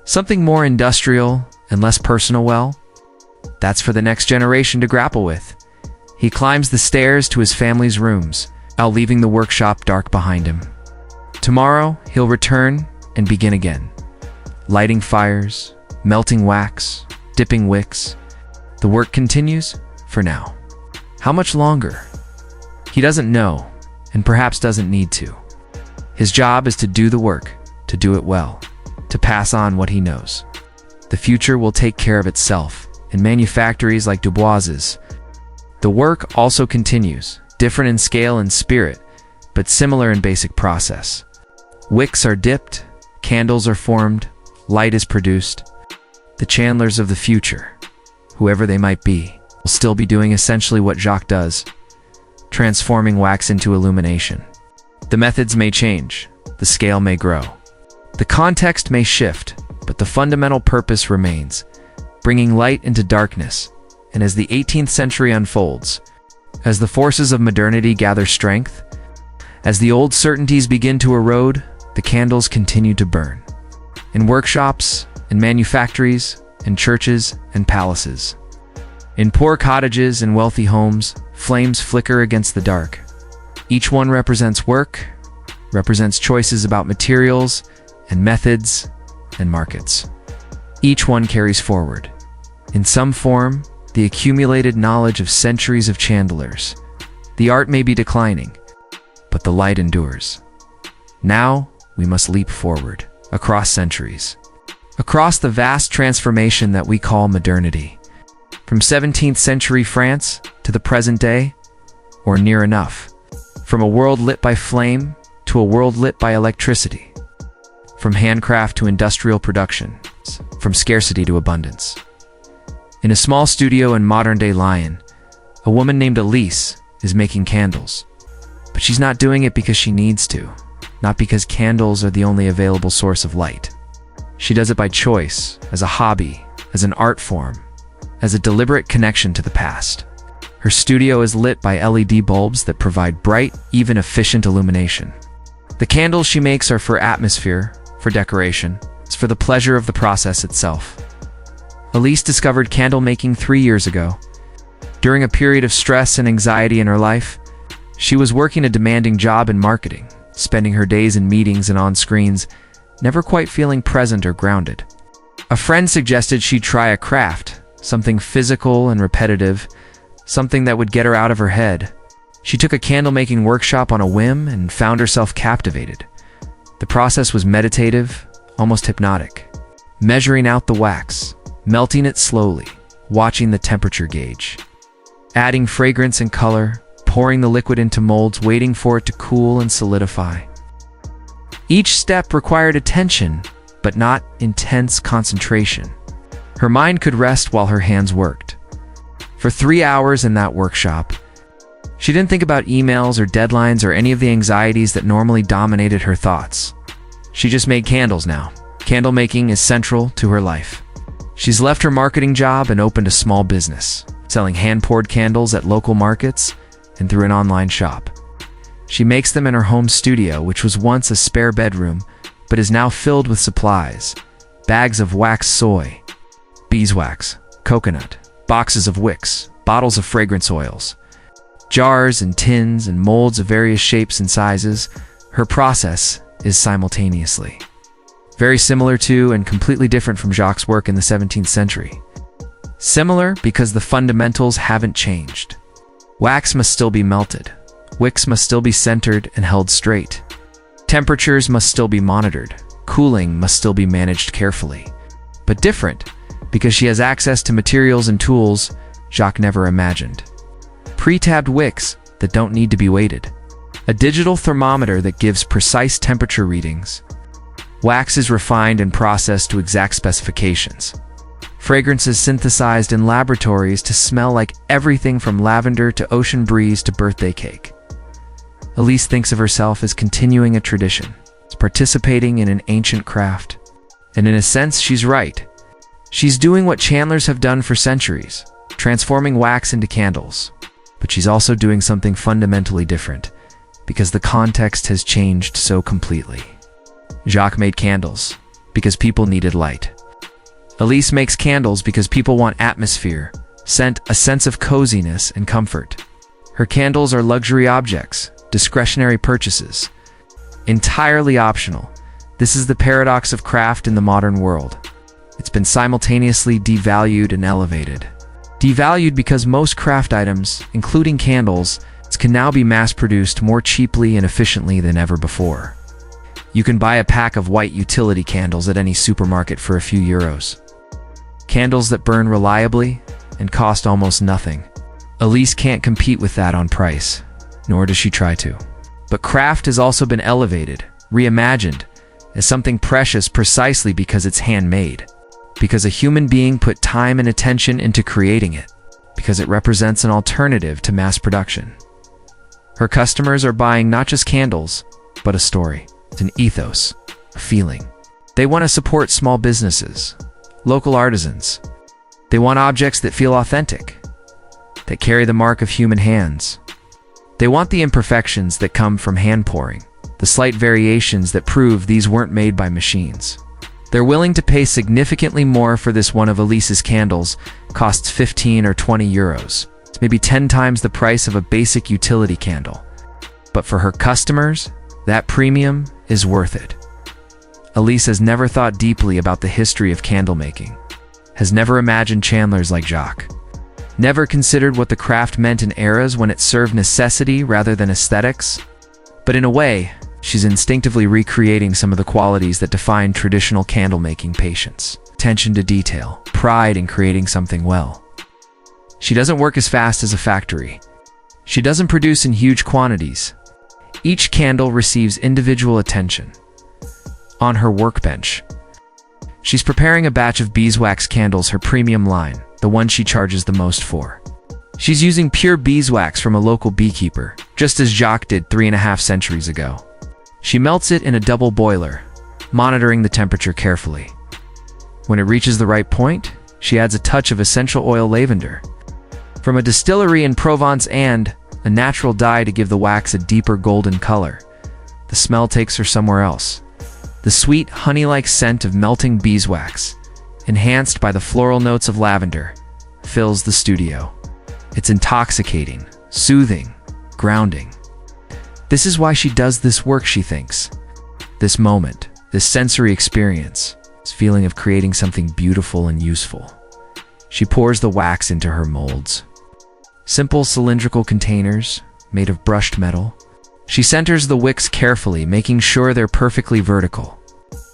something more industrial and less personal, well, that's for the next generation to grapple with. He climbs the stairs to his family's rooms, now leaving the workshop dark behind him. Tomorrow, he'll return and begin again. Lighting fires, melting wax, dipping wicks. The work continues, for now. How much longer? He doesn't know, and perhaps doesn't need to. His job is to do the work, to do it well, to pass on what he knows. The future will take care of itself, in manufactories like Dubois's. The work also continues, different in scale and spirit, but similar in basic process. Wicks are dipped, candles are formed, light is produced. The chandlers of the future, whoever they might be, will still be doing essentially what Jacques does, transforming wax into illumination. The methods may change, the scale may grow. The context may shift, but the fundamental purpose remains, bringing light into darkness. And as the 18th century unfolds, as the forces of modernity gather strength, as the old certainties begin to erode, the candles continue to burn. In workshops, in manufactories, in churches and palaces. In poor cottages and wealthy homes, flames flicker against the dark. Each one represents work, represents choices about materials and methods and markets. Each one carries forward, in some form, the accumulated knowledge of centuries of chandlers. The art may be declining, but the light endures. Now, we must leap forward, across centuries, across the vast transformation that we call modernity, from 17th century France to the present day, or near enough. From a world lit by flame to a world lit by electricity. From handcraft to industrial production. From scarcity to abundance. In a small studio in modern-day Lyon, a woman named Elise is making candles. But she's not doing it because she needs to, not because candles are the only available source of light. She does it by choice, as a hobby, as an art form, as a deliberate connection to the past. Her studio is lit by LED bulbs that provide bright, even efficient illumination. The candles she makes are for atmosphere, for decoration. It's for the pleasure of the process itself. Elise discovered candle making 3 years ago. During a period of stress and anxiety in her life, she was working a demanding job in marketing, spending her days in meetings and on screens, never quite feeling present or grounded. A friend suggested she try a craft, something physical and repetitive, something that would get her out of her head. She took a candle-making workshop on a whim and found herself captivated. The process was meditative, almost hypnotic. Measuring out the wax, melting it slowly, watching the temperature gauge. adding fragrance and color, pouring the liquid into molds, waiting for it to cool and solidify. Each step required attention, but not intense concentration. Her mind could rest while her hands worked. For 3 hours in that workshop, she didn't think about emails or deadlines or any of the anxieties that normally dominated her thoughts. She just made candles now. Candle making is central to her life. She's left her marketing job and opened a small business, selling hand-poured candles at local markets and through an online shop. She makes them in her home studio, which was once a spare bedroom, but is now filled with supplies: bags of wax soy, beeswax, coconut, boxes of wicks, bottles of fragrance oils, jars and tins and molds of various shapes and sizes. Her process is simultaneously very similar to and completely different from Jacques' work in the 17th century. Similar because the fundamentals haven't changed. Wax must still be melted. Wicks must still be centered and held straight. Temperatures must still be monitored. Cooling must still be managed carefully. But different because she has access to materials and tools Jacques never imagined. Pre-tabbed wicks that don't need to be weighted. A digital thermometer that gives precise temperature readings. Wax is refined and processed to exact specifications. Fragrances synthesized in laboratories to smell like everything from lavender to ocean breeze to birthday cake. Elise thinks of herself as continuing a tradition, as participating in an ancient craft. And in a sense, she's right. She's doing what chandlers have done for centuries, transforming wax into candles. But she's also doing something fundamentally different, because the context has changed so completely. Jacques made candles because people needed light. Elise makes candles because people want atmosphere, scent, a sense of coziness and comfort. Her candles are luxury objects, discretionary purchases, entirely optional. This is the paradox of craft in the modern world. It's been simultaneously devalued and elevated. Devalued because most craft items, including candles, can now be mass-produced more cheaply and efficiently than ever before. You can buy a pack of white utility candles at any supermarket for a few euros. Candles that burn reliably and cost almost nothing. Elise can't compete with that on price, nor does she try to. But craft has also been elevated, reimagined, as something precious precisely because it's handmade, because a human being put time and attention into creating it, because it represents an alternative to mass production. Her customers are buying not just candles, but a story. It's an ethos, a feeling. They want to support small businesses, local artisans. They want objects that feel authentic, that carry the mark of human hands. They want the imperfections that come from hand pouring, the slight variations that prove these weren't made by machines. They're willing to pay significantly more for this. One of Elise's candles costs 15 or 20 euros. It's maybe 10 times the price of a basic utility candle. But for her customers, that premium is worth it. Elise has never thought deeply about the history of candle making, has never imagined chandlers like Jacques, never considered what the craft meant in eras when it served necessity rather than aesthetics. But in a way, she's instinctively recreating some of the qualities that define traditional candle making: patience, attention to detail, pride in creating something well. She doesn't work as fast as a factory. She doesn't produce in huge quantities. Each candle receives individual attention. On her workbench, she's preparing a batch of beeswax candles, her premium line, the one she charges the most for. She's using pure beeswax from a local beekeeper, just as Jacques did 3.5 centuries ago. She melts it in a double boiler, monitoring the temperature carefully. When it reaches the right point, she adds a touch of essential oil lavender from a distillery in Provence and a natural dye to give the wax a deeper golden color. The smell takes her somewhere else. The sweet, honey-like scent of melting beeswax, enhanced by the floral notes of lavender, fills the studio. It's intoxicating, soothing, grounding. This is why she does this work, she thinks. This moment, this sensory experience, this feeling of creating something beautiful and useful. She pours the wax into her molds. Simple cylindrical containers, made of brushed metal. She centers the wicks carefully, making sure they're perfectly vertical.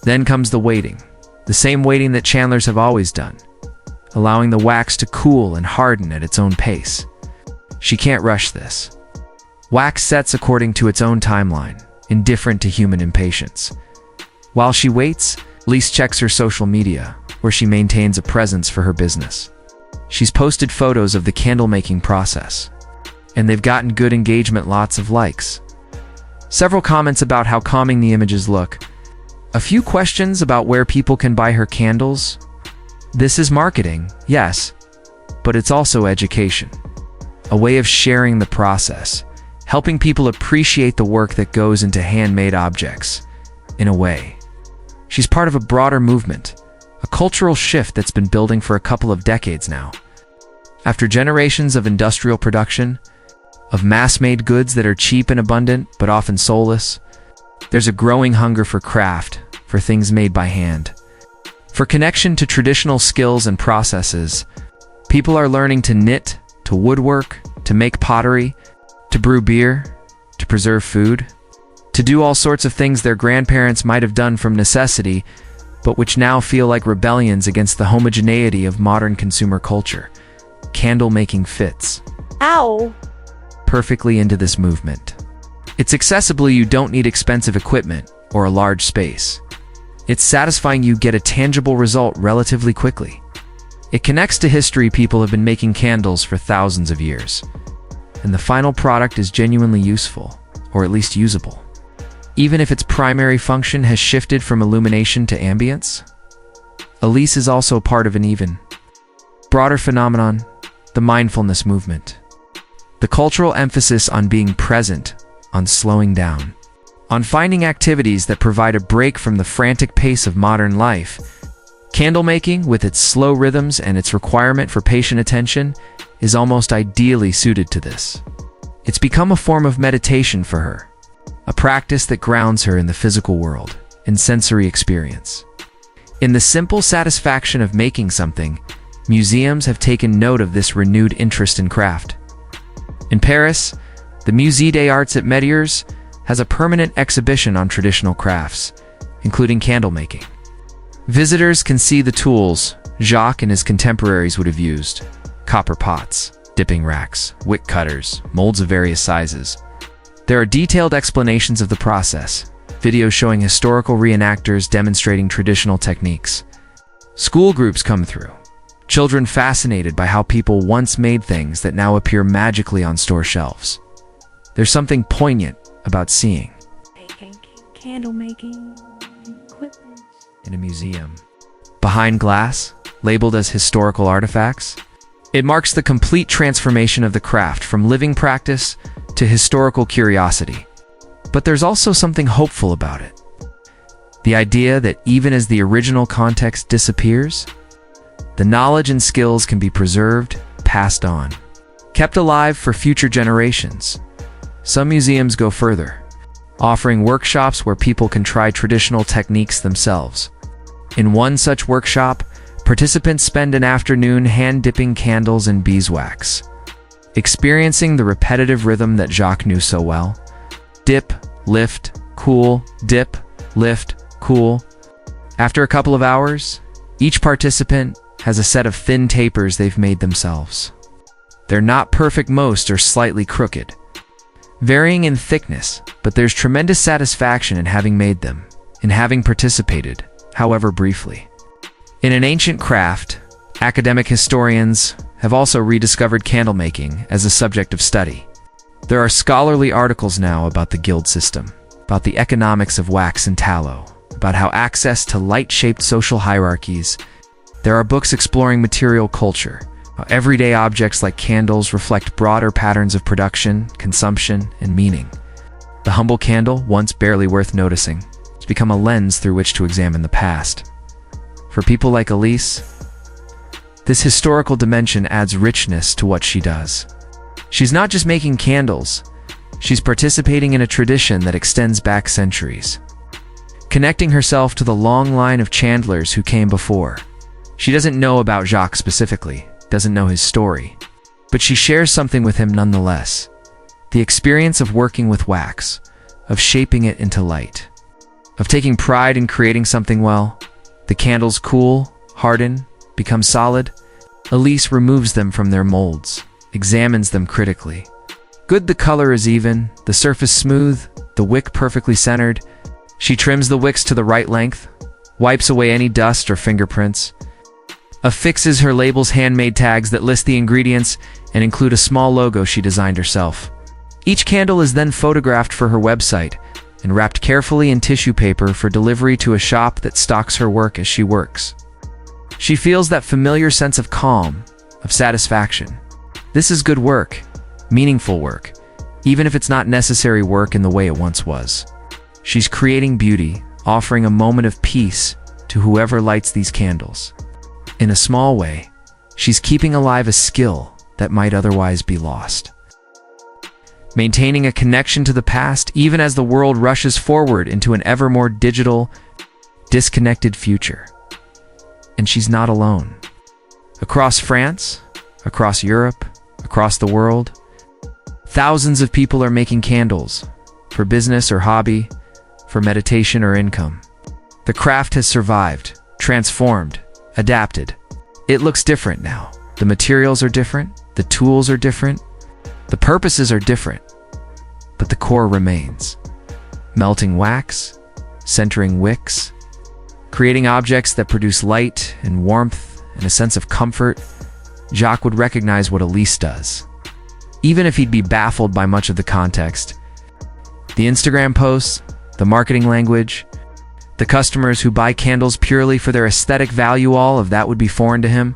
Then comes the waiting, the same waiting that chandlers have always done, allowing the wax to cool and harden at its own pace. She can't rush this. Wax sets according to its own timeline, indifferent to human impatience. While she waits, Elise checks her social media, where she maintains a presence for her business. She's posted photos of the candle-making process, and they've gotten good engagement, lots of likes. Several comments about how calming the images look. A few questions about where people can buy her candles. This is marketing, yes, but it's also education. A way of sharing the process, helping people appreciate the work that goes into handmade objects, in a way. She's part of a broader movement, a cultural shift that's been building for a couple of decades now. After generations of industrial production, of mass-made goods that are cheap and abundant, but often soulless, there's a growing hunger for craft, for things made by hand. For connection to traditional skills and processes, people are learning to knit, to woodwork, to make pottery, to brew beer, to preserve food, to do all sorts of things their grandparents might have done from necessity, but which now feel like rebellions against the homogeneity of modern consumer culture. Candle making fits Ow! perfectly into this movement. It's accessible, you don't need expensive equipment or a large space. It's satisfying, you get a tangible result relatively quickly. It connects to history, people have been making candles for thousands of years. And the final product is genuinely useful, or at least usable. Even if its primary function has shifted from illumination to ambience. Elise is also part of an even broader phenomenon, the mindfulness movement. The cultural emphasis on being present, on slowing down, on finding activities that provide a break from the frantic pace of modern life. Candle making, with its slow rhythms and its requirement for patient attention, is almost ideally suited to this. It's become a form of meditation for her, a practice that grounds her in the physical world, in sensory experience. In the simple satisfaction of making something, museums have taken note of this renewed interest in craft. In Paris, the Musée des Arts at Mézières has a permanent exhibition on traditional crafts, including candle making. Visitors can see the tools Jacques and his contemporaries would have used: copper pots, dipping racks, wick cutters, molds of various sizes. There are detailed explanations of the process, videos showing historical reenactors demonstrating traditional techniques. School groups come through, children fascinated by how people once made things that now appear magically on store shelves. There's something poignant about seeing Candle making equipment in a museum, behind glass, labeled as historical artifacts. It marks the complete transformation of the craft from living practice to historical curiosity. But there's also something hopeful about it. The idea that even as the original context disappears, the knowledge and skills can be preserved, passed on, kept alive for future generations. Some museums go further, offering workshops where people can try traditional techniques themselves. In one such workshop, participants spend an afternoon hand-dipping candles in beeswax, experiencing the repetitive rhythm that Jacques knew so well. Dip, lift, cool, dip, lift, cool. After a couple of hours, each participant has a set of thin tapers they've made themselves. They're not perfect, most are slightly crooked, varying in thickness, but there's tremendous satisfaction in having made them, in having participated, however briefly. In an ancient craft, academic historians have also rediscovered candle making as a subject of study. There are scholarly articles now about the guild system, about the economics of wax and tallow, about how access to light-shaped social hierarchies. There are books exploring material culture, how everyday objects like candles reflect broader patterns of production, consumption, and meaning. The humble candle, once barely worth noticing, has become a lens through which to examine the past. For people like Elise, this historical dimension adds richness to what she does. She's not just making candles, she's participating in a tradition that extends back centuries, connecting herself to the long line of chandlers who came before. She doesn't know about Jacques specifically, doesn't know his story, but she shares something with him nonetheless. The experience of working with wax, of shaping it into light, of taking pride in creating something well. The candles cool, harden, become solid. Elise removes them from their molds, examines them critically. Good, the color is even, the surface smooth, the wick perfectly centered. She trims the wicks to the right length, wipes away any dust or fingerprints, affixes her label's handmade tags that list the ingredients and include a small logo she designed herself. Each candle is then photographed for her website and wrapped carefully in tissue paper for delivery to a shop that stocks her work as she works. She feels that familiar sense of calm, of satisfaction. This is good work, meaningful work, even if it's not necessary work in the way it once was. She's creating beauty, offering a moment of peace to whoever lights these candles. In a small way, she's keeping alive a skill that might otherwise be lost. Maintaining a connection to the past even as the world rushes forward into an ever more digital, disconnected future. And she's not alone. Across France, across Europe, across the world, thousands of people are making candles for business or hobby, for meditation or income. The craft has survived, transformed, adapted. It looks different now. The materials are different, the tools are different, the purposes are different, but the core remains. Melting wax, centering wicks, creating objects that produce light and warmth and a sense of comfort. Jacques would recognize what Elise does, even if he'd be baffled by much of the context. The Instagram posts, the marketing language, the customers who buy candles purely for their aesthetic value, all of that would be foreign to him,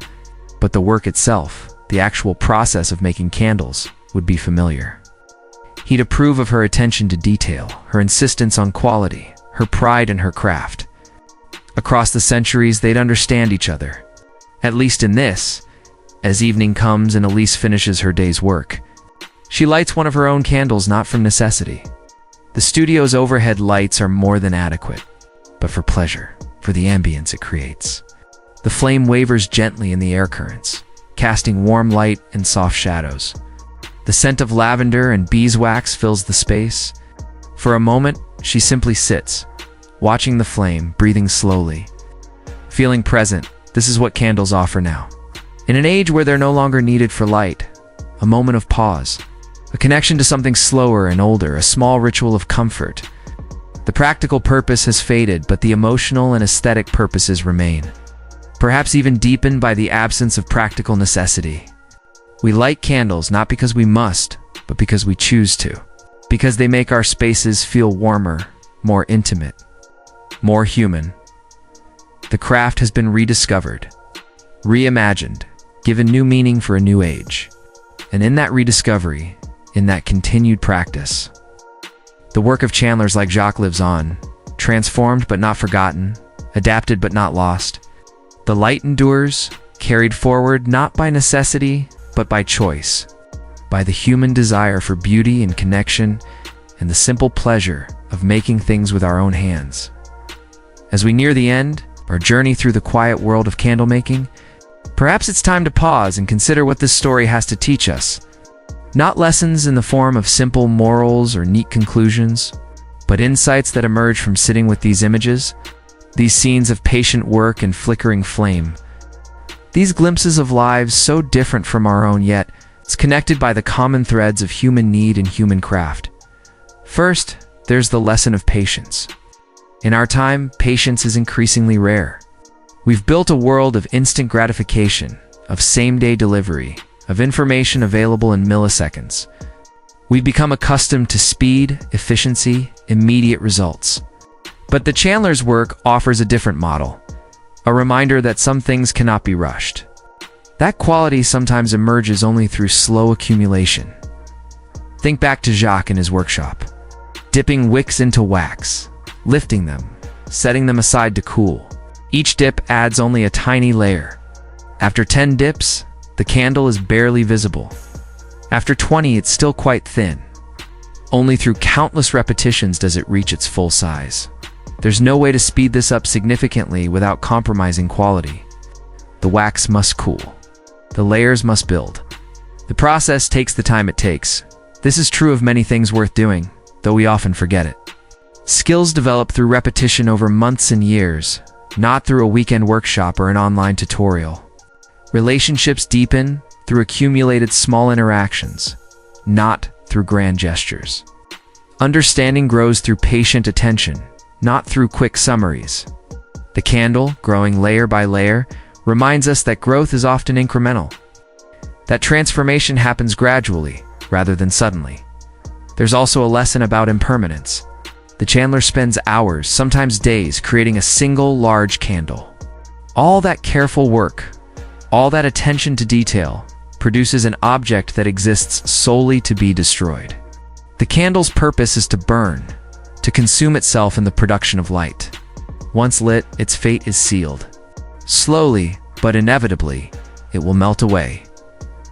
but the work itself, the actual process of making candles, would be familiar. He'd approve of her attention to detail, her insistence on quality, her pride in her craft. Across the centuries, they'd understand each other. At least in this, as evening comes and Elise finishes her day's work, she lights one of her own candles not from necessity. The studio's overhead lights are more than adequate, but for pleasure, for the ambience it creates. The flame wavers gently in the air currents, casting warm light and soft shadows. The scent of lavender and beeswax fills the space. For a moment, she simply sits, watching the flame, breathing slowly. Feeling present, this is what candles offer now. In an age where they're no longer needed for light, a moment of pause, a connection to something slower and older, a small ritual of comfort. The practical purpose has faded, but the emotional and aesthetic purposes remain, perhaps even deepened by the absence of practical necessity. We light candles not because we must, but because we choose to, because they make our spaces feel warmer, more intimate, more human. The craft has been rediscovered, reimagined, given new meaning for a new age. And in that rediscovery, in that continued practice, the work of channelers like Jacques lives on, transformed but not forgotten, adapted but not lost. The light endures, carried forward not by necessity, but by choice, by the human desire for beauty and connection and the simple pleasure of making things with our own hands. As we near the end, our journey through the quiet world of candle making, perhaps it's time to pause and consider what this story has to teach us. Not lessons in the form of simple morals or neat conclusions, but insights that emerge from sitting with these images, these scenes of patient work and flickering flame. These glimpses of lives so different from our own, yet it's connected by the common threads of human need and human craft. First, there's the lesson of patience. In our time, patience is increasingly rare. We've built a world of instant gratification, of same-day delivery, of information available in milliseconds. We've become accustomed to speed, efficiency, immediate results. But the Chandler's work offers a different model. A reminder that some things cannot be rushed. That quality sometimes emerges only through slow accumulation. Think back to Jacques in his workshop, dipping wicks into wax, lifting them, setting them aside to cool. Each dip adds only a tiny layer. After 10 dips, the candle is barely visible. After 20, it's still quite thin. Only through countless repetitions does it reach its full size. There's no way to speed this up significantly without compromising quality. The wax must cool. The layers must build. The process takes the time it takes. This is true of many things worth doing, though we often forget it. Skills develop through repetition over months and years, not through a weekend workshop or an online tutorial. Relationships deepen through accumulated small interactions, not through grand gestures. Understanding grows through patient attention, not through quick summaries. The candle, growing layer by layer, reminds us that growth is often incremental, that transformation happens gradually rather than suddenly. There's also a lesson about impermanence. The chandler spends hours, sometimes days, creating a single large candle. All that careful work, all that attention to detail, produces an object that exists solely to be destroyed. The candle's purpose is to burn, to consume itself in the production of light. Once lit, its fate is sealed. Slowly, but inevitably, it will melt away,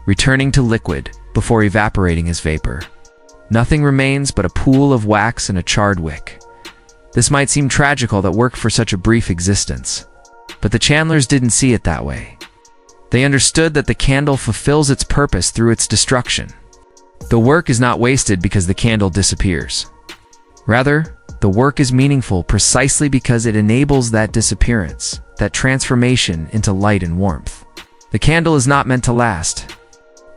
returning to liquid before evaporating as vapor. Nothing remains but a pool of wax and a charred wick. This might seem tragical that worked for such a brief existence, but the Chandlers didn't see it that way. They understood that the candle fulfills its purpose through its destruction. The work is not wasted because the candle disappears. Rather, the work is meaningful precisely because it enables that disappearance, that transformation into light and warmth. The candle is not meant to last.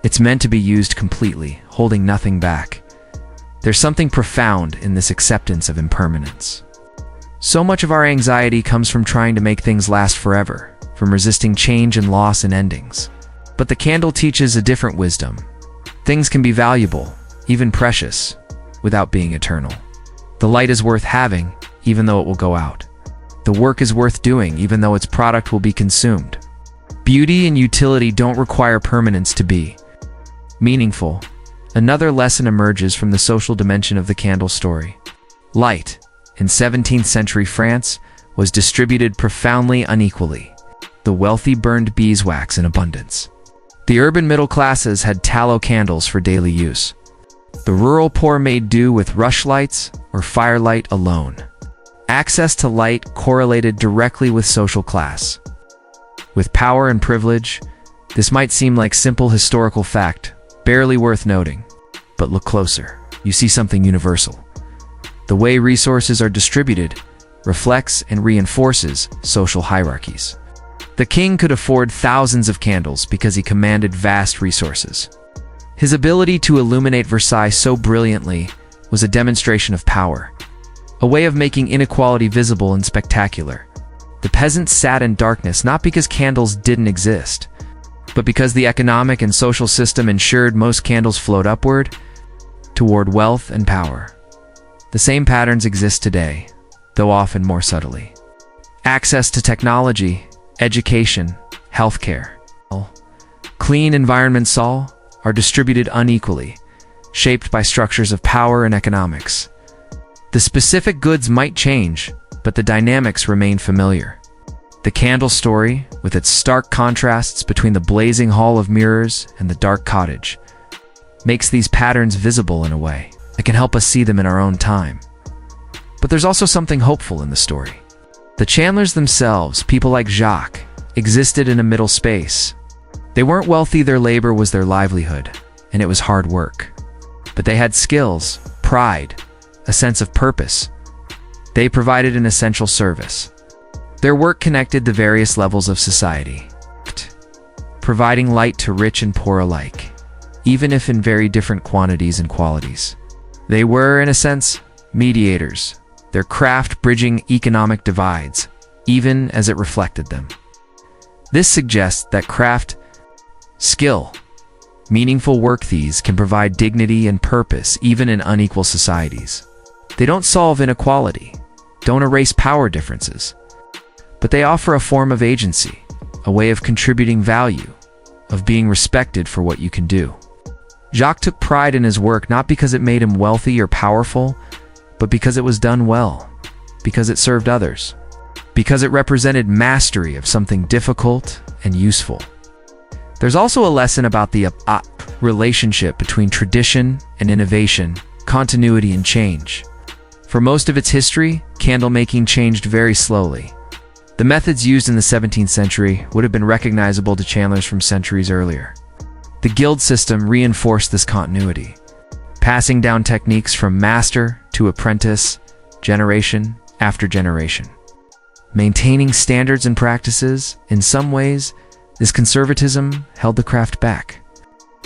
It's meant to be used completely, holding nothing back. There's something profound in this acceptance of impermanence. So much of our anxiety comes from trying to make things last forever, from resisting change and loss and endings. But the candle teaches a different wisdom. Things can be valuable, even precious, without being eternal. The light is worth having, even though it will go out. The work is worth doing, even though its product will be consumed. Beauty and utility don't require permanence to be meaningful. Another lesson emerges from the social dimension of the candle story. Light, in 17th century France, was distributed profoundly unequally. The wealthy burned beeswax in abundance. The urban middle classes had tallow candles for daily use. The rural poor made do with rushlights or firelight alone. Access to light correlated directly with social class. With power and privilege, this might seem like simple historical fact, barely worth noting. But look closer. You see something universal. The way resources are distributed reflects and reinforces social hierarchies. The king could afford thousands of candles because he commanded vast resources. His ability to illuminate Versailles so brilliantly was a demonstration of power, a way of making inequality visible and spectacular. The peasants sat in darkness not because candles didn't exist, but because the economic and social system ensured most candles flowed upward, toward wealth and power. The same patterns exist today, though often more subtly. Access to technology, education, healthcare, clean environments all are distributed unequally, shaped by structures of power and economics. The specific goods might change, but the dynamics remain familiar. The candle story, with its stark contrasts between the blazing hall of mirrors and the dark cottage, makes these patterns visible in a way that can help us see them in our own time. But there's also something hopeful in the story. The Chandlers themselves, people like Jacques, existed in a middle space. They weren't wealthy, their labor was their livelihood, and it was hard work. But they had skills, pride, a sense of purpose. They provided an essential service. Their work connected the various levels of society, providing light to rich and poor alike, even if in very different quantities and qualities. They were, in a sense, mediators, their craft bridging economic divides, even as it reflected them. This suggests that craft, skill, meaningful work these can provide dignity and purpose even in unequal societies. They don't solve inequality, don't erase power differences, but they offer a form of agency, a way of contributing value, of being respected for what you can do. Jacques took pride in his work not because it made him wealthy or powerful, but because it was done well, because it served others, because it represented mastery of something difficult and useful. There's also a lesson about the relationship between tradition and innovation, continuity and change. For most of its history, candle making changed very slowly. The methods used in the 17th century would have been recognizable to Chandlers from centuries earlier. The guild system reinforced this continuity, passing down techniques from master to apprentice, generation after generation. Maintaining standards and practices, in some ways, this conservatism held the craft back.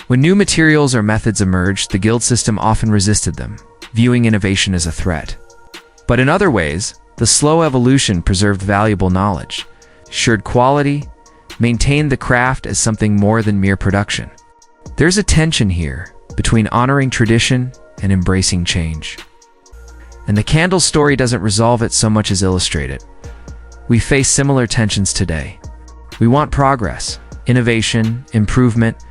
When new materials or methods emerged, the guild system often resisted them, viewing innovation as a threat. But in other ways, the slow evolution preserved valuable knowledge, assured quality, maintained the craft as something more than mere production. There's a tension here between honoring tradition and embracing change. And the candle story doesn't resolve it so much as illustrate it. We face similar tensions today. We want progress, innovation, improvement,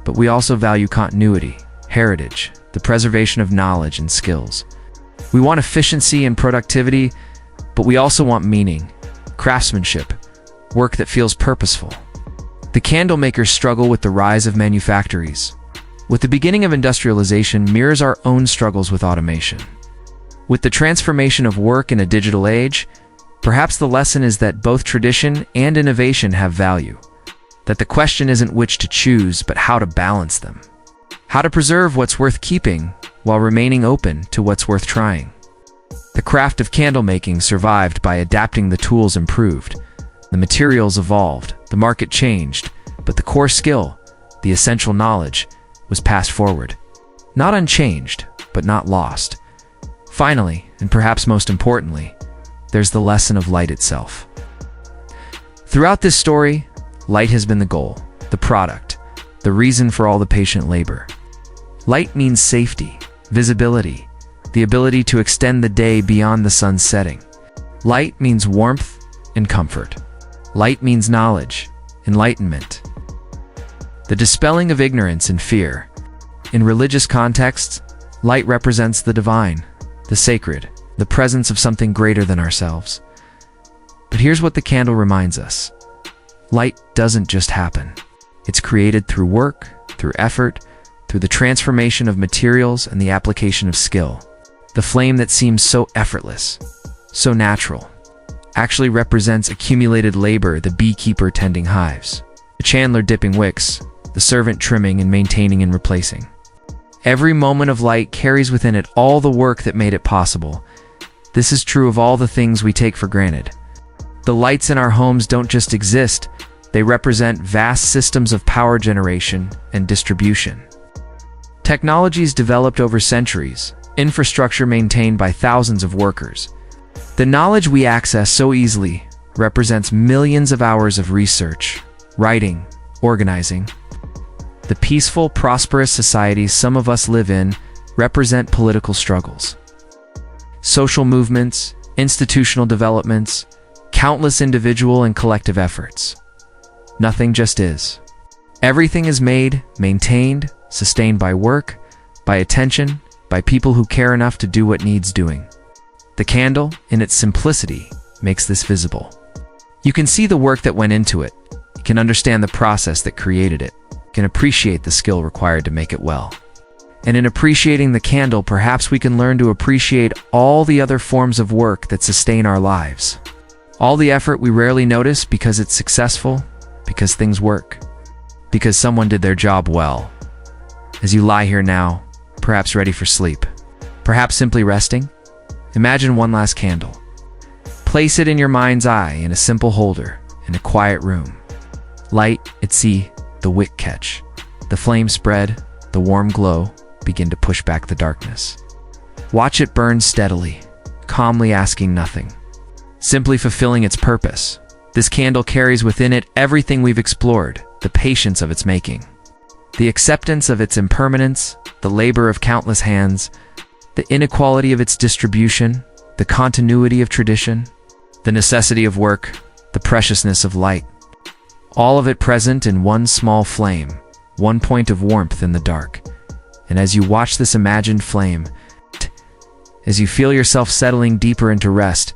but we also value continuity, heritage, the preservation of knowledge and skills. We want efficiency and productivity, but we also want meaning, craftsmanship, work that feels purposeful. The candle makers struggle with the rise of manufactories. With the beginning of industrialization mirrors our own struggles with automation. With the transformation of work in a digital age, perhaps the lesson is that both tradition and innovation have value. That the question isn't which to choose, but how to balance them. How to preserve what's worth keeping while remaining open to what's worth trying. The craft of candle making survived by adapting. The tools improved, the materials evolved, the market changed, but the core skill, the essential knowledge, was passed forward. Not unchanged, but not lost. Finally, and perhaps most importantly, there's the lesson of light itself. Throughout this story, light has been the goal, the product, the reason for all the patient labor. Light means safety, visibility, the ability to extend the day beyond the sun's setting. Light means warmth and comfort. Light means knowledge, enlightenment. The dispelling of ignorance and fear. In religious contexts, light represents the divine, the sacred, the presence of something greater than ourselves. But here's what the candle reminds us. Light doesn't just happen. It's created through work, through effort, through the transformation of materials and the application of skill. The flame that seems so effortless, so natural, actually represents accumulated labor, the beekeeper tending hives, the chandler dipping wicks, the servant trimming and maintaining and replacing. Every moment of light carries within it all the work that made it possible. This is true of all the things we take for granted. The lights in our homes don't just exist, they represent vast systems of power generation and distribution. Technologies developed over centuries, infrastructure maintained by thousands of workers. The knowledge we access so easily represents millions of hours of research, writing, organizing. The peaceful, prosperous societies some of us live in represent political struggles. Social movements, institutional developments, countless individual and collective efforts. Nothing just is. Everything is made, maintained, sustained by work, by attention, by people who care enough to do what needs doing. The candle, in its simplicity, makes this visible. You can see the work that went into it. You can understand the process that created it. You can appreciate the skill required to make it well. And in appreciating the candle, perhaps we can learn to appreciate all the other forms of work that sustain our lives. All the effort we rarely notice because it's successful, because things work, because someone did their job well. As you lie here now, perhaps ready for sleep, perhaps simply resting, imagine one last candle. Place it in your mind's eye in a simple holder, in a quiet room. Light it, see the wick catch, the flame spread, the warm glow begin to push back the darkness. Watch it burn steadily, calmly asking nothing, simply fulfilling its purpose. This candle carries within it everything we've explored, the patience of its making, the acceptance of its impermanence, the labor of countless hands, the inequality of its distribution, the continuity of tradition, the necessity of work, the preciousness of light. All of it present in one small flame, one point of warmth in the dark. And as you watch this imagined flame, as you feel yourself settling deeper into rest,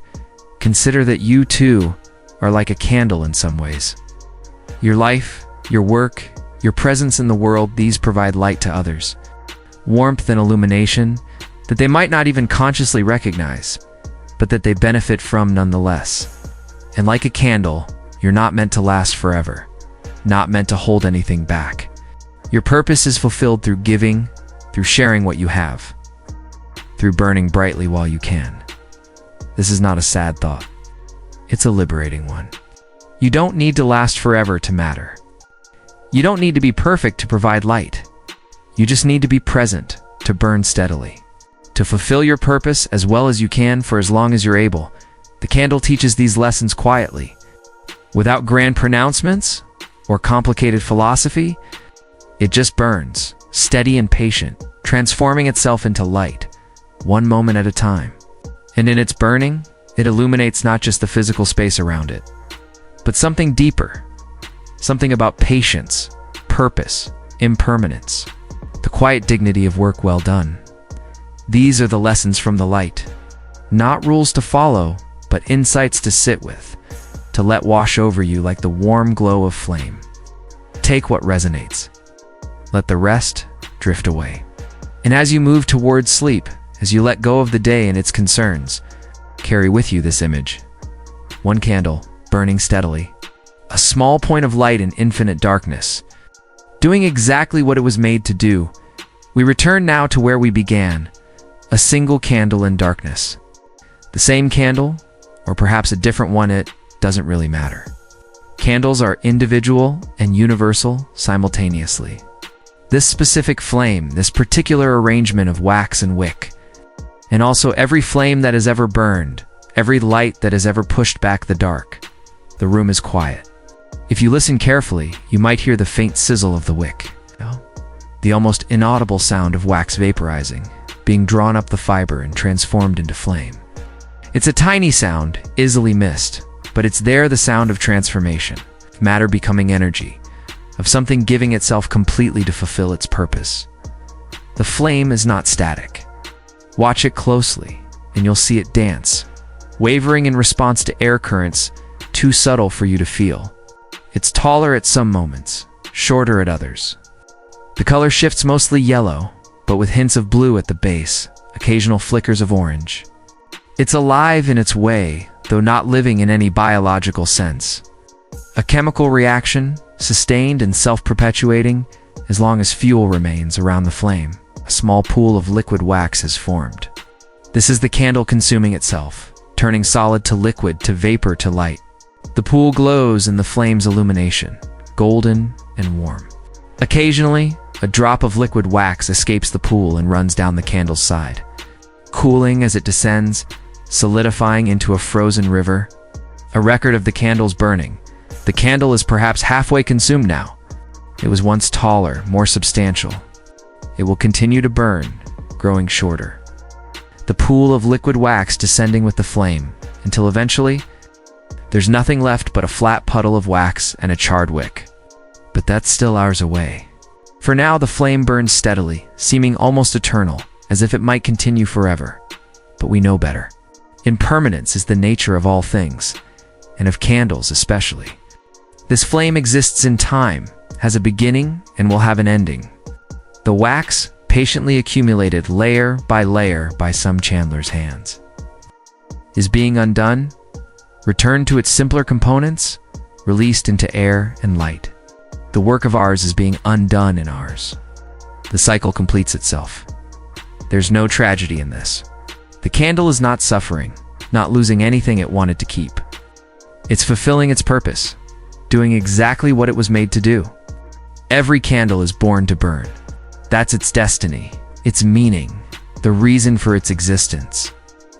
consider that you too are like a candle in some ways. Your life, your work, your presence in the world, these provide light to others, warmth and illumination that they might not even consciously recognize, but that they benefit from nonetheless. And like a candle, you're not meant to last forever, not meant to hold anything back. Your purpose is fulfilled through giving, through sharing what you have, through burning brightly while you can. This is not a sad thought. It's a liberating one. You don't need to last forever to matter. You don't need to be perfect to provide light. You just need to be present, to burn steadily. To fulfill your purpose as well as you can for as long as you're able, the candle teaches these lessons quietly. Without grand pronouncements or complicated philosophy, it just burns, steady and patient, transforming itself into light, one moment at a time. And in its burning, it illuminates not just the physical space around it, but something deeper, something about patience, purpose, impermanence, the quiet dignity of work well done. These are the lessons from the light. Not rules to follow, but insights to sit with, to let wash over you like the warm glow of flame. Take what resonates. Let the rest drift away. And as you move towards sleep, as you let go of the day and its concerns, carry with you this image. One candle, burning steadily. A small point of light in infinite darkness, doing exactly what it was made to do. We return now to where we began, a single candle in darkness. The same candle, or perhaps a different one, it doesn't really matter. Candles are individual and universal simultaneously. This specific flame, this particular arrangement of wax and wick, and also every flame that has ever burned, every light that has ever pushed back the dark. The room is quiet. If you listen carefully, you might hear the faint sizzle of the wick. The almost inaudible sound of wax vaporizing, being drawn up the fiber and transformed into flame. It's a tiny sound, easily missed, but it's there, the sound of transformation, of matter becoming energy, of something giving itself completely to fulfill its purpose. The flame is not static. Watch it closely, and you'll see it dance, wavering in response to air currents too subtle for you to feel. It's taller at some moments, shorter at others. The color shifts, mostly yellow, but with hints of blue at the base, occasional flickers of orange. It's alive in its way, though not living in any biological sense. A chemical reaction, sustained and self-perpetuating, as long as fuel remains around the flame. A small pool of liquid wax has formed. This is the candle consuming itself, turning solid to liquid, to vapor, to light. The pool glows in the flame's illumination, golden and warm. Occasionally, a drop of liquid wax escapes the pool and runs down the candle's side, cooling as it descends, solidifying into a frozen river. A record of the candle's burning. The candle is perhaps halfway consumed now. It was once taller, more substantial. It will continue to burn, growing shorter. The pool of liquid wax descending with the flame, until eventually, there's nothing left but a flat puddle of wax and a charred wick. But that's still hours away. For now, the flame burns steadily, seeming almost eternal, as if it might continue forever. But we know better. Impermanence is the nature of all things, and of candles especially. This flame exists in time, has a beginning, and will have an ending. The wax, patiently accumulated layer by some chandler's hands, is being undone, returned to its simpler components, released into air and light. The work of ours is being undone in ours. The cycle completes itself. There's no tragedy in this. The candle is not suffering, not losing anything it wanted to keep. It's fulfilling its purpose, doing exactly what it was made to do. Every candle is born to burn. That's its destiny, its meaning, the reason for its existence.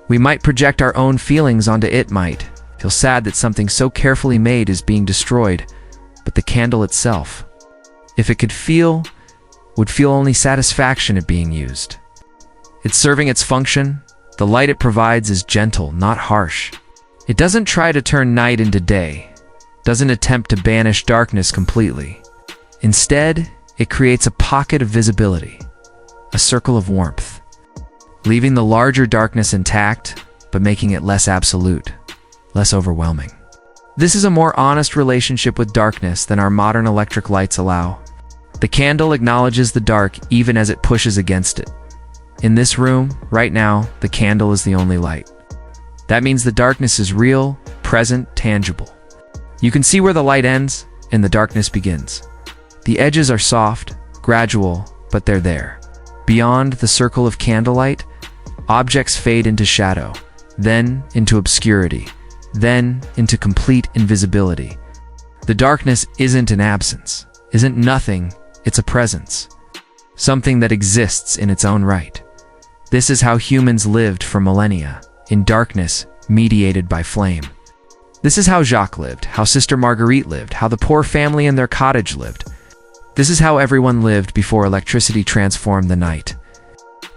We might project our own feelings onto it, might feel sad that something so carefully made is being destroyed, but the candle itself, if it could feel, would feel only satisfaction at being used. It's serving its function. The light it provides is gentle, not harsh. It doesn't try to turn night into day, doesn't attempt to banish darkness completely. Instead, it creates a pocket of visibility, a circle of warmth, leaving the larger darkness intact, but making it less absolute, less overwhelming. This is a more honest relationship with darkness than our modern electric lights allow. The candle acknowledges the dark even as it pushes against it. In this room, right now, the candle is the only light. That means the darkness is real, present, tangible. You can see where the light ends and the darkness begins. The edges are soft, gradual, but they're there. Beyond the circle of candlelight, objects fade into shadow, then into obscurity, then into complete invisibility. The darkness isn't an absence, isn't nothing, it's a presence. something that exists in its own right. This is how humans lived for millennia, in darkness mediated by flame. This is how Jacques lived, how Sister Marguerite lived, how the poor family in their cottage lived. This is how everyone lived before electricity transformed the night.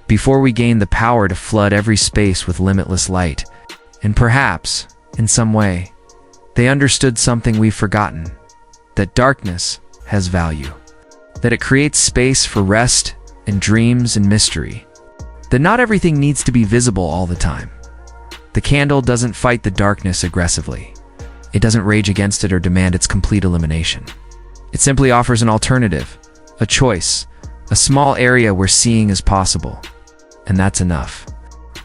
Before we gained the power to flood every space with limitless light. And perhaps, in some way, they understood something we've forgotten, that darkness has value, that it creates space for rest and dreams and mystery, that not everything needs to be visible all the time. The candle doesn't fight the darkness aggressively. It doesn't rage against it or demand its complete elimination. It simply offers an alternative, a choice, a small area where seeing is possible. And that's enough.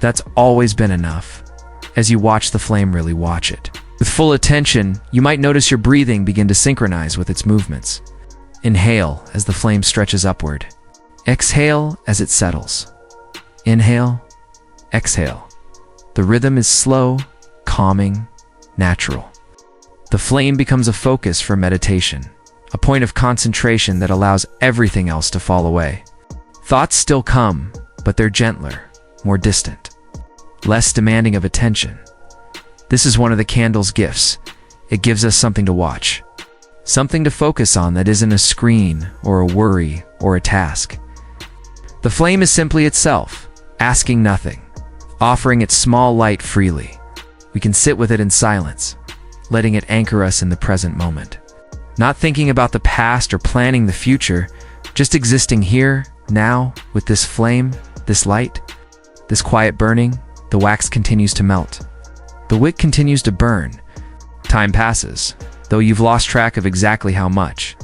That's always been enough. As you watch the flame really watch it. With full attention, you might notice your breathing begin to synchronize with its movements. Inhale as the flame stretches upward. Exhale as it settles. Inhale, exhale. The rhythm is slow, calming, natural. The flame becomes a focus for meditation, a point of concentration that allows everything else to fall away. Thoughts still come, but they're gentler, more distant, less demanding of attention. This is one of the candle's gifts. It gives us something to watch, something to focus on that isn't a screen or a worry or a task. The flame is simply itself, asking nothing, offering its small light freely. We can sit with it in silence, letting it anchor us in the present moment. Not thinking about the past or planning the future, just existing here, now, with this flame, this light, this quiet burning. The wax continues to melt. The wick continues to burn. Time passes, though you've lost track of exactly how much.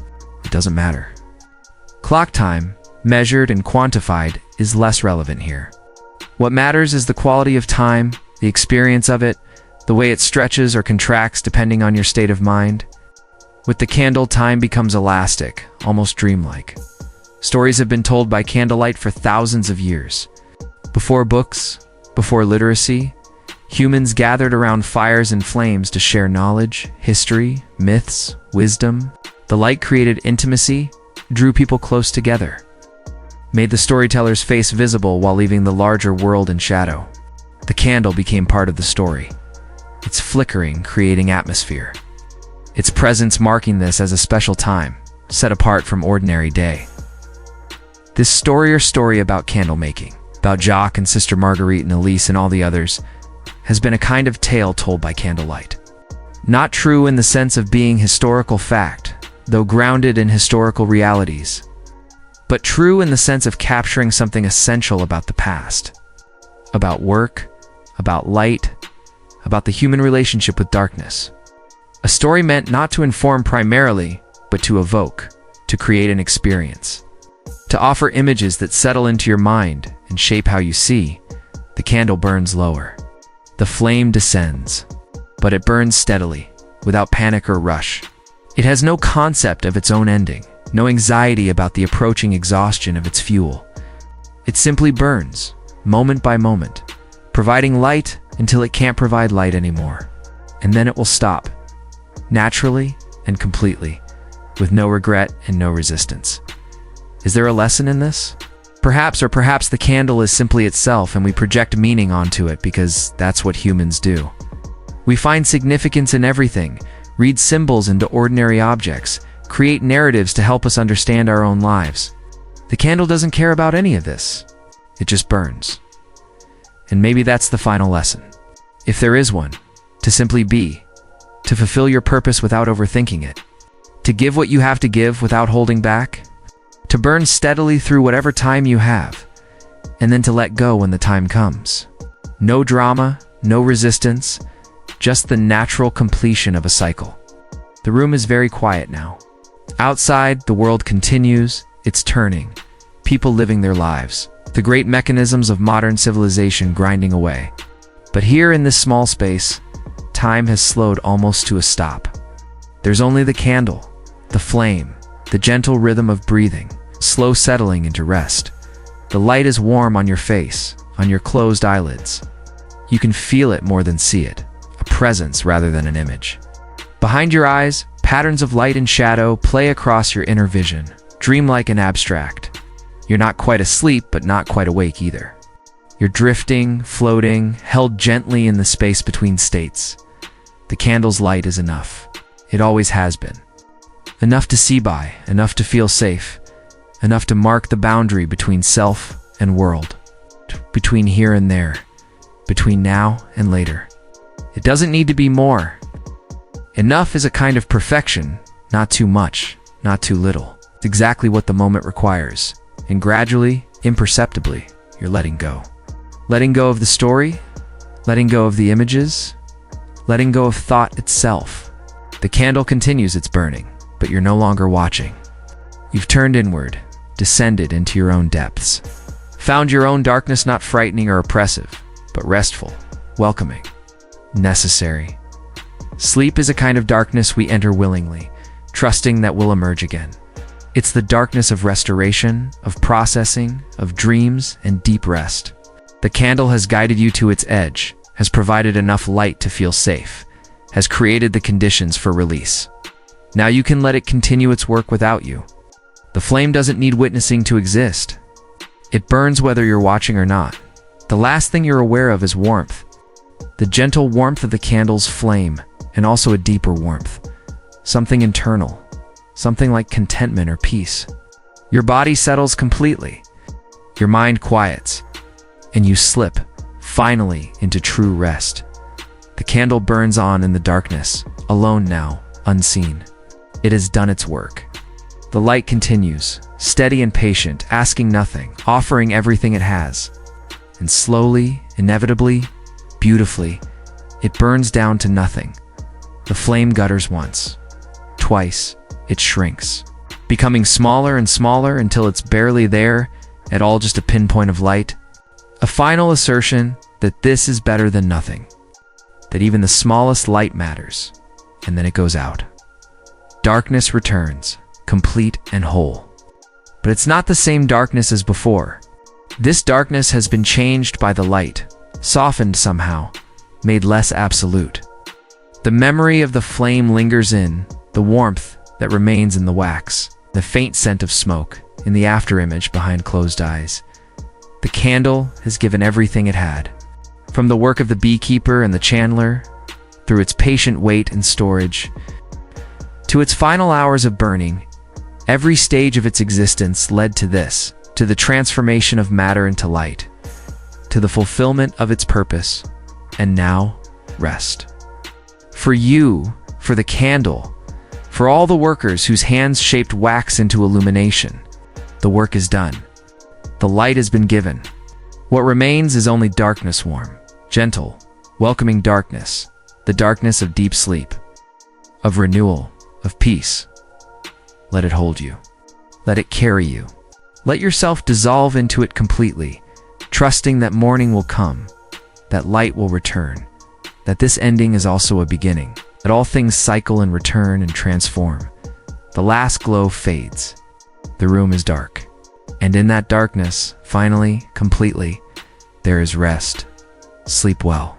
It doesn't matter. Clock time, measured and quantified, is less relevant here. What matters is the quality of time, the experience of it, the way it stretches or contracts depending on your state of mind. With the candle, time becomes elastic, almost dreamlike. Stories have been told by candlelight for thousands of years. Before books, before literacy, humans gathered around fires and flames to share knowledge, history, myths, wisdom. The light created intimacy, drew people close together, made the storyteller's face visible while leaving the larger world in shadow. The candle became part of the story, its flickering creating atmosphere, its presence marking this as a special time, set apart from ordinary day. This story about candle making, about Jacques and Sister Marguerite and Elise and all the others, has been a kind of tale told by candlelight. Not true in the sense of being historical fact, though grounded in historical realities, but true in the sense of capturing something essential about the past, about work, about light, about the human relationship with darkness. A story meant not to inform primarily, but to evoke, to create an experience, to offer images that settle into your mind and shape how you see. The candle burns lower. The flame descends, but it burns steadily, without panic or rush. It has no concept of its own ending, no anxiety about the approaching exhaustion of its fuel. It simply burns, moment by moment, providing light until it can't provide light anymore. And then it will stop, naturally and completely, with no regret and no resistance. Is there a lesson in this? Perhaps the candle is simply itself and we project meaning onto it because that's what humans do. We find significance in everything, read symbols into ordinary objects, create narratives to help us understand our own lives. The candle doesn't care about any of this. It just burns. And maybe that's the final lesson. If there is one, to simply be, to fulfill your purpose without overthinking it, to give what you have to give without holding back, to burn steadily through whatever time you have, and then to let go when the time comes. No drama, no resistance, just the natural completion of a cycle. The room is very quiet now. Outside, the world continues, it's turning, people living their lives, the great mechanisms of modern civilization grinding away. But here in this small space, time has slowed almost to a stop. There's only the candle, the flame, the gentle rhythm of breathing, slow settling into rest. The light is warm on your face, on your closed eyelids. You can feel it more than see it, a presence rather than an image. Behind your eyes, patterns of light and shadow play across your inner vision, dreamlike and abstract. You're not quite asleep, but not quite awake either. You're drifting, floating, held gently in the space between states. The candle's light is enough. It always has been. Enough to see by, enough to feel safe, enough to mark the boundary between self and world, between here and there, between now and later. It doesn't need to be more. Enough is a kind of perfection, not too much, not too little. It's exactly what the moment requires, and gradually, imperceptibly, you're letting go. Letting go of the story, letting go of the images, letting go of thought itself. The candle continues its burning, but you're no longer watching. You've turned inward, descended into your own depths. Found your own darkness not frightening or oppressive, but restful, welcoming, necessary. Sleep is a kind of darkness we enter willingly, trusting that we'll emerge again. It's the darkness of restoration, of processing, of dreams and deep rest. The candle has guided you to its edge, has provided enough light to feel safe, has created the conditions for release. Now you can let it continue its work without you. The flame doesn't need witnessing to exist. It burns whether you're watching or not. The last thing you're aware of is warmth. The gentle warmth of the candle's flame, and also a deeper warmth. Something internal. Something like contentment or peace. Your body settles completely. Your mind quiets. And you slip, finally, into true rest. The candle burns on in the darkness, alone now, unseen. It has done its work. The light continues, steady and patient, asking nothing, offering everything it has. And slowly, inevitably, beautifully, it burns down to nothing. The flame gutters once. Twice, it shrinks, becoming smaller and smaller until it's barely there, at all just a pinpoint of light. A final assertion that this is better than nothing. That even the smallest light matters. And then it goes out. Darkness returns, complete and whole. But it's not the same darkness as before. This darkness has been changed by the light, softened somehow, made less absolute. The memory of the flame lingers in, the warmth that remains in the wax, the faint scent of smoke in the afterimage behind closed eyes. The candle has given everything it had. From the work of the beekeeper and the chandler, through its patient wait and storage, to its final hours of burning, every stage of its existence led to this, to the transformation of matter into light, to the fulfillment of its purpose, and now, rest. For you, for the candle, for all the workers whose hands shaped wax into illumination, the work is done. The light has been given. What remains is only darkness warm, gentle, welcoming darkness, the darkness of deep sleep, of renewal, of peace. Let it hold you. Let it carry you. Let yourself dissolve into it completely, trusting that morning will come, that light will return, that this ending is also a beginning, that all things cycle and return and transform. The last glow fades. The room is dark. And in that darkness, finally, completely, there is rest. Sleep well.